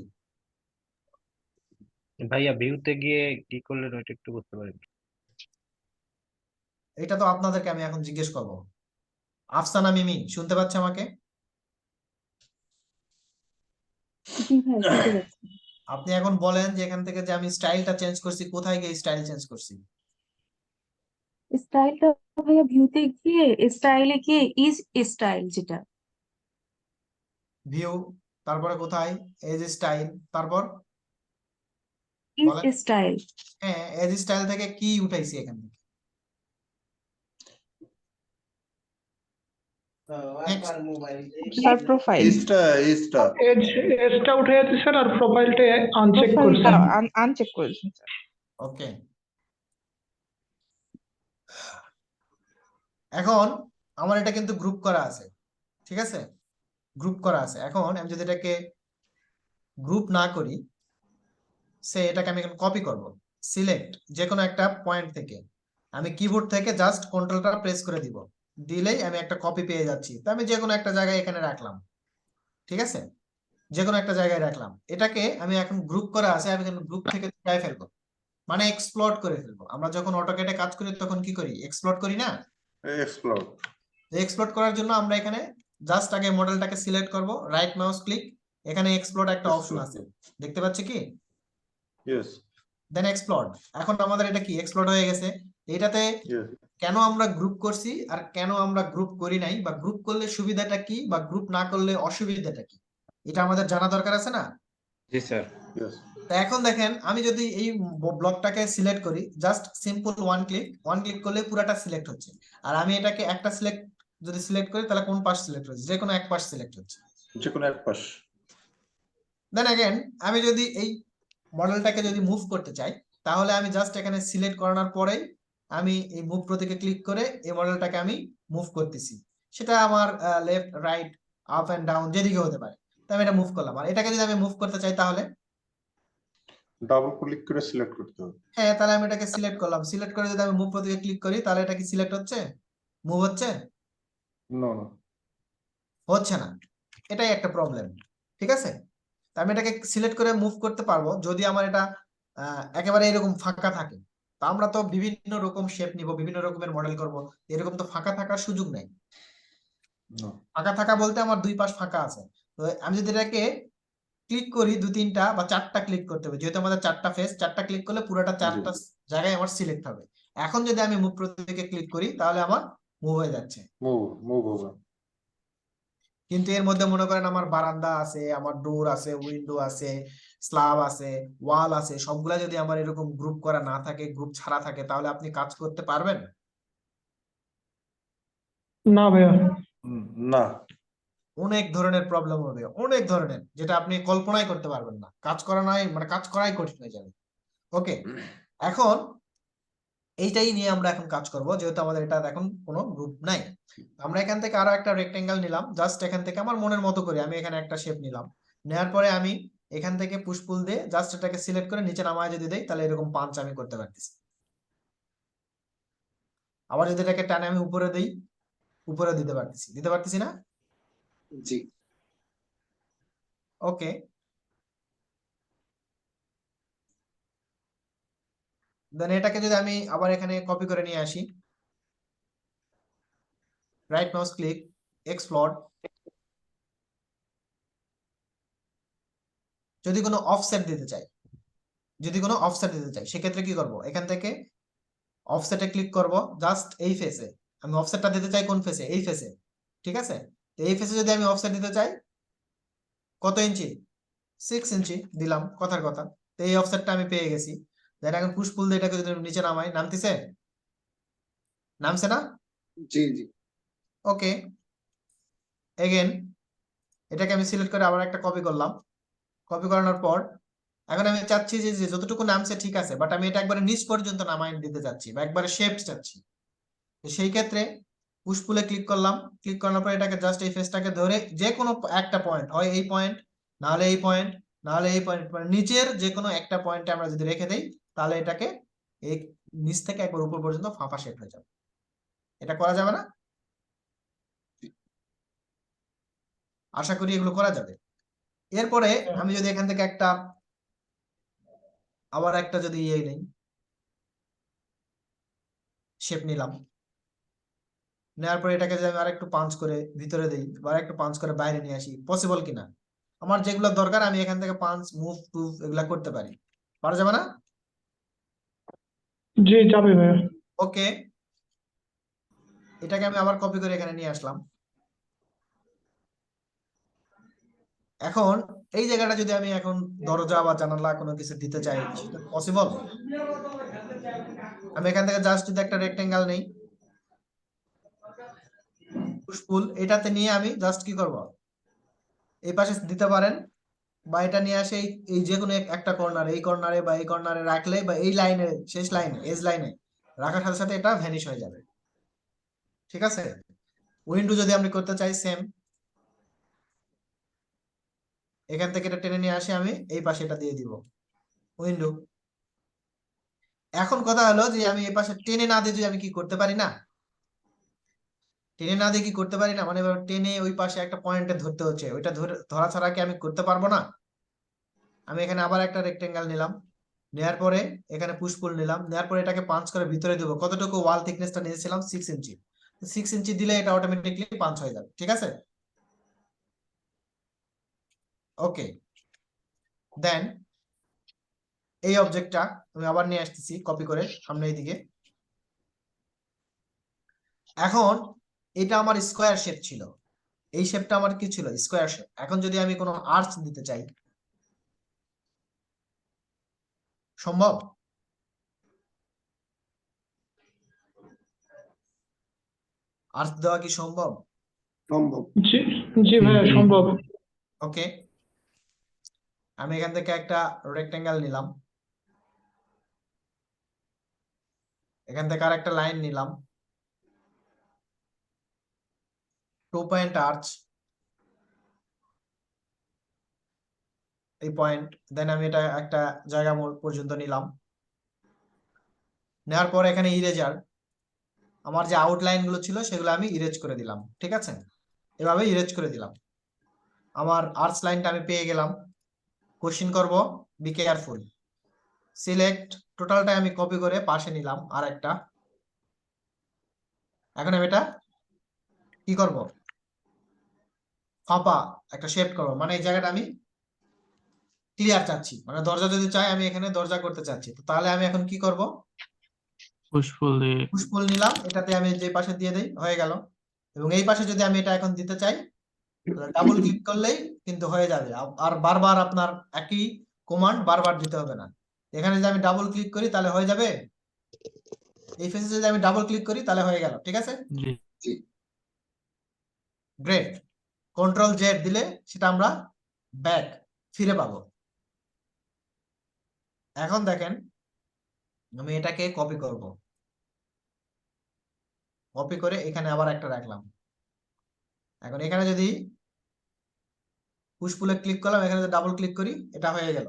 ভাইয়া ভিউতে গিয়ে কি করলেন ওইটা একটু বুঝতে পারি। এটা তো আপনাদেরকে আমি এখন জিজ্ঞেস করব। আফসানা মিমি শুনতে পাচ্ছে আমাকে? আপনি এখন বলেন যে এখান থেকে যে আমি স্টাইলটা চেঞ্জ করছি, কোথায় গিয়ে স্টাইল চেঞ্জ করছি? স্টাইলটা ভাইয়া ভিউতে গিয়ে স্টাইলে গিয়ে ইজ স্টাইল যেটা ভিউ, তারপরে কোথায়? এজ স্টাইল, তারপর ইজ বলেন। স্টাইল হ্যাঁ, এজ স্টাইল থেকে কি উঠাইছি এখান থেকে? স্যার প্রোফাইল এজটা উঠে যাচ্ছে স্যার, আর প্রোফাইলটা আনচেক করছেন। আনচেক করেছেন স্যার। ওকে, এখন আমার এটা কিন্তু গ্রুপ করা আছে, ঠিক আছে, গ্রুপ করা আছে। এখন আমি যদি এটাকে গ্রুপ না করি, সে এটাকে আমি এখন কপি করব, সিলেক্ট যে কোনো একটা পয়েন্ট থেকে আমি কিবোর্ড থেকে জাস্ট কন্ট্রোলটা প্রেস করে দিব, দিলেই আমি একটা কপি পেয়ে যাচ্ছি। তো আমি যে কোনো একটা জায়গায় এখানে রাখলাম, ঠিক আছে, যে কোনো একটা জায়গায় রাখলাম। এটাকে আমি এখন গ্রুপ করা আছে, আমি এখন গ্রুপ থেকে উঠায় ফেলবো, মানে এক্সপ্লোর করে ফেলবো। আমরা যখন অটোক্যাডে কাজ করি তখন কি করি? এক্সপ্লোর করি না? Explode. এক্সপ্লোর করার জন্য আমরা এখানে জাস্ট আগে মডেলটাকে সিলেক্ট করব, রাইট মাউস ক্লিক, এখানে এক্সপ্লোর একটা অপশন আছে, দেখতে পাচ্ছি কি? Yes. দেন এক্সপ্লোর। এখন আমাদের এটা কি এক্সপ্লোর হয়ে গেছে। এটাতে Yes. কেন আমরা গ্রুপ করছি আর কেন আমরা গ্রুপ করি নাই, বা গ্রুপ করলে সুবিধাটা কি বা গ্রুপ না করলে অসুবিধাটা কি, এটা আমাদের জানা দরকার আছে না? জি স্যার। Yes. তো এখন দেখেন, আমি যদি এই ব্লকটাকে সিলেক্ট করি, জাস্ট সিম্পল ওয়ান ক্লিক করলে পুরাটা সিলেক্ট হচ্ছে। আর আমি এটাকে একটা যদি সিলেক্ট করি তাহলে কোন পাশ সিলেক্ট হচ্ছে? যে কোনো এক পাশ সিলেক্ট হচ্ছে। যে কোনো এক পাশ। দেন अगेन আমি যদি এই মডেলটাকে যদি মুভ করতে চাই, তাহলে আমি জাস্ট এখানে সিলেক্ট করানোর পরেই আমি এই মুভ প্রতীকে ক্লিক করে এই মডেলটাকে আমি মুভ করতেছি। সেটা আমার left, right, up and down যেদিকে হতে পারে। তো আমি এটা মুভ করলাম। আর এটাকে যদি আমি মুভ করতে চাই তাহলে ডাবল ক্লিক করে সিলেক্ট করতে হবে। হ্যাঁ, তাহলে আমি এটাকে সিলেক্ট করলাম। সিলেক্ট করে যদি আমি মুভ প্রতীকে ক্লিক করি, তাহলে এটা কি সিলেক্ট হচ্ছে? মুভ হচ্ছে? নো নো, হচ্ছে না। এটাই একটা প্রবলেম, ঠিক আছে। আমি এটাকে সিলেক্ট করে মুভ করতে পারবো যদি আমার এটা একেবারে এরকম ফাঁকা থাকে। তো আমরা তো বিভিন্ন রকম শেপ নিব, বিভিন্ন রকমের মডেল করব, এরকম তো ফাঁকা থাকার সুযোগ নেই। ফাঁকা থাকা বলতে আমার দুই পাশ ফাঁকা আছে। তো আমি যদি এটাকে ক্লিক করি, দু তিনটা বা চারটা ক্লিক করতে হবে, যেহেতু আমাদের চারটা ফেস, চারটা ক্লিক করলে পুরোটা চারটা জায়গায় আমার সিলেক্ট হবে। এখন যদি আমি মুভ প্রতীকে ক্লিক করি তাহলে আমার মুভ হয়ে যাচ্ছে। মুভ হবে। কিন্তু এর মধ্যে মনে করেন আমার বারান্দা আছে, আমার ডোর আছে, উইন্ডো আছে, স্ল্যাব আছে, ওয়াল আছে, সবগুলা যদি আমার এরকম গ্রুপ করা না থাকে, গ্রুপ ছাড়া থাকে, তাহলে আপনি কাজ করতে পারবেন? না ভাইয়া, না। অনেক ধরনের প্রবলেম হবে, অনেক ধরনের, যেটা আপনি কল্পনাই করতে পারবেন না। কাজ করা নাই, মানে কাজ করাই কঠিন হয়ে যাবে। ওকে, এখন এইটাই নিয়ে আমরা এখন কাজ করব, যেহেতু আমাদের এটা এখন কোনো গ্রুপ নাই। আমরা এখান থেকে আরো একটা রেক্টেঙ্গেল নিলাম, জাস্ট এখান থেকে আমার মনের মতো করে আমি এখানে একটা শেপ নিলাম। নেওয়ার পরে আমি এখান থেকে পুশ পুল দিয়ে জাস্ট এটাকে সিলেক্ট করে নিচে নামায় যদি দেই, তাহলে এরকম পাঞ্চ আমি করতে পারতেছি। আবার যদি এটাকে টানে আমি উপরে দেই, উপরে দিতে পারতেছি না? জি। ওকে, দেন এটাকে যদি আমি আবার এখানে কপি করে নিয়ে আসি, রাইট মাউস ক্লিক, এক্সপ্লোর, যদি কোনো অফসেট দিতে চাই, সেক্ষেত্রে কি করব? এখান থেকে অফসেটে ক্লিক করব, জাস্ট এই ফেসে আমি অফসেটটা দিতে চাই। কোন ফেসে? এই ফেসে, ঠিক আছে? তো এই ফেসে যদি আমি অফসেট দিতে চাই, কত ইঞ্চি? 6 ইঞ্চি দিলাম, কথার কথা। তো এই অফসেটটা আমি পেয়ে গেছি। দেন এখন পুশ পুল দিয়ে এটাকে যদি নিচে নামাই, নামছে না? জি জি। ওকে, এগেন এটাকে আমি সিলেক্ট করে আবার একটা কপি করলাম। কপি করানোর পর এখন আমি চাচ্ছি যে যতটুকু নামছে ঠিক আছে, বাট আমি এটা একবারে নিচ পর্যন্ত নামাই দিতে চাচ্ছি, বা একবারে শেপড চাচ্ছি। তো সেই ক্ষেত্রে পুশ পুলে ক্লিক করলাম। ক্লিক করার পর এটাকে জাস্ট এই ফেসটাকে ধরে যে কোনো একটা পয়েন্ট, হয় এই পয়েন্ট, নাহলে এই পয়েন্ট, নাহলে এই পয়েন্ট, মানে নিচের যে কোনো একটা পয়েন্টে আমরা যদি রেখে দেই, তাহলে এটাকে এই নিচ থেকে একবার উপর পর্যন্ত ফাঁপা শেপ হয়ে যাবে। এটা করা যাবে না? আশা করি এগুলো করা যাবে। এরপরে আমি যদি এখান থেকে আবার একটা যদি ইয়ে নেই, শেপ নিলাম, নেওয়ার পরে এটাকে যদি আমি আরেকটু পাঞ্চ করে ভিতরে দিই, বা আরেকটু পাঞ্চ করে বাইরে নিয়ে আসি, পসিবল কিনা? আমার যেগুলো দরকার আমি এখান থেকে পাঞ্চ, মুভ, টুভ এগুলা করতে পারি। পারা যাবে না? জি যাবে ভাইয়া। ওকে, এটাকে আমি আবার কপি করে এখানে নিয়ে আসলাম। এখন এই জায়গাটা যদি আমি এখন দরজা বা জানালা কোনো কিছু দিতে চাই, সেটা পসিবল? আমি এখান থেকে জাস্ট যদি একটা রেক্টেঙ্গেল নেই, পুশ পুল, এটাতে নিয়ে আমি জাস্ট কি করব? এই পাশে দিতে পারেন, বা এটা নিয়ে আসে এই যে কোনো একটা কর্নার, এই কর্নারে বা এই কর্নারে রাখলে, বা এই লাইনে, শেষ লাইনে, এজ লাইনে রাখার সাথে সাথে এটা ভ্যানিশ হয়ে যাবে। ঠিক আছে? উইন্ডো যদি আমি করতে চাই, সেম, এখান থেকে এটা টেনে নিয়ে আসে আমি এই পাশে এটা দিয়ে দিব, উইন্ডো। এখন কথা হলো যে আমি এই পাশে টেনে না দিয়ে যদি আমি কি করতে পারি না? টেনে না দিয়ে কি করতে পারি না? মানে টেনে ওই পাশে একটা পয়েন্টে ধরতে হচ্ছে, ওইটা ধরা ছাড়া কি আমি করতে পারবো না? আমি এখানে আবার একটা রেক্টেঙ্গেল নিলাম, নেওয়ার পরে এখানে পুশ পুল নিলাম, নেওয়ার পরে এটাকে পাঞ্চ করে ভিতরে দেবো। কতটুকু ওয়াল থিকনেসটা নিয়েছিলাম? 6 ইঞ্চি। 6 ইঞ্চি দিলে এটা অটোমেটিকলি পাঞ্চ হয়ে যাবে। ঠিক আছে? ওকে, দেন এই অবজেক্টটা আমি আবার নিয়ে আসতেছি কপি করে সামনে এইদিকে। এখন এটা আমার স্কোয়ার শেপ ছিল, এই শেপটা আমার কি ছিল? Square shape. এখন যদি আমি কোনো আর্চ দিতে চাই, সম্ভব? আর্চ দেওয়া কি সম্ভব? সম্ভব। জি জি ভাইয়া সম্ভব। ওকে, আমি এখান থেকে একটা রেক্টেঙ্গেল নিলাম, এখান থেকে আর একটা লাইন নিলাম, 2 পয়েন্ট আর্চ, এই পয়েন্ট, দেন আমি এটা একটা জায়গা পর্যন্ত নিলাম। নেওয়ার পর এখানে ইরেজার, আমার যে আউটলাইন গুলো ছিল সেগুলো আমি ইরেজ করে দিলাম। ঠিক আছে? এভাবে ইরেজ করে দিলাম। আমার আর্চ লাইনটা আমি পেয়ে গেলাম। কোশ্চেন করব, বি কেয়ারফুল। সিলেক্ট, টোটালটা আমি কপি করে পাশে নিলাম আর একটা। এখন আমি এটা কি করব? ফাঁপা একটা শেপ করব, মানে এই জায়গাটা আমি ক্লিয়ার চাচ্ছি, মানে দরজা যদি চাই আমি এখানে দরজা করতে চাচ্ছি, তো তাহলে আমি এখন কি করব? পুশ পুল নিলাম, এটাতে আমি যে পাশে দিয়ে দেই, হয়ে গেল। এবং এই পাশে যদি আমি এটা এখন দিতে চাই, ডাবল ক্লিক করলেই কিন্তু হয়ে যাবে। আর বারবার আপনার একই কমান্ড বারবার দিতে হবে না। এখানে যদি আমি ডাবল ক্লিক করি তাহলে হয়ে যাবে, এই ফেসে যদি আমি ডাবল ক্লিক করি তাহলে হয়ে গেল। ঠিক আছে? জি। গ্রেট। কন্ট্রোল জেড দিলে সেটা আমরা ব্যাক ফিরে পাবো। এখন দেখেন আমি এটাকে কপি করব, কপি করে এখানে আবার একটা রাখলাম। এখন এখানে যদি পুশ পুলে ক্লিক করলাম, এখানে যদি ডাবল ক্লিক করি, এটা হয়ে গেল।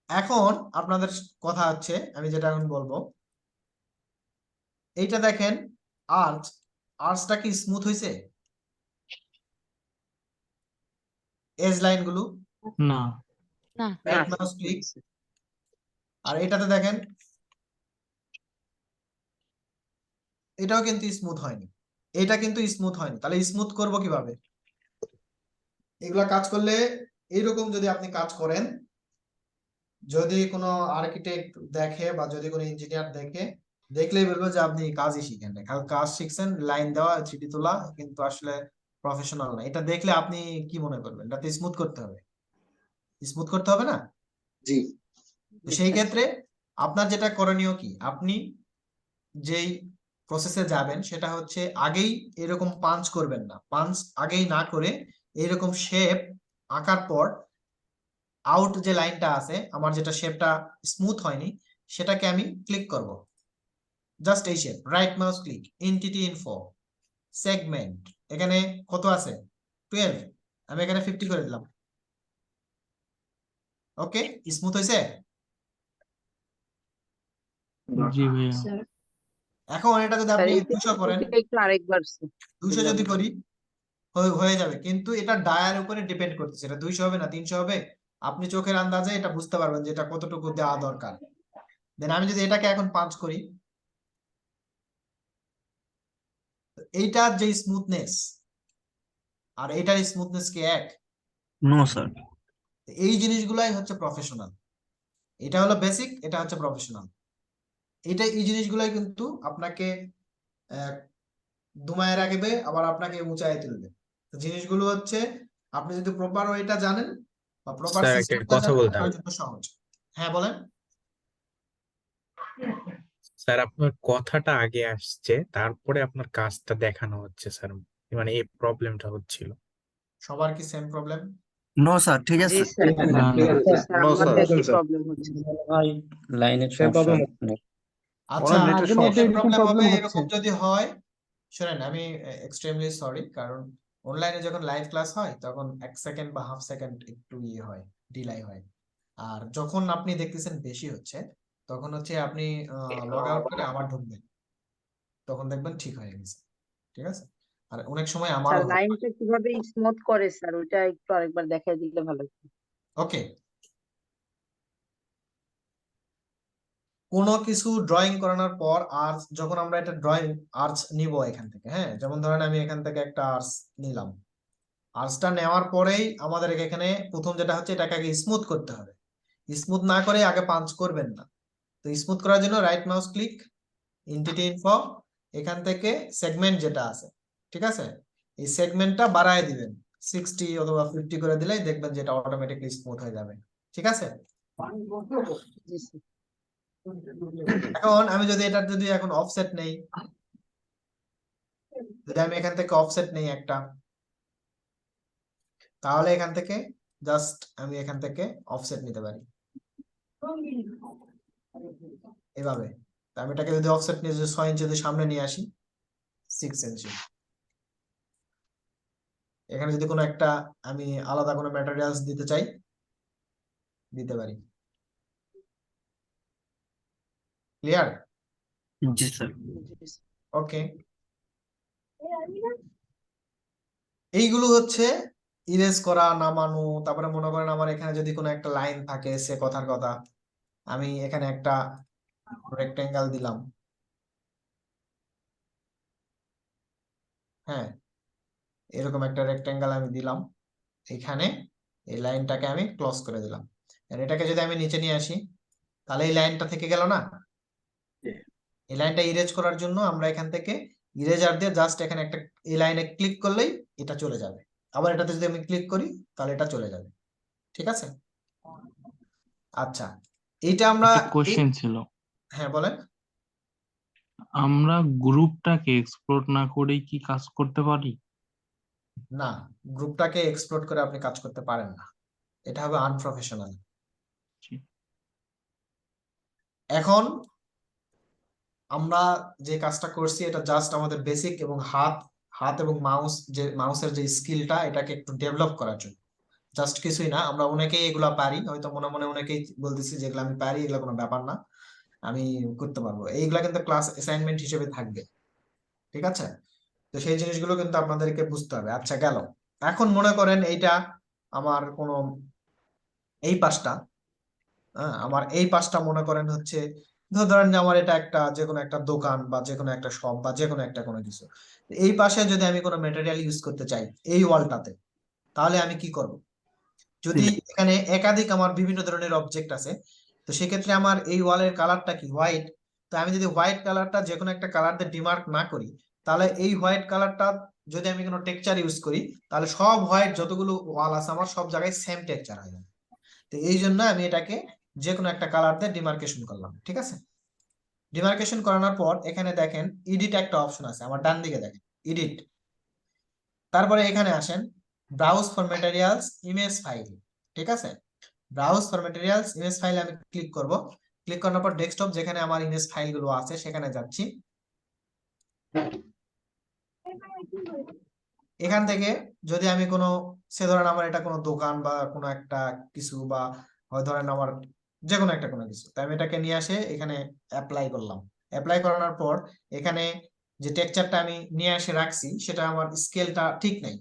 এখন আপনাদের কথা হচ্ছে, আমি যেটা এখন বলবো, এইটা দেখেন আর্চ, আর্চটা কি স্মুথ হয়েছে? এজ লাইন গুলো না রাইট মাউস ক্লিক, আর এটাতে দেখেন এটাও কিন্তু স্মুথ হয়নি, এটা কিন্তু স্মুথ হয়নি। তাহলে স্মুথ করব কিভাবে? এগুলা কাজ করলে এইরকম যদি আপনি কাজ করেন, যদি কোনো আর্কিটেক্ট দেখে বা যদি কোনো ইঞ্জিনিয়ার দেখে, দেখলেই বলবো যে আপনি কাজই শিখেন না, কাজ শিখছেন লাইন দেওয়া 3D তোলা, কিন্তু আসলে প্রফেশনাল না। এটা দেখলে আপনি কি মনে করবেন? এটাতে স্মুথ করতে হবে, স্মুথ করতে হবে না? জি তো সেই ক্ষেত্রে আপনার যেটা করণীয় কি, আপনি যেই প্রসেসে যাবেন সেটা হচ্ছে আগেই এরকম পাঞ্চ করবেন না, পাঞ্চ আগেই না করে এরকম শেপ আঁকার পর আউট যে লাইনটা আছে, আমার যেটা শেপটা স্মুথ হয়নি সেটাকে আমি ক্লিক করব, জাস্ট এই shape, right mouse click, entity info, segment, এখানে কত আছে 12, আমি এখানে 50 করে দিলাম। ওকে, স্মুথ হয়েছে? জি ভাইয়া। এখন এটা যদি আপনি 200 করেন, একটু আরেকবার 200 যদি করি হয়ে যাবে, কিন্তু এটা ডায়ার উপরে ডিপেন্ড করতেছে, এটা 200 হবে না 300 হবে, আপনি চোখের আন্দাজে এটা বুঝতে পারবেন যে এটা কতটুকু দেওয়া দরকার। দেন আমি যদি এটাকে এখন পাঞ্চ করি, এইটার যে স্মুথনেস আর এটার স্মুথনেস কি এক? No sir. এই জিনিসগুলাই হচ্ছে প্রফেশনাল, এটা হলো বেসিক, এটা হচ্ছে প্রফেশনাল। এই জিনিসগুলাই কিন্তু আপনাকে দুমায় রাখবে, আবার আপনাকে উঁচায় তুলবে। তো জিনিসগুলো হচ্ছে আপনি যদি প্রপার ওয়েটা জানেন বা প্রপার স্যার একটা সিস্টেমটা কথা জানেন, বলতে আপনার হবে। জন্য সহজ। হ্যাঁ বলেন। স্যার আপনার কথাটা আগে আসছে, তারপরে আপনার কাজটা দেখানো হচ্ছে স্যার, মানে এই প্রবলেমটা হচ্ছিল। সবার কি সেম প্রবলেম? নো স্যার, ঠিক জি আছে। স্যার, স্যার নো আমারও স্যার, একই প্রবলেম হচ্ছে। ভাই লাইনের সেম সমস্যা। প্রবলেম। আচ্ছা, ওনার নেটের মাঝে মধ্যে সমস্যা। সেম এরকম প্রবলেম হবে, প্রবলেম হচ্ছে। এরকম যদি হয়, শুনেন আমি এক্সট্রিমলি সরি, কারণ অনলাইনে যখন লাইভ ক্লাস হয় তখন 1 সেকেন্ড বা হাফ সেকেন্ড একটু ইয়ে হয়, ডিলাই হয়। আর যখন আপনি দেখতেছেন বেশি হচ্ছে, তখন হচ্ছে আপনি লগ আউট করে আবার ঢুকবেন, তখন দেখবেন ঠিক হয়ে গেছে। ঠিক আছে? আর অনেক সময় স্যার আমারও হয়। লাইনটা কিভাবে স্মুথ করে স্যার, ওইটা একটু আরেকবার দেখাই দিলে ভালো হতো। ওকে, কোনো কিছু ড্রয়িং করানোর পর আর যখন আমরা এটা ড্রয়িং আর্চ নিব এখান থেকে, হ্যাঁ, যেমন ধরেন আমি এখান থেকে একটা আর্চ নিলাম, আর্চটা নেওয়ার পরেই আমাদের এখানে প্রথম যেটা হচ্ছে এটাকে আগে স্মুথ করতে হবে। স্মুথ না করে আগে পাঞ্চ করবেন না। তো স্মুথ করার জন্য right mouse click, entity info, এখান থেকে সেগমেন্ট যেটা আছে, ঠিক আছে, এই সেগমেন্টটা বাড়ায় দিবেন, 60 অথবা 50 করে দিলেই দেখবেন যে এটা অটোমেটিকলি স্মুথ হয়ে যাবে। ঠিক আছে? জি স্যার। এখন আমি যদি এটার যদি এখন অফসেট নেই, যদি আমি এখান থেকে অফসেট নেই একটা, তাহলে এখান থেকে জাস্ট আমি এখান থেকে অফসেট নিতে পারি এভাবে। তা আমি এটাকে যদি অফসেট নিয়ে যদি 6 ইঞ্চি যদি সামনে নিয়ে আসি, 6 ইঞ্চি, এখানে যদি কোনো একটা আমি আলাদা কোনো ম্যাটেরিয়ালস দিতে চাই, দিতে পারি। ক্লিয়ার? জি স্যার। ওকে, এইগুলো হচ্ছে ইরেজ করা, নামানো। তারপরে মনে করেন আমার এখানে যদি কোনো একটা লাইন থাকে, সে কথার কথা, আমি এখানে একটা রেক্টেঙ্গেল দিলাম, হ্যাঁ, এরকম একটা রেক্টেঙ্গেল আমি দিলাম, এখানে এই লাইনটাকে আমি ক্লোজ করে দিলাম। আর এটাকে যদি আমি নিচে নিয়ে আসি, তাহলে এই লাইনটা থেকে গেল না? এই লাইনটা ইরেজ করার জন্য আমরা এখান থেকে ইরেজার দিয়ে জাস্ট এখানে একটা এই লাইনে ক্লিক করলেই এটা চলে যাবে। আবার এটাতে যদি আমি ক্লিক করি তাহলে এটা চলে যাবে। ঠিক আছে? আচ্ছা, এইটা আমরা কোশ্চেন ছিল, হ্যাঁ বলেন। আমরা গ্রুপটাকে এক্সপ্লোর না করেই কি কাজ করতে পারি? না, গ্রুপটাকে এক্সপ্লোর করে আপনি কাজ করতে পারেন না, এটা হবে আনপ্রফেশনাল। এখন আমরা যে কাজটা করছি এটা জাস্ট আমাদের বেসিক এবং হাত এবং মাউসের যে স্কিলটা, এটাকে একটু ডেভেলপ করার জন্য, জাস্ট কিছুই না। আমরা অনেকেই এগুলা পারি, হয়তো মনে মনে অনেকেই বলতেছি যেগুলো আমি পারি, এগুলো কোনো ব্যাপার না, আমি করতে পারবো, এইগুলা কিন্তু ক্লাস অ্যাসাইনমেন্ট হিসেবে থাকবে। ঠিক আছে? তো তো সেই জিনিসগুলো কিন্তু আপনাদেরকে বুঝতে হবে। আচ্ছা গেল, এখন মনে করেন এইটা আমার কোনো এই পাশটা, আমার এই পাশটা মনে করেন হচ্ছে, ধরেন যে আমার এটা একটা যে কোনো একটা দোকান বা যে কোনো একটা শপ বা যে কোনো একটা কোনো কিছু, এই পাশে যদি আমি কোনো ম্যাটেরিয়াল ইউজ করতে চাই এই ওয়ালটাতে, তাহলে আমি কি করব? যদি এখানে একাধিক আমার বিভিন্ন ধরনের অবজেক্ট আছে, তো সেক্ষেত্রে আমার এই ওয়ালের কালারটা কি হোয়াইট, তো আমি যদি হোয়াইট কালারটা যে কোনো একটা কালার দিয়ে ডিমার্ক না করি, তাহলে এই হোয়াইট কালারটা যদি আমি কোনো টেক্সচার ইউজ করি, তাহলে সব হোয়াইট যতগুলো ওয়াল আছে আমার সব জায়গায় সেম টেক্সচার হয়ে যাবে। তো এই জন্য আমি এটাকে যে কোনো একটা কালার দিয়ে ডিমার্কেশন করলাম, ঠিক আছে? ডিমার্কেশন করানোর পর এখানে দেখেন এডিট একটা অপশন আছে, আমার ডান দিকে দেখেন এডিট, তারপরে এখানে আসেন browse for materials image file, ঠিক আছে? Browse for materials image file আমি ক্লিক করব, ক্লিক করার পর ডেস্কটপ যেখানে আমার ইমেজ ফাইলগুলো আছে সেখানে যাচ্ছি। এখান থেকে যদি আমি কোনো, সে ধরেন আমার এটা কোনো দোকান বা কোনো একটা কিছু, বা হয় ধরেন আমার যে কোনো একটা কোনো কিছু, তাই আমি এটাকে নিয়ে আসে এখানে অ্যাপ্লাই করলাম। অ্যাপ্লাই করানোর পর এখানে যে টেক্সচারটা আমি নিয়ে এসে রাখছি সেটা আমার স্কেলটা ঠিক নাই।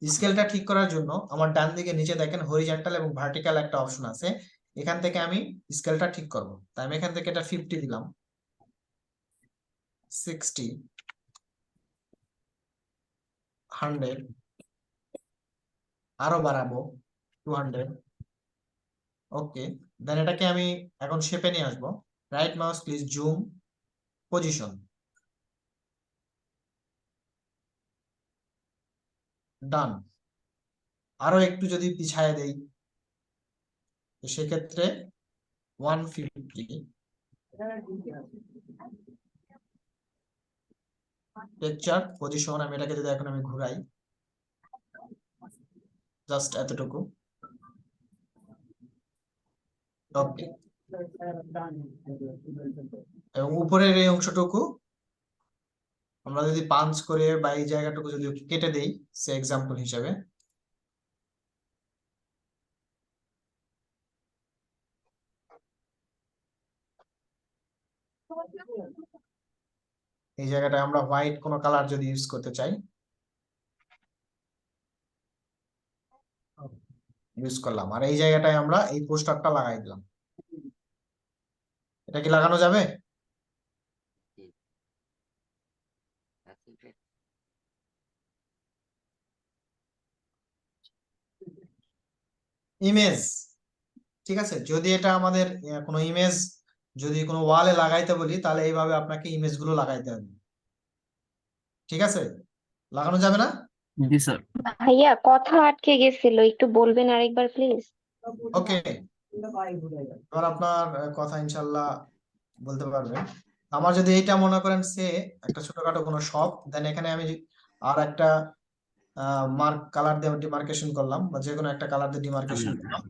স্কেলটা ঠিক করার জন্য আমার ডান দিকে নিচে দেখেন হরিজন্টাল এবং ভার্টিক্যাল একটা অপশন আছে, এখান থেকে আমি স্কেলটা ঠিক করব। তাই আমি এখান থেকে এটা 50 দিলাম, 60, 100, আরো বাড়াবো 200। ওকে, দেন এটাকে আমি এখন শেপে নিয়ে আসবো। Right mouse please zoom position, ডান। আরো একটু যদি পিছায় দেই, তো সেক্ষেত্রে 150, টেক্সচার পজিশন, আমি এটাকে যদি এখন আমি ঘুরাই জাস্ট এতটুকু। ওকে, এবং উপরের এই অংশটুকু আমরা যদি পাঞ্চ করে বা এই জায়গাটুকু যদি কেটে দেই সে এক্সাম্পল হিসেবে, এই জায়গাটায় আমরা হোয়াইট কোনো কালার যদি ইউজ করতে চাই ইউজ করলাম, আর এই জায়গাটায় আমরা এই পোস্টারটা লাগাই দিলাম। এটা কি লাগানো যাবে? ইমেজ, ঠিক আছে, যদি এটা আমাদের কোনো ইমেজ যদি কোনো ওয়ালে লাগাইতে বলি তাহলে এইভাবে আপনাকে ইমেজ গুলো লাগাইতে হবে, ঠিক আছে? লাগানো যাবে না? জি স্যার। ভাইয়া কথা আটকে গেছিল, একটু বলবেন আরেকবার প্লিজ। ওকে, এবার আপনার কথা ইনশাল্লাহ বলতে পারবেন। আমার যদি এইটা মনে করেন সে একটা ছোটখাটো কোনো শপ, দেন এখানে আমি আর একটা মার্ক কালার দিয়ে ডিমার্কেশন করলাম, বা যে কোনো একটা কালার দিয়ে ডিমার্কেশন করলাম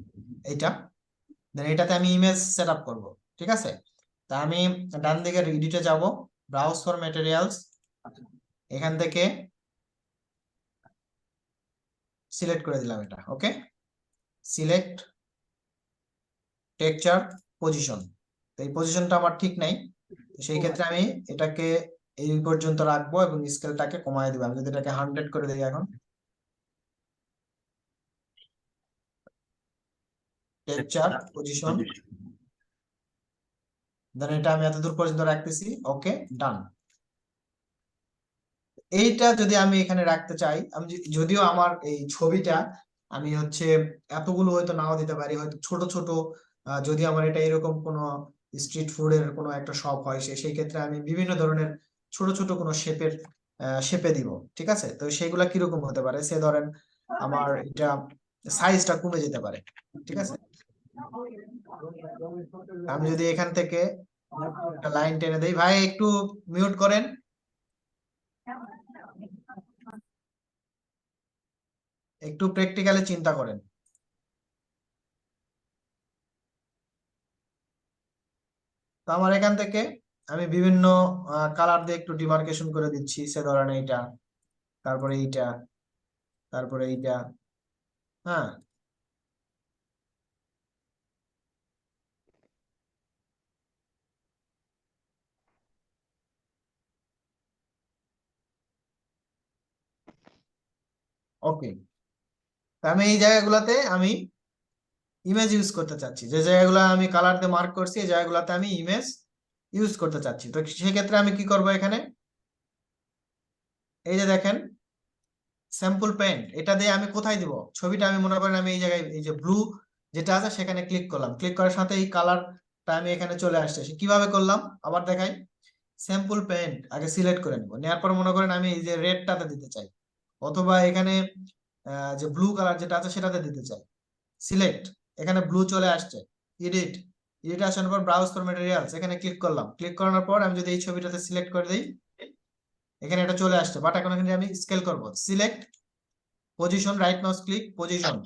এইটা, দেন এটাতে আমি ইমেজ সেট আপ করবো, ঠিক আছে? তা আমি ডান দিকে এডিটে যাব, ব্রাউজ ফর ম্যাটেরিয়ালস, এখান থেকে সিলেক্ট করে দিলাম এটা। ওকে, সিলেক্ট টেক্সচার পজিশন, তো এই পজিশনটা আমার ঠিক নাই, সেই ক্ষেত্রে আমি এটাকে এই পর্যন্ত রাখবো এবং স্কেলটাকে কমায় দিব। আমি যদি এটাকে 100 করে দিই এখন, টেক্সচার পজিশন, দেন এটা আমি এতদূর পর্যন্ত রাখতেছি। ওকে, ডান। এইটা যদি আমি এখানে রাখতে চাই, আমি যদিও আমার এই ছবিটা আমি হচ্ছে এতগুলো হয়তো নাও দিতে পারি, হয়তো ছোট ছোট, যদি আমার এটা এরকম কোনো স্ট্রিট ফুডের কোনো একটা শপ হয় সেই ক্ষেত্রে আমি বিভিন্ন ধরনের ছোট ছোট কোনো শেপে দিব, ঠিক আছে? তো সেগুলা কিরকম হতে পারে, সে ধরেন আমার এটা সাইজটা কমে যেতে পারে, ঠিক আছে? আমি যদি এখান থেকে একটা লাইন টেনে দেই, ভাই একটু মিউট করেন। একটু প্র্যাকটিক্যালি চিন্তা করেন। তো আমার এখান থেকে আমি বিভিন্ন কালার দিয়ে একটু ডিমার্কেশন করে দিচ্ছি, সে ধরেন এইটা, তারপরে এইটা, তারপরে এইটা, হ্যাঁ। ওকে, আমি এই জায়গাগুলোতে আমি ইমেজ ইউজ করতে চাচ্ছি, যে জায়গাগুলো আমি কালার দিয়ে মার্ক করছি এই জায়গাগুলোতে আমি ইমেজ ইউজ করতে চাচ্ছি। তো সেক্ষেত্রে আমি কি করব, এখানে এই যে দেখেন স্যাম্পল পেন্ট, এটা দিয়ে আমি কোথায় দিব ছবিটা, আমি মনে করেন আমি এই জায়গায় এই যে ব্লু যেটা আছে সেখানে ক্লিক করলাম, ক্লিক করার সাথে এই কালারটা আমি এখানে চলে আসছে। কিভাবে করলাম আবার দেখাই, স্যাম্পল পেন্ট আগে সিলেক্ট করে নেব, নেওয়ার পর মনে করেন আমি এই যে রেডটাতে দিতে চাই, অথবা এখানে যে ব্লু কালার যেটা আছে সেটাতে দিতে চাই, সিলেক্ট, এখানে ব্লু চলে আসছে, এডিট, এডিট আসার পর ব্রাউজ ফর ম্যাটেরিয়ালস এখানে ক্লিক করলাম, ক্লিক করানোর পর আমি যদি এই ছবিটাতে সিলেক্ট করে দিই এখানে এটা চলে আসছে, বাট এখন এখানে আমি স্কেল করব, select, position, right mouse click, position,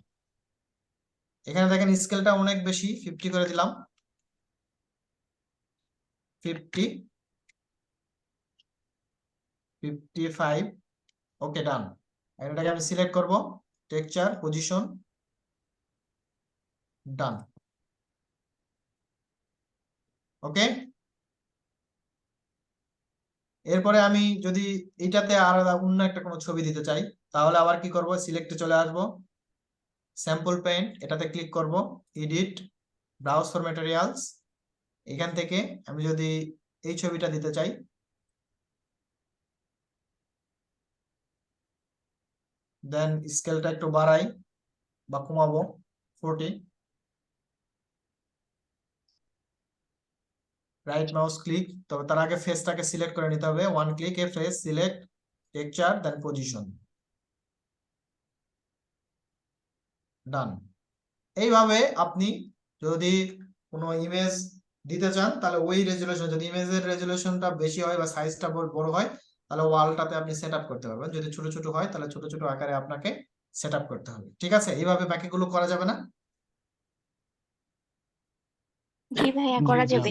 এখানে দেখেন স্কেলটা অনেক বেশি, 50 করে দিলাম, 50, 55, ওকে ডান। এটাকে আমি সিলেক্ট করব, টেক্সচার, পজিশন, ডান। ওকে, এরপরে আমি যদি এটাতে আলাদা অন্য একটা কোনো ছবি দিতে চাই তাহলে আবার কি করব, সিলেক্টে চলে আসব, স্যাম্পল পেইন্ট এটাতে ক্লিক করব, এডিট, ব্রাউজ ফর ম্যাটেরিয়ালস, এখান থেকে আমি যদি এই ছবিটা দিতে চাই দেন স্কেলটা একটু বাড়াই বা কমাবো, 40, রাইট মাউস ক্লিক, তবে তার আগে ফেসটাকে সিলেক্ট করে নিতে হবে, ওয়ান ক্লিকে ফেস, সিলেক্ট, টেক্সচার, দেন পজিশন, ডান। এইভাবে আপনি যদি কোনো ইমেজ দিতে চান তাহলে ওই রেজুলেশন, যদি ইমেজের রেজুলেশনটা বেশি হয় বা সাইজটা বড় হয় তাহলে ওয়ালটাতে আপনি সেট আপ করতে পারবেন, যদি ছোট ছোট হয় তাহলে ছোট ছোট আকারে আপনাকে সেট আপ করতে হবে। ঠিক আছে, এইভাবে বাকিগুলো করা যাবে না? জি ভাইয়া করা যাবে।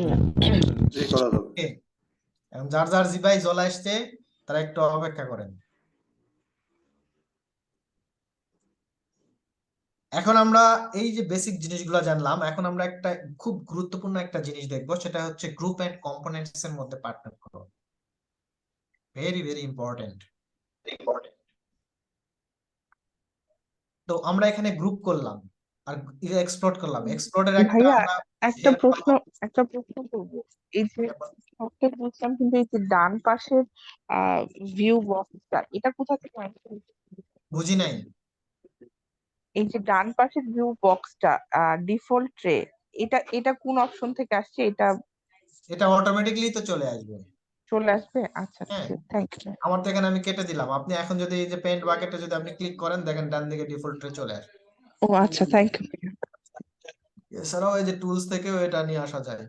জি করা যাবে। ওকে, এখন যার যার জিবাই জল আসছে তারা একটু অপেক্ষা করেন। এখন আমরা এই যে বেসিক জিনিসগুলো জানলাম, এখন আমরা একটা খুব গুরুত্বপূর্ণ একটা জিনিস দেখবো, সেটা হচ্ছে গ্রুপ এন্ড কম্পোনেন্টস এর মধ্যে পার্থক্য। Very very important. তো আমরা এখানে গ্রুপ করলাম আর এক্সপ্লোর করলাম, এক্সপ্লোরের একটা ভাইয়া আমরা একটা প্রশ্ন করবো, এই যে সফটওয়্যার বুঝলাম কিন্তু এই যে ডান পাশের ভিউ বক্সটা এটা কোথা থেকে আসছে? বুঝি নাই। এই যে ডান পাশের ভিউ বক্সটা ডিফল্ট ট্রে, এটা কোন অপশন থেকে আসছে? এটা অটোমেটিকলি তো চলে আসবে। চলে আসবে? আচ্ছা, হ্যাঁ, থ্যাংক ইউ। আমার তো এখানে আমি কেটে দিলাম, আপনি এখন যদি এই যে পেইন্ট বাকেটে যদি আপনি ক্লিক করেন দেখেন ডান দিকে ডিফল্ট ট্রে চলে আসবে। ও আচ্ছা, থ্যাংক ইউ। এছাড়াও এই যে টুলস থেকেও এটা নিয়ে আসা যায়।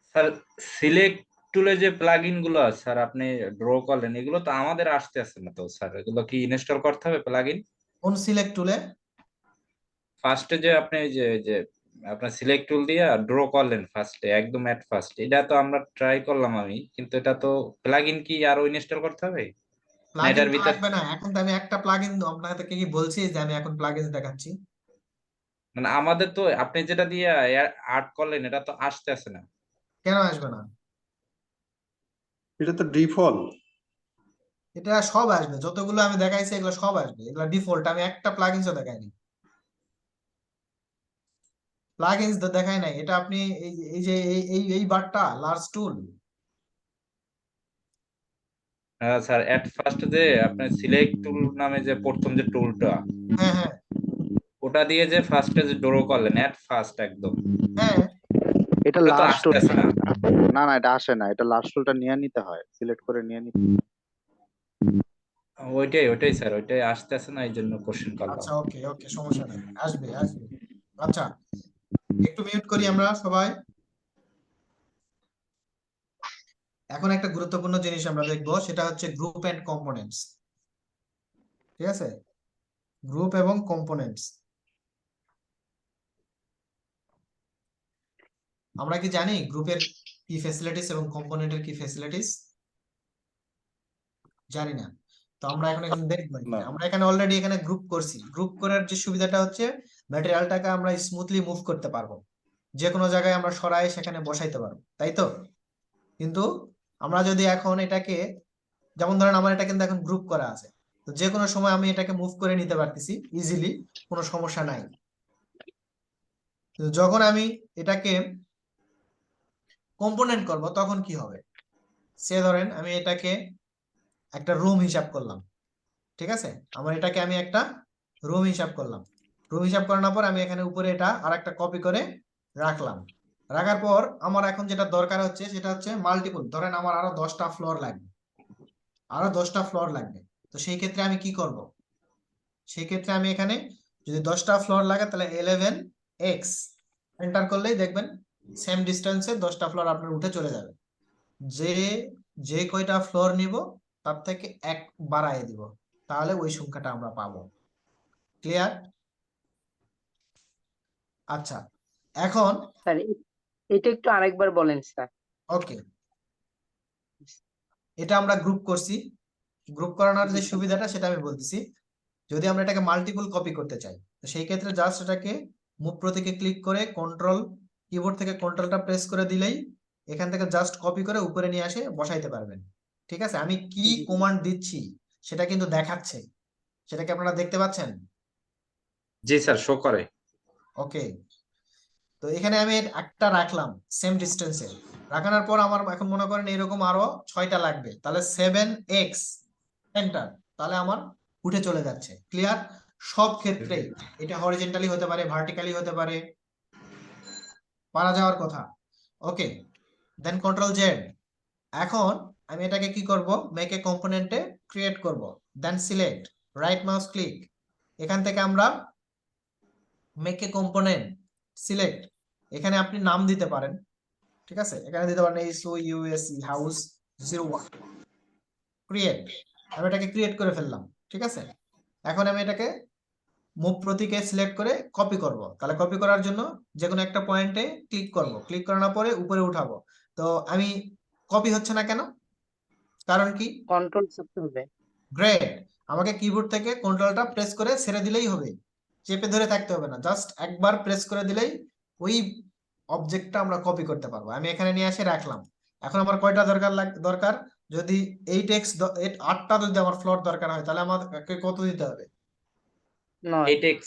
স্যার সিলেক্ট টুলে যে প্লাগইন গুলো আছে স্যার, আপনি ড্র করলেন, এগুলো তো আমাদের আসতে আসে না তো স্যার, এগুলো কি ইনস্টল করতে হবে প্লাগইন? কোন সিলেক্ট টুলে? ফার্স্টে যে আপনি যে আপনার সিলেক্ট টুল দিয়ে ড্র করলেন ফার্স্টে, একদম এট ফার্স্ট, এটা তো আমরা ট্রাই করলাম আমি, কিন্তু এটা তো প্লাগইন কি আরো ইনস্টল করতে হবে না প্লাগইন এটার তো ভিতর? লাগবে না, এখন তো আমি একটা প্লাগইন আপনাদেরকে কি বলছি যে আমি এখন প্লাগইন দেখাচ্ছি। মানে আমাদের তো আপনি যেটা দিয়ে আর্ট করলেন এটা তো আসতে আসে না। কেন আসবে না? এটা তো ডিফল্ট। এটা সব আসবে, যতগুলো আমি দেখাইছি এগুলো সব আসবে, এগুলো ডিফল্ট, আমি একটা প্লাগইনসও দেখাইনি, প্লাগইনস তো দেখাই নাই। এটা আপনি এই যে এই বারটা large tool, sir at first যে আপনার সিলেক্ট টুল নামে যে প্রথম যে টুলটা, হ্যাঁ হ্যাঁ ওটা দিয়ে যে ফার্স্টে যে ড্র করলেন এট ফার্স্ট একদম, হ্যাঁ, এটা ওটা তো লাস্ট আসতে আসে না। না না, এটা আসে না, এটা লাস্ট টুলটা নিয়ে নিতে হয়, সিলেক্ট করে নিয়ে নিতে। ওইটাই স্যার, ওইটাই আসতে আসে না, এই জন্য কোশ্চেন করলাম। আচ্ছা ওকে ওকে, সমস্যা নেই, আসবে আসবে। আচ্ছা, একটু মিউট করি আমরা সবাই। এখন একটা গুরুত্বপূর্ণ জিনিস আমরা দেখবো, সেটা হচ্ছে গ্রুপ এন্ড কম্পোনেন্টস। ঠিক আছে, গ্রুপ এবং কম্পোনেন্টস। আমরা কি জানি গ্রুপের কি ফ্যাসিলিটিস এবং কম্পোনেন্টের কি ফ্যাসিলিটিস? জানি না। তো আমরা এখন এখানে দেখবো, আমরা এখানে অলরেডি এখানে গ্রুপ করছি। গ্রুপ করার যে সুবিধাটা হচ্ছে ম্যাটেরিয়ালটাকে আমরা স্মুথলি মুভ করতে পারবো, যে কোনো জায়গায় আমরা সরাই সেখানে বসাইতে পারবো, তাই তো? কিন্তু আমরা যদি এখন এটাকে, যেমন ধরেন আমার এটা কিন্তু এখন গ্রুপ করা আছে, তো যে কোনো সময় আমি এটাকে মুভ করে নিতে পারতেছি ইজিলি, কোনো সমস্যা নাই। কিন্তু যখন আমি এটাকে কম্পোনেন্ট করব তখন কি হবে, সে ধরেন আমি এটাকে একটা রুম হিসাব করলাম, ঠিক আছে, আমার এটাকে আমি একটা রুম হিসাব করলাম। রুম হিসাব করানোর পর আমি এখানে উপরে এটা আর একটা কপি করে রাখলাম। রাখার পর আমার এখন যেটা দরকার হচ্ছে সেটা হচ্ছে মাল্টিপল, ধরেন আমার আরো 10টা ফ্লোর লাগবে, আরো 10টা ফ্লোর লাগবে। তো সেই ক্ষেত্রে আমি কি করব, সেই ক্ষেত্রে আমি এখানে যদি 10টা ফ্লোর লাগে তাহলে 11x এন্টার করলেই দেখবেন সেম ডিস্টেন্সে 10টা ফ্লোর আপনার উঠে চলে যাবে। যে যে কয়টা ফ্লোর নিব তার থেকে 1 বাড়ায় দিব, তাহলে ওই সংখ্যাটা আমরা পাবো। ক্লিয়ার? আচ্ছা, এখন স্যার এটা একটু আরেকবার বলেন স্যার। ওকে, এটা আমরা গ্রুপ করছি। গ্রুপ করানোর যে সুবিধাটা সেটা আমি বলতেছি। যদি আমরা এটাকে মাল্টিপল কপি করতে চাই তো সেই ক্ষেত্রে জাস্ট এটাকে মুভ প্রতীকে ক্লিক করে কন্ট্রোল, কিবোর্ড থেকে কন্ট্রোলটা প্রেস করে দিলেই এখান থেকে জাস্ট কপি করে উপরে নিয়ে আসে বসাইতে পারবেন। ঠিক আছে, আমি কি কমান্ড দিচ্ছি সেটা কিন্তু দেখাচ্ছে, সেটা কি আপনারা দেখতে পাচ্ছেন? জি স্যার, শো করে। ওকে, তো এখানে আমি একটা রাখলাম সেম ডিস্টেন্সে, রাখানোর পর আমার এখন মনে করেন এরকম আরো 6টা লাগবে, তাহলে 7x এন্টার, তাহলে আমার উঠে চলে যাচ্ছে। ক্লিয়ার? সব ক্ষেত্রে এটা হরিজন্টালি হতে পারে, ভার্টিক্যালি হতে পারে, পারা যাওয়ার কথা। ওকে, দেন কন্ট্রোল জেড। এখন আমি এটাকে কি করব, মেক এ কম্পোনেন্টে ক্রিয়েট করব, then select, right mouse click, এখান থেকে আমরা মেক এ কম্পোনেন্ট সিলেক্ট, এখানে আপনি নাম দিতে পারেন, ঠিক আছে, এখানে দিতে পারেন HOUSE হাউস 01 ক্রিয়েট। আমি এটাকে ক্রিয়েট করে ফেললাম, ঠিক আছে। এখন আমি এটাকে মুভ প্রতীকে সিলেক্ট করে কপি করব, তাহলে কপি করার জন্য যে কোনো একটা পয়েন্টে ক্লিক করব, ক্লিক করানোর পরে উপরে উঠাবো। তো আমি কপি হচ্ছে না কেন, কারণ কি? কন্ট্রোল চাপতে হবে। গ্রেট, আমাকে কিবোর্ড থেকে কন্ট্রোলটা প্রেস করে ছেড়ে দিলেই হবে, চেপে ধরে থাকতে হবে না, জাস্ট একবার প্রেস করে দিলেই ওই অবজেক্টটা আমরা কপি করতে পারবো। আমি এখানে নিয়ে এসে রাখলাম। এখন আমার কয়টা দরকার, যদি 8x 8টা যদি আমার ফ্লোর দরকার হয় তাহলে আমাকে কত দিতে হবে? 8x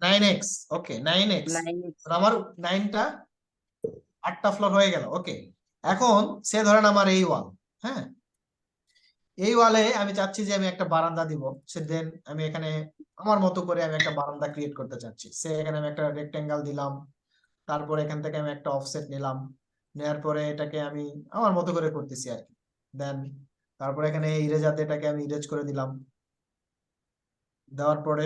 9x। ওকে, 9x, আমার 9টা 8টা ফ্লোর হয়ে গেল। ওকে, এখন সে ধরেন আমার এই ওয়াল, হ্যাঁ, এই ওয়ালে আমি চাচ্ছি যে আমি একটা বারান্দা দিব, সে দেন আমি এখানে আমার মতো করে আমি একটা বারান্দা ক্রিয়েট করতে চাচ্ছি। সে এখানে আমি একটা রেক্টেঙ্গেল দিলাম, তারপর এখান থেকে আমি একটা অফসেট নিলাম, নেওয়ার পরে এটাকে আমি আমার মতো করে করতেছি আর কি। দেন তারপর এখানে ইরেজার এটাকে আমি ইরেজ করে দিলাম, দেওয়ার পরে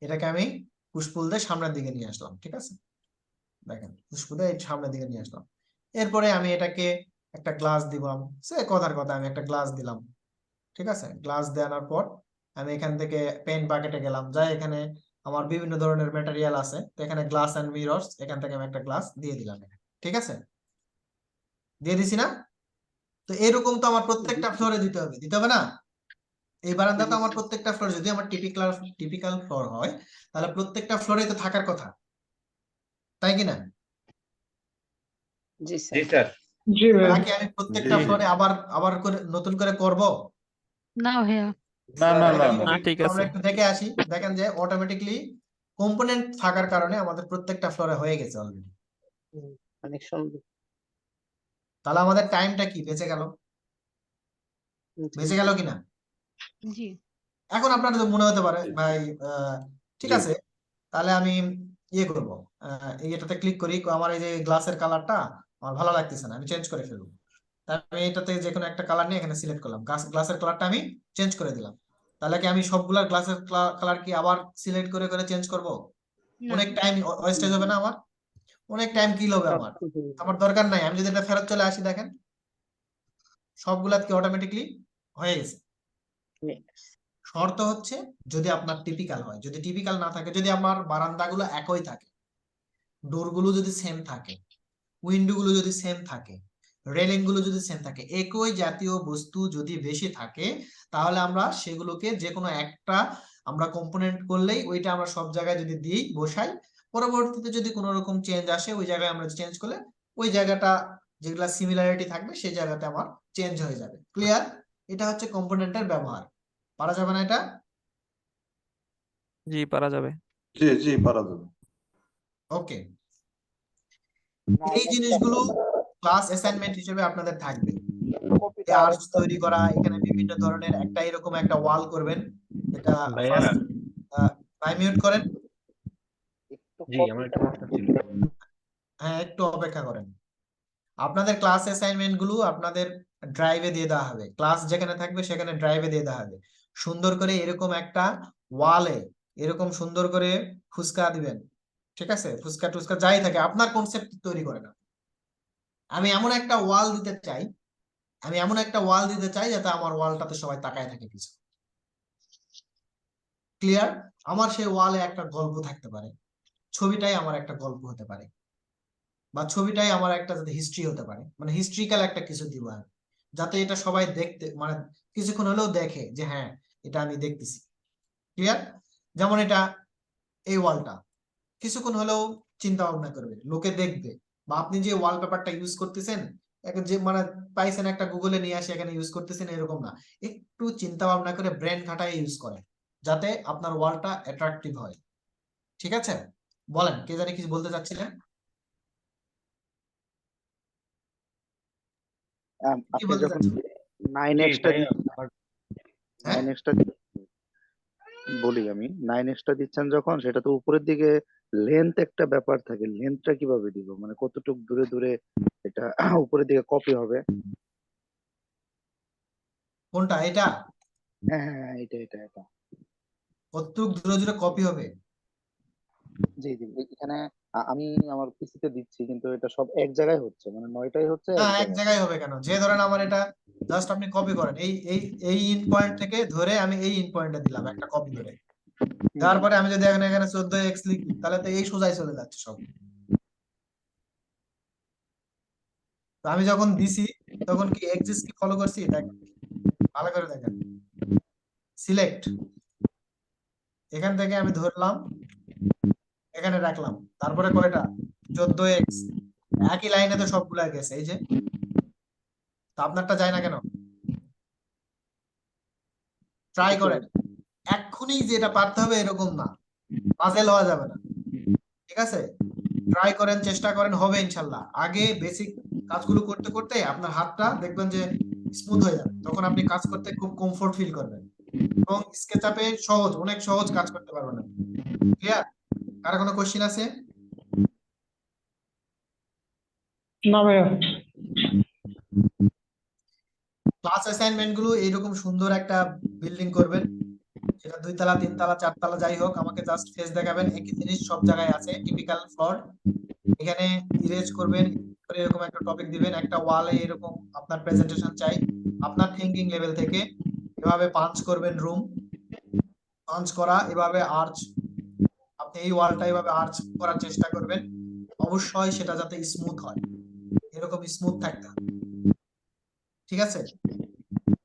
এটাকে আমি পুশপুল দিয়ে সামনের দিকে নিয়ে আসলাম, ঠিক আছে, দেখেন পুশপুল দিয়ে সামনের দিকে নিয়ে আসলাম। এরপরে আমি এটাকে একটা গ্লাস দিলাম, সে কথার কথা আমি একটা গ্লাস দিলাম, ঠিক আছে। গ্লাস দেওয়ার পর আমি এখান থেকে পেইন্ট বাকেটে গেলাম, যাই এখানে আমার বিভিন্ন ধরনের ম্যাটেরিয়াল আছে, তো এখানে গ্লাস এন্ড মিররস, এখান থেকে আমি একটা গ্লাস দিয়ে দিলাম, ঠিক আছে, দিয়ে দিছি না? তো এরকম তো আমার প্রত্যেকটা ফ্লোরে দিতে হবে না? এই বারান্দা তো আমার প্রত্যেকটা ফ্লোর, যদি আমার টিপিক্যাল ফ্লোর হয় তাহলে প্রত্যেকটা ফ্লোরে তো থাকার কথা, তাই কি না? জি স্যার। জি ভাইয়া। নাকি আমি প্রত্যেকটা ফ্লোরে আবার করে নতুন করে করব? না ভাইয়া, ঠিক আমরা আছে। একটু দেখে আসি, দেখেন যে অটোমেটিকলি কম্পোনেন্ট থাকার কারণে আমাদের প্রত্যেকটা ফ্লোরে হয়ে গেছে অলরেডি। অনেক সুন্দর। তাহলে আমাদের টাইমটা কি বেঁচে গেল, বেঁচে গেল কিনা? জি। এখন আপনার মনে হতে পারে ভাই ঠিক আছে, তাহলে আমি ইয়ে করবো, এটাতে ক্লিক করি, আমার এই যে গ্লাসের কালারটা আমার ভালো লাগতেছে না, আমি চেঞ্জ করে ফেলবো। আমি এটাতে যে কোনো একটা কালার নিয়ে এখানে সিলেক্ট করলাম, গ্লাসের কালারটা আমি চেঞ্জ করে দিলাম। তাহলে কি আমি সবগুলা গ্লাসের কালার কি আবার সিলেক্ট করে করে চেঞ্জ করব? অনেক টাইম ওয়েস্টেজ হবে না আমার? অনেক টাইম কিল হবে আমার দরকার নাই। আমি যদি এটা ফেরত চলে আসি, দেখেন সবগুলা কি অটোমেটিকলি হয়ে গেছে। শর্ত হচ্ছে যদি আপনার টিপিক্যাল হয়, যদি টিপিক্যাল না থাকে, যদি আমার বারান্দাগুলো একই থাকে, ডোরগুলো যদি সেম থাকে, উইন্ডোগুলো যদি সেম থাকে, রেলিং গুলো যদি সেম থাকে, একই জাতীয় বস্তু যদি বেশি থাকে, তাহলে আমরা সেগুলোকে যে কোনো একটা আমরা কম্পোনেন্ট করলেই ওইটা আমরা সব জায়গায় যদি দিই বসাই, পরবর্তীতে যদি কোনো রকম চেঞ্জ আসে ওই জায়গায় আমরা চেঞ্জ করলে ওই জায়গাটা যেগুলা সিমিলারিটি থাকবে সেই জায়গাতে আমার চেঞ্জ হয়ে যাবে। ক্লিয়ার? এটা হচ্ছে কম্পোনেন্টের ব্যবহার। পারা যাবে না এটা? জি পারা যাবে। জি জি পারা যাবে। ওকে, এই জিনিসগুলো ক্লাস অ্যাসাইনমেন্ট হিসেবে আপনাদের থাকবে। আর্চ তৈরি করা, এখানে বিভিন্ন ধরনের একটা এরকম একটা ওয়াল করবেন। এটা ভাইয়া ফার্স্ট বাই মিউট করেন। জি আমার একটা প্রশ্ন ছিল। হ্যাঁ একটু অপেক্ষা করেন। আপনাদের ক্লাস অ্যাসাইনমেন্ট গুলো আপনাদের ড্রাইভে দিয়ে দেওয়া হবে। ক্লাস যেখানে থাকবে সেখানে ড্রাইভে দিয়ে দেওয়া হবে। সুন্দর করে এরকম একটা ওয়ালে এরকম সুন্দর করে ফুসকা দিবেন। ঠিক আছে, ফুসকা টুসকা যাই থাকে আপনার কনসেপ্ট তৈরি করে না। আমি এমন একটা ওয়াল দিতে চাই, যাতে আমার ওয়ালটাতে সবাই তাকায় থাকে কিছু। ক্লিয়ার? আমার সেই ওয়ালে একটা গল্প থাকতে পারে, ছবিটাই আমার একটা গল্প হতে পারে, বা ছবিটাই আমার একটা যাতে হিস্ট্রি হতে পারে, মানে হিস্ট্রিক্যাল একটা কিছু দিব আমি, যাতে এটা সবাই দেখতে মানে কিছুক্ষণ হলেও দেখে যে হ্যাঁ এটা আমি দেখতেছি। ক্লিয়ার? যেমন এটা এই ওয়ালটা কিছুক্ষণ হলেও চিন্তা ভাবনা করবে, লোকে দেখবে, বা আপনি যে ওয়ালপেপারটা ইউজ করতেছেন যে মানে পাইছেন একটা গুগলে নিয়ে আসে এখানে ইউজ করতেছেন এরকম না, একটু চিন্তা ভাবনা করে ব্রেন খাটায় ইউজ করেন যাতে আপনার ওয়ালটা অ্যাট্রাকটিভ হয়। ঠিক আছে, বলেন কে জানি কিছু বলতে চাচ্ছিলেন? কি আপনি বলতে যখন চাচ্ছিলেন? 9x-টা হ্যাঁ 9x-টা বলি আমি 9x-টা দিচ্ছেন যখন, সেটা তো উপরের দিকে লেন্থ একটা ব্যাপার থাকে, লেন্থটা কিভাবে দিব, মানে কতটুকু দূরে দূরে এটা উপরের দিকে কপি হবে? কোনটা এটা? হ্যাঁ হ্যাঁ হ্যাঁ, এটা কতটুক দূরে দূরে কপি হবে? জি জি, এখানে আমি আমার পিসিতে দিচ্ছি, কিন্তু এটা সব এক জায়গায় হচ্ছে, মানে 9টাই হচ্ছে না এক এক জায়গায়। জায়গায় হবে কেন? যে ধরেন আমার এটা জাস্ট আপনি কপি করেন, এই এই এই ইন পয়েন্ট থেকে ধরে আমি এই ইন পয়েন্টে দিলাম একটা কপি ধরে, তারপরে আমি যদি এখানে 14x লিখি তাহলে তো এই সোজাই চলে যাচ্ছে সব। তো আমি যখন দিছি তখন কি এক্সিস কি ফলো করছি? দেখেন ভালো করে দেখেন, সিলেক্ট, এখান থেকে আমি ধরলাম এখানে রাখলাম, তারপরে কয়টা 14x, একই লাইনে তো সবগুলা গেছে এই যে। তা আপনারটা যায় না কেন? ট্রাই করেন, এক্ষুনি যেটা পারতে হবে এরকম না, পাজেল হওয়া যাবে না। ঠিক আছে, ট্রাই করেন, চেষ্টা করেন, হবে ইনশাল্লাহ। আগে বেসিক কাজগুলো করতে করতে আপনার হাতটা দেখবেন যে স্মুথ হয়ে যাবে, তখন আপনি কাজ করতে খুব কমফোর্ট ফিল করবেন এবং স্কেচআপে সহজ, অনেক সহজ কাজ করতে পারবেন। ক্লিয়ার? কারো কোনো কোশ্চেন আছে? না ভাইয়া। ক্লাস অ্যাসাইনমেন্ট গুলো এইরকম সুন্দর একটা বিল্ডিং করবেন, সেটা 2 তলা 3 তলা 4 তলা যাই হোক, আমাকে জাস্ট ফেস দেখাবেন, একই জিনিস সব জায়গায় আছে, টিপিক্যাল ফ্লড। এখানে ইরেজ করবেন, এরকম একটা টপিক দিবেন, একটা ওয়ালে এরকম আপনার প্রেজেন্টেশন চাই আপনার থিংকিং লেভেল থেকে, এভাবে পাঞ্চ করবেন, রুম পাঞ্চ করা, এভাবে আর্চ, আপনি এই ওয়ালটা এভাবে আর্চ করার চেষ্টা করবেন, অবশ্যই সেটা যাতে স্মুথ হয়, এরকম স্মুথ থাকতে হবে। ঠিক আছে,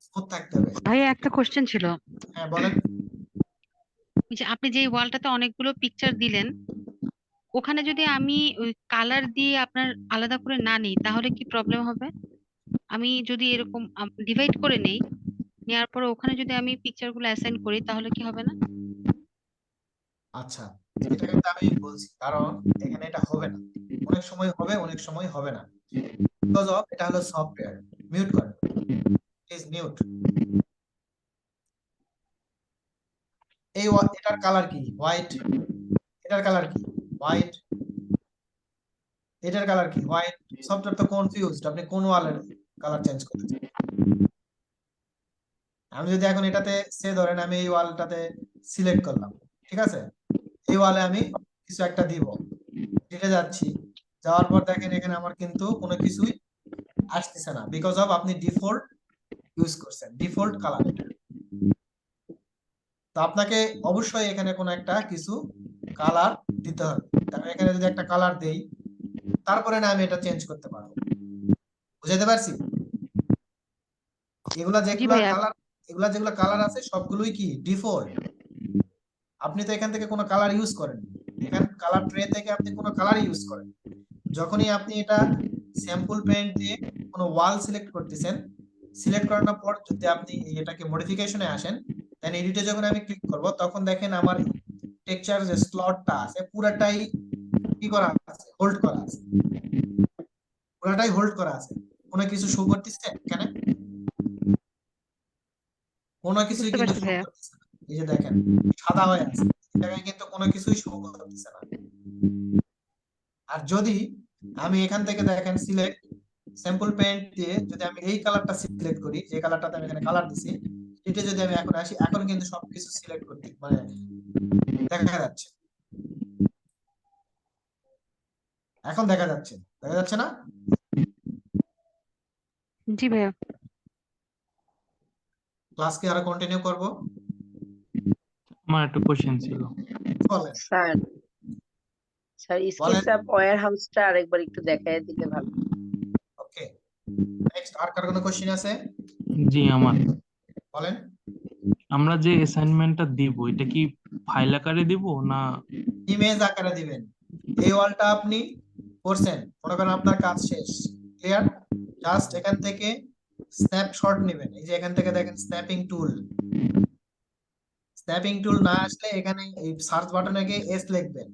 স্মুথ থাকতে হবে। ভাইয়া একটা কোশ্চেন ছিল, হ্যাঁ বলেন। ওই যে আপনি যে ওয়ালটাতে অনেকগুলো পিকচার দিলেন, ওখানে যদি আমি ওই কালার দিয়ে আপনার আলাদা করে না নিই তাহলে কি প্রবলেম হবে? আমি যদি এরকম ডিভাইড করে নেই, নেওয়ার পরে ওখানে যদি আমি পিকচার গুলো অ্যাসাইন করি তাহলে কি হবে না? আচ্ছা, এটা কিন্তু আমি বলছি, কারণ এখানে এটা হবে না, অনেক সময় হবে অনেক সময় হবে না, বিকজ অফ এটা হলো সফটওয়্যার। মিউট করেন প্লিজ, মিউট। এই এটার কালার কি? হোয়াইট। এটার কালার কি? হোয়াইট। এটার কালার কি? হোয়াইট। সফটওয়্যার তো কনফিউজড, আপনি কোন ওয়ালের কালার চেঞ্জ করতে চান। আমি যদি এখন এটাতে সে ধরেন আমি এই ওয়ালটাতে সিলেক্ট করলাম, ঠিক আছে, এই ওয়ালে আমি কিছু একটা দিব, ডিটে যাচ্ছি, যাওয়ার পর দেখেন এখানে আমার কিন্তু কোনো কিছুই আসতেছে না, বিকজ অফ আপনি ডিফল্ট ইউজ করছেন, ডিফল্ট কালার এটা। তো আপনাকে অবশ্যই এখানে কোনো একটা কিছু কালার দিতে হবে। আমি এখানে যদি একটা কালার দেই, তারপরে না আমি এটা চেঞ্জ করতে পারবো। বুঝাতে পারছি? এগুলা যেগুলা কালার আছে সবগুলোই কি ডিফল্ট। আপনি তো এখান থেকে কোনো কালার ইউজ করেন, এখান কালার ট্রে থেকে আপনি কোনো কালার ইউজ করেন। যখনই আপনি এটা স্যাম্পল পেইন্ট দিয়ে কোনো ওয়াল সিলেক্ট করতেছেন, সিলেক্ট করানোর পর যদি আপনি এটাকে মডিফিকেশনে আসেন, দেন এডিটে যখন আমি ক্লিক করব তখন দেখেন আমার টেক্সচার যে স্লটটা আছে পুরাটাই কি করা আছে, হোল্ড করা আছে, পুরাটাই হোল্ড করা আছে। কোনো কিছু শো করতেছে এখানে? কোনো কিছুই বুঝতে কিন্তু পারছি শো ভাইয়া। করতেছে না। এই যে দেখেন সাদা হয়ে আছে, এই জায়গায় কিন্তু কোনো কিছুই শো করতেছে না। আর যদি আমি এখান থেকে দেখেন সিলেক্ট স্যাম্পল পেইন্ট দিয়ে যদি আমি এই কালারটা সিলেক্ট করি, যে কালারটাতে আমি এখানে কালার দিছি, এটা যদি আমি এখন আসি, এখন কিন্তু সবকিছু সিলেক্ট করতে মানে দেখা যাচ্ছে। এখন দেখা যাচ্ছে না? জি ভাইয়া। ক্লাস কি আরো কন্টিনিউ করব? আমার একটা কোশ্চেন ছিল। বলেন স্যার বলেন। স্কেচআপ ওয়্যার হাউসটা আরেকবার একটু দেখায় দিলে ভালো। ওকে, নেক্সট আর কার কোনো কোশ্চেন আছে? জি আমার। বলেন। আমরা যে অ্যাসাইনমেন্টটা দিব এটা কি ফাইল আকারে দিব না ইমেজ আকারে দিবেন? এই ওয়ালটা আপনি করছেন, মনে করেন আপনার কাজ শেষ, ক্লিয়ার, জাস্ট এখান থেকে স্ন্যাপশট নেবেন। এই যে এখান থেকে দেখেন স্ন্যাপিং টুল না আসলে এখানে এই সার্চ বাটনে গিয়ে এস লিখবেন,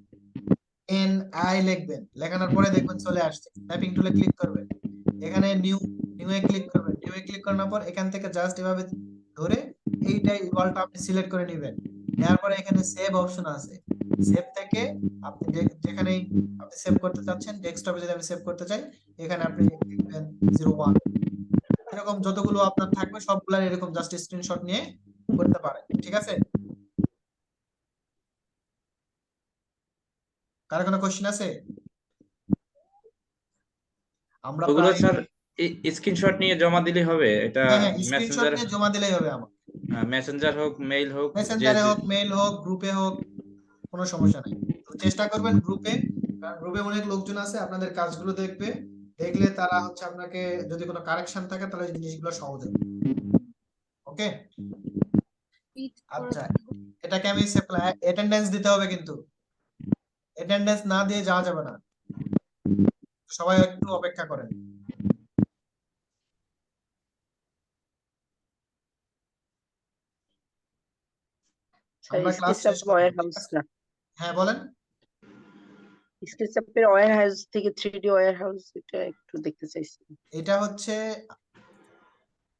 NI লিখবেন, লেখানোর পরে দেখবেন চলে আসছে। স্ন্যাপিং টুলে ক্লিক করবেন, এখানে নিউ এ ক্লিক করবেন। নিউ এ ক্লিক করার পর এখান থেকে জাস্ট এভাবে ধরে এইটাই ওয়ালটা আপনি সিলেক্ট করে নেবেন। নেওয়ার পরে এখানে সেভ অপশন আছে, সেভ থেকে আপনি যেখানে আপনি সেভ করতে চাচ্ছেন, ডেস্কটপে যদি আমি সেভ করতে চাই, এখানে আপনি লিখবেন 01। এরকম যতগুলো আপনার থাকবে সবগুলার এরকম জাস্ট স্ক্রিনশট নিয়ে করতে পারেন, ঠিক আছে? কার কোনো কোশ্চেন আছে? আমরা ওগুলো প্রায় স্যার স্ক্রিনশট নিয়ে জমা দিলে হবে? এটা হ্যাঁ স্ক্রিনশট মেসেঞ্জার নিয়ে জমা দিলেই হবে আমার। মেসেঞ্জার হোক, মেইল হোক, মেসেঞ্জারে হোক, মেইল হোক, গ্রুপে হোক, কোনো সমস্যা নাই। তো চেষ্টা করবেন গ্রুপে, কারণ গ্রুপে অনেক লোকজন আছে, আপনাদের কাজগুলো দেখবে, দেখলে তারা হচ্ছে আপনাকে যদি কোনো কারেকশন থাকে তাহলে জিনিসগুলো সহজ হবে। ওকে, আচ্ছা এটাকে আমি অ্যাটেন্ডেন্স দিতে হবে, কিন্তু অ্যাটেন্ডেন্স না দিয়ে যাওয়া যাবে না। সবাই একটু অপেক্ষা করেন। আমরা ক্লাস স্কেচআপ শেষ করব, ওয়্যার ঠিক হাউস আছে? না, হ্যাঁ বলেন। স্কেচআপের ওয়্যার হাউস থেকে 3D ওয়্যার হাউস এটা একটু দেখতে চাইছি। এটা হচ্ছে,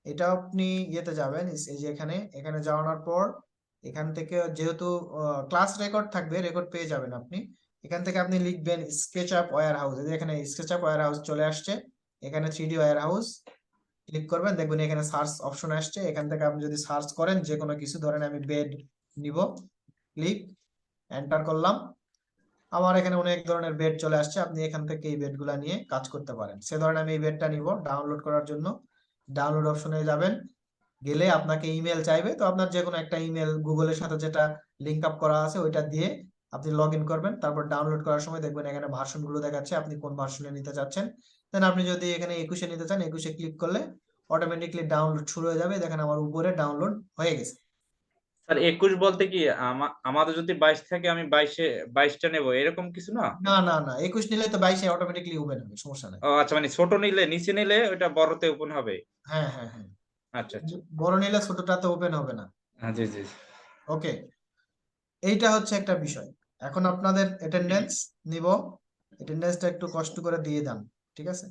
এটা আপনি ইয়েতে যাবেন, এই যে এখানে যাওয়ার পর এখান থেকে যেহেতু ক্লাস রেকর্ড থাকবে, রেকর্ড পেয়ে যাবেন আপনি। এখান থেকে আপনি লিখবেন স্কেচআপ ওয়্যার হাউস। এই যে এখানে স্কেচআপ ওয়্যার হাউস চলে আসছে, এখানে 3D ওয়্যার হাউস ক্লিক করবেন, দেখবেন এখানে সার্চ অপশন আসছে। এখান থেকে আপনি যদি সার্চ করেন যে কোনো কিছু, ধরেন আমি বেড নিব, ক্লিক এন্টার করলাম, আমার এখানে অনেক ধরনের বেড চলে আসছে। আপনি এখান থেকে এই বেডগুলা নিয়ে কাজ করতে পারেন। সে ধরেন আমি এই বেডটা নিব, ডাউনলোড করার জন্য ডাউনলোড অপশনে যাবেন, গেলে আপনাকে ইমেল চাইবে, তো আপনার যে কোনো একটা ইমেল গুগলের সাথে যেটা লিংক আপ করা আছে ওইটা দিয়ে আপনি লগ ইন করবেন। তারপর ডাউনলোড করার সময় দেখবেন এখানে ভার্সন গুলো দেখাচ্ছে, আপনি কোন ভার্সনে নিতে চাচ্ছেন। দেন আপনি যদি এখানে 21-এ নিতে চান, 21-এ ক্লিক করলে অটোমেটিকলি ডাউনলোড শুরু হয়ে যাবে। দেখেন আমার উপরে ডাউনলোড হয়ে গেছে। স্যার 21 বলতে কি আমাদের যদি 22 থাকে আমি 22টা নেব এরকম কিছু না? না না না, 21 নিলে তো 22-এ অটোমেটিকলি ওপেন হবে, সমস্যা নাই। ও আচ্ছা, মানে ছোট নিলে, নিচে নিলে ওটা বড়তে ওপেন হবে। হ্যাঁ হ্যাঁ হ্যাঁ, আচ্ছা আচ্ছা, বড় নিলে ছোটটাতে ওপেন হবে না। জি জি। ওকে, এইটা হচ্ছে একটা বিষয়। এখন আপনাদের অ্যাটেন্ডেন্স নিব, অ্যাটেন্ডেন্সটা একটু কষ্ট করে দিয়ে দেন, ঠিক আছে?